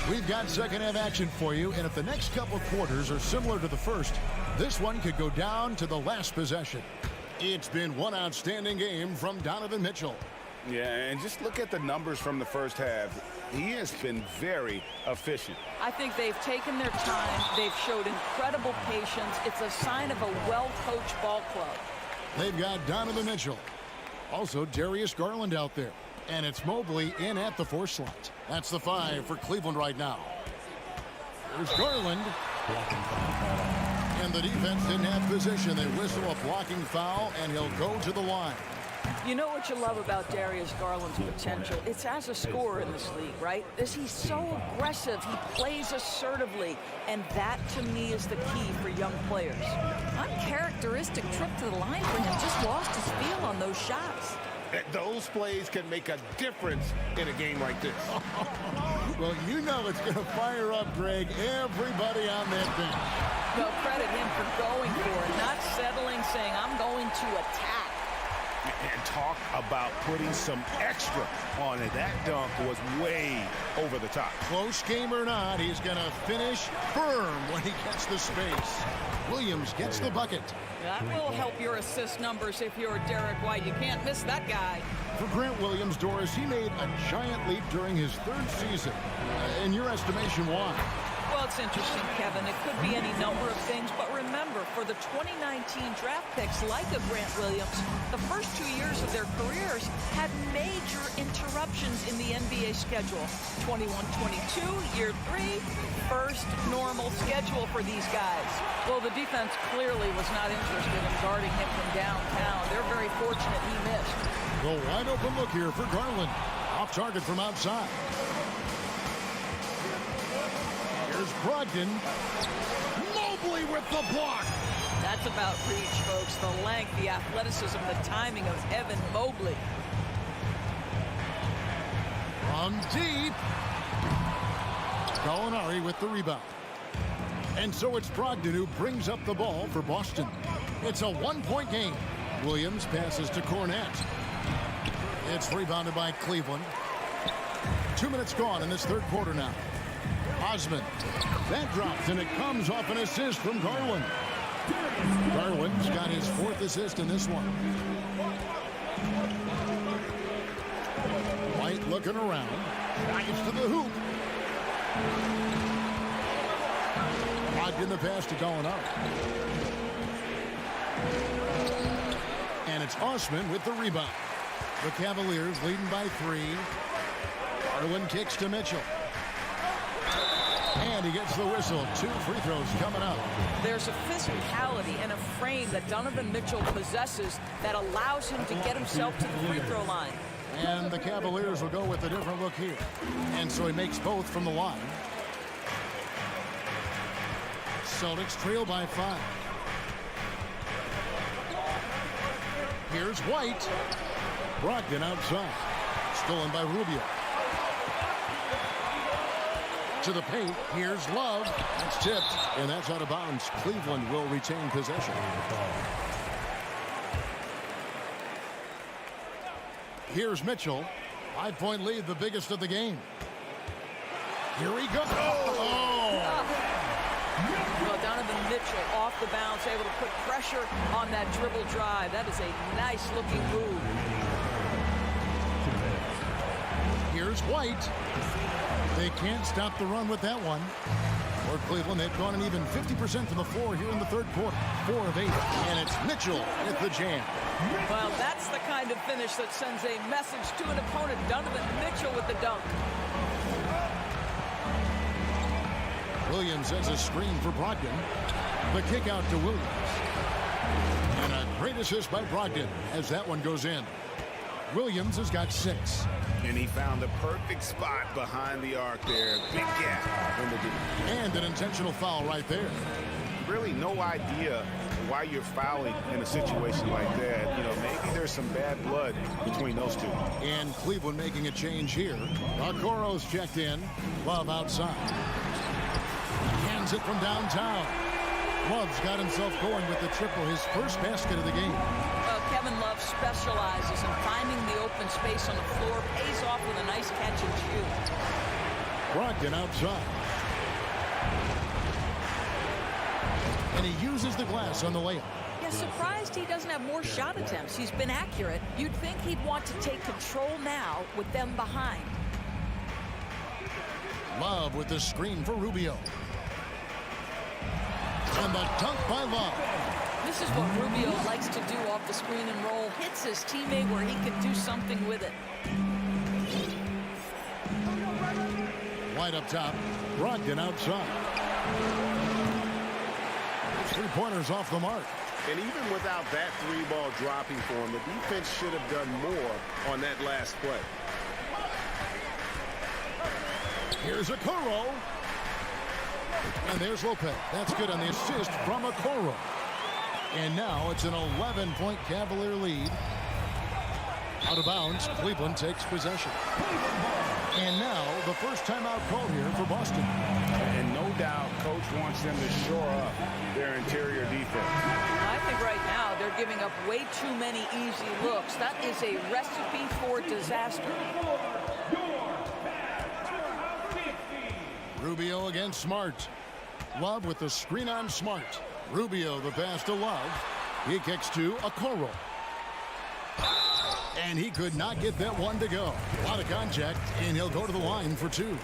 We've got second half action for you, and if the next couple quarters are similar to the first, this one could go down to the last possession. It's been one outstanding game from Donovan Mitchell.
Yeah, and just look at the numbers from the first half. He has been very efficient.
I think they've taken their time. They've showed incredible patience. It's a sign of a well-coached ball club.
They've got Donovan Mitchell. Also, Darius Garland out there. And it's Mobley in at the 4 slot. That's the 5 for Cleveland right now. There's Garland. And the defense didn't have position. They whistle a blocking foul, and he'll go to the line.
You know what you love about Darius Garland's potential? It's as a scorer in this league, right? He's so aggressive. He plays assertively. And that, to me, is the key for young players.
Uncharacteristic trip to the line for him. Just lost his feel on those shots.
Those plays can make a difference in a game like this.
Well, you know it's going to fire up, Greg, everybody on that bench.
Well, credit him for going for it, not settling, saying, I'm going to attack.
And talk about putting some extra on it. That dunk was way over the top.
Close game or not, he's going to finish firm when he gets the space. Williams gets the bucket.
That will help your assist numbers if you're Derek White. You can't miss that guy.
For Grant Williams, Doris, he made a giant leap during his 3rd season. In your estimation, why?
Well, it's interesting, Kevin. It could be any number of things, but remember, for the 2019 draft picks like a Grant Williams, the first 2 years of their careers had major interruptions in the NBA schedule. 21-22, year 3, first normal schedule for these guys. Well, the defense clearly was not interested in guarding him from downtown. They're very fortunate he missed.
The wide open look here for Garland. Off target from outside. Here's Brogdon. Mobley with the block.
That's about reach, folks. The length, the athleticism, the timing of Evan Mobley.
From deep. Gallinari with the rebound. And so it's Brogdon who brings up the ball for Boston. It's a 1-point game. Williams passes to Cornette. It's rebounded by Cleveland. 2 minutes gone in this third quarter now. Osman. That drops, and it comes off an assist from Garland. Garland's got his 4th assist in this one. White looking around. Drives to the hoop. Locked in the pass to Gallinari. And it's Osman with the rebound. The Cavaliers leading by 3. Garland kicks to Mitchell. And he gets the whistle. 2 free throws coming up.
There's a physicality and a frame that Donovan Mitchell possesses that allows him to get himself to the free throw line.
And the Cavaliers will go with a different look here. And so he makes both from the line. Celtics trail by 5. Here's White. Brogdon outside. Stolen by Rubio. To the paint. Here's Love. That's tipped. And that's out of bounds. Cleveland will retain possession. Here's Mitchell. 5-point lead, the biggest of the game. Here he goes. Oh!
Well, Donovan Mitchell off the bounce, able to put pressure on that dribble drive. That is a nice-looking move.
Here's White. They can't stop the run with that one. For Cleveland, they've gone an even 50% from the floor here in the third quarter. 4 of 8. And it's Mitchell with the jam.
Well, that's the kind of finish that sends a message to an opponent. Donovan Mitchell with the dunk.
Williams has a screen for Brogdon. The kick out to Williams. And a great assist by Brogdon as that one goes in. Williams has got 6.
And he found the perfect spot behind the arc there. Big gap in the defense.
And an intentional foul right there.
Really no idea why you're fouling in a situation like that. You know, maybe there's some bad blood between those two.
And Cleveland making a change here. Okoro's checked in. Love outside. Hands it from downtown. Love's got himself going with the triple, his first basket of the game.
Kevin Love specializes in finding the open space on the floor, pays off with a nice catch and shoot.
Brogdon outside. And he uses the glass on the layup.
Yeah, surprised he doesn't have more shot attempts. He's been accurate. You'd think he'd want to take control now with them behind.
Love with the screen for Rubio. And the dunk by Love.
This is what Rubio likes to do off the screen and roll. Hits his teammate where he can do something with it.
White up top. Brogdon outside. 3-pointers off the mark.
And even without that 3-ball dropping for him, the defense should have done more on that last play.
Here's Okoro. And there's Lopez. That's good on the assist from Okoro. And now it's an 11-point Cavalier lead. Out of bounds, Cleveland takes possession. And now the first timeout call here for Boston.
And no doubt, Coach wants them to shore up their interior defense.
I think right now they're giving up way too many easy looks. That is a recipe for disaster.
Rubio against Smart. Love with the screen on Smart. Rubio the pass to Love. He kicks to Okoro. And he could not get that one to go. A lot of contact, and he'll go to the line for 2.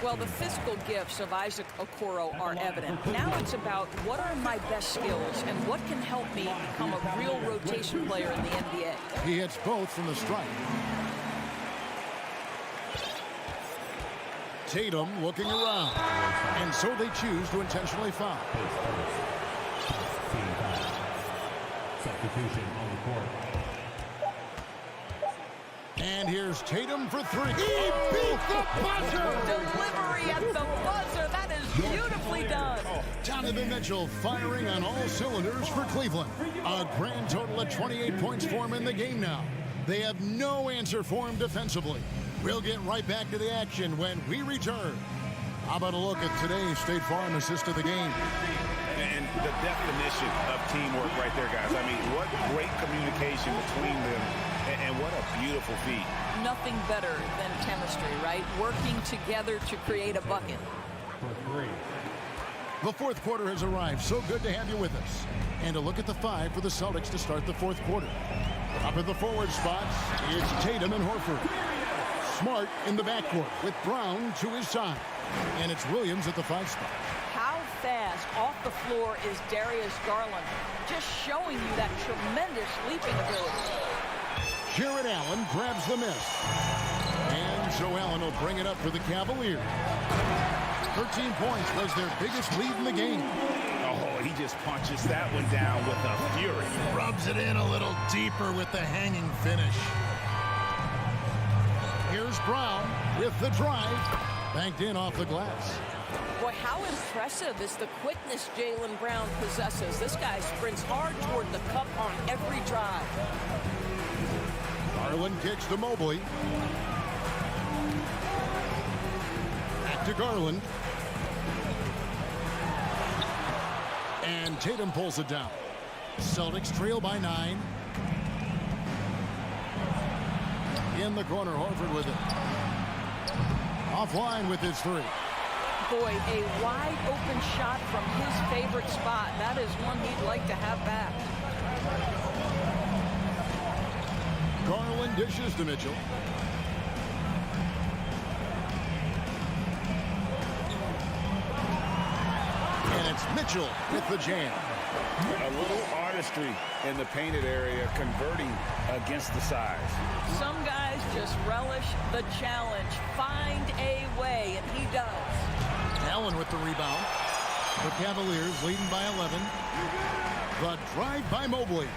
Well, the physical gifts of Isaac Okoro are evident. Now it's about what are my best skills and what can help me become a real rotation player in the NBA.
He hits both from the stripe. Tatum looking around, and so they choose to intentionally foul.
Substitution on the court.
And here's Tatum for 3. He beat the buzzer!
Delivery at the buzzer. That is beautifully done.
Donovan Mitchell firing on all cylinders for Cleveland. A grand total of 28 points for him in the game now. They have no answer for him defensively. We'll get right back to the action when we return. How about a look at today's State Farm assist of the game?
And the definition of teamwork right there, guys. I mean, what great communication between them, and what a beautiful feat.
Nothing better than chemistry, right? Working together to create a bucket.
The fourth quarter has arrived. So good to have you with us. And a look at the 5 for the Celtics to start the fourth quarter. Up at the forward spots, it's Tatum and Horford. Smart in the backcourt with Brown to his side. And it's Williams at the 5 spot.
How fast off the floor is Darius Garland? Just showing you that tremendous leaping ability.
Jared Allen grabs the miss. And so Allen will bring it up for the Cavaliers. 13 points was their biggest lead in the game.
Oh, he just punches that one down with a fury.
Rubs it in a little deeper with the hanging finish. Here's Brown with the drive. Banked in off the glass.
Boy, how impressive is the quickness Jaylen Brown possesses. This guy sprints hard toward the cup on every drive.
Garland kicks to Mobley. Back to Garland. And Tatum pulls it down. Celtics trail by 9. In the corner, Horford with it. Offline with his 3.
Boy, a wide open shot from his favorite spot. That is one he'd like to have back.
Garland dishes to Mitchell. And it's Mitchell with the jam.
A little artistry in the painted area, converting against the size.
Some guys just relish the challenge. Find a way, and he does.
Allen with the rebound. The Cavaliers leading by 11. The drive by Mobley.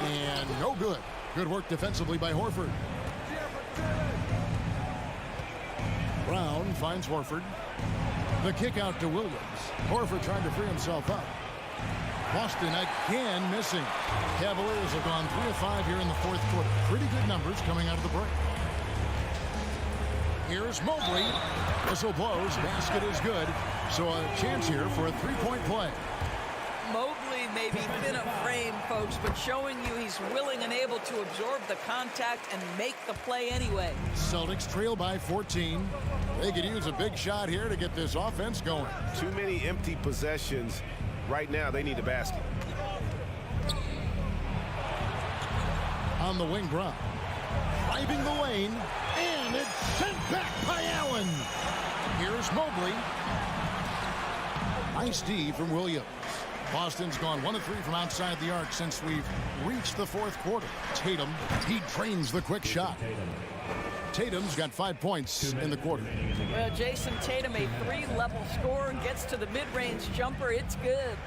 And no good. Good work defensively by Horford. Brown finds Horford. The kick out to Williams. Horford trying to free himself up. Boston again missing. Cavaliers have gone 3 of 5 here in the fourth quarter. Pretty good numbers coming out of the break. Here's Mobley. Whistle blows. Basket is good. So a chance here for a 3-point play.
Mobley may be thin of frame, folks, but showing you he's willing and able to absorb the contact and make the play anyway.
Celtics trail by 14. They could use a big shot here to get this offense going.
Too many empty possessions. Right now, they need a basket.
On the wing, Brown. Driving the lane. And it's sent back by Allen. Here's Mobley. Nice D from Williams. Boston's gone 1 of 3 from outside the arc since we've reached the fourth quarter. Tatum, he drains the quick shot. Tatum's got 5 points in the quarter.
Well, Jason Tatum, a 3-level scorer, gets to the mid-range jumper. It's good.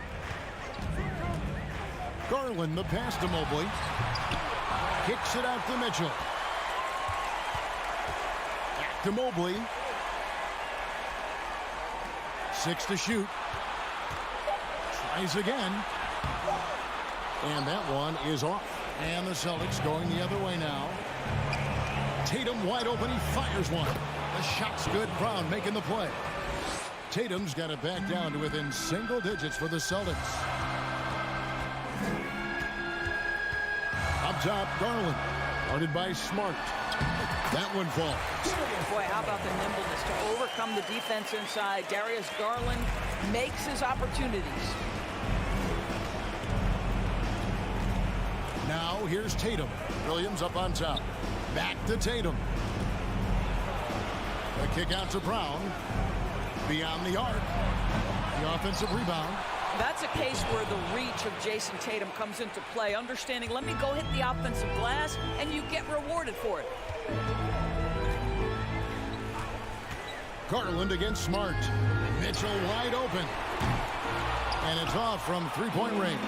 Garland, the pass to Mobley. Kicks it out to Mitchell. Back to Mobley. 6 to shoot. Tries again. And that one is off. And the Celtics going the other way now. Tatum wide open. He fires one. The shot's good. Brown making the play. Tatum's got it back down to within single digits for the Celtics. Up top, Garland. Guarded by Smart. That one falls.
Boy, how about the nimbleness to overcome the defense inside. Darius Garland makes his opportunities.
Here's Tatum. Williams up on top. Back to Tatum. The kick out to Brown. Beyond the arc. The offensive rebound.
That's a case where the reach of Jason Tatum comes into play. Understanding, let me go hit the offensive glass, and you get rewarded for it.
Garland against Smart. Mitchell wide open. And it's off from three-point range.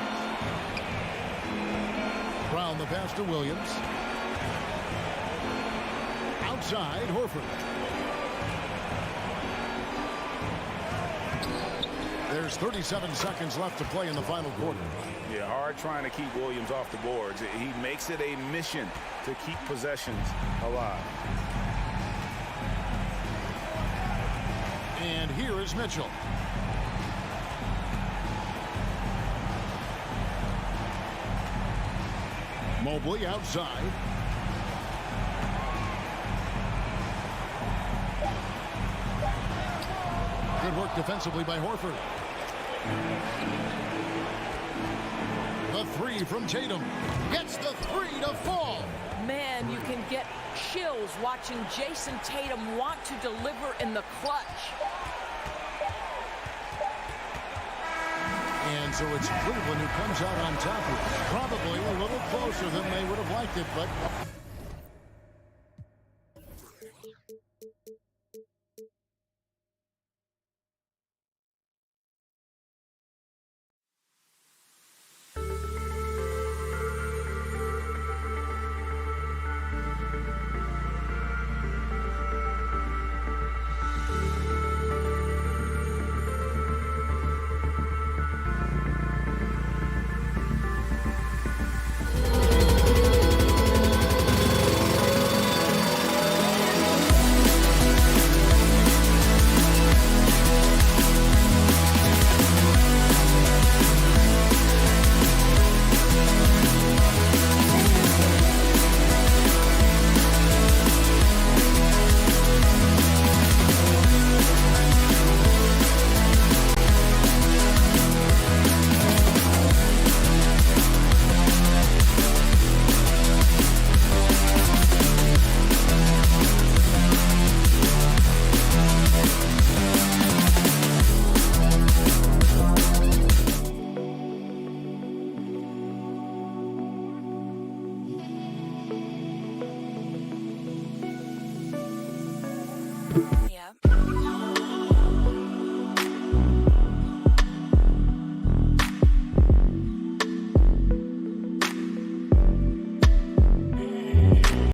Brown the pass to Williams. Outside, Horford. There's 37 seconds left to play in the final quarter.
Yeah, hard trying to keep Williams off the boards. He makes it a mission to keep possessions alive.
And here is Mitchell. Mobley outside. Good work defensively by Horford. The three from Tatum. Gets the three to fall.
Man, you can get chills watching Jason Tatum want to deliver in the clutch.
And so it's Cleveland who comes out on top. Probably a little closer than they would have liked it, but...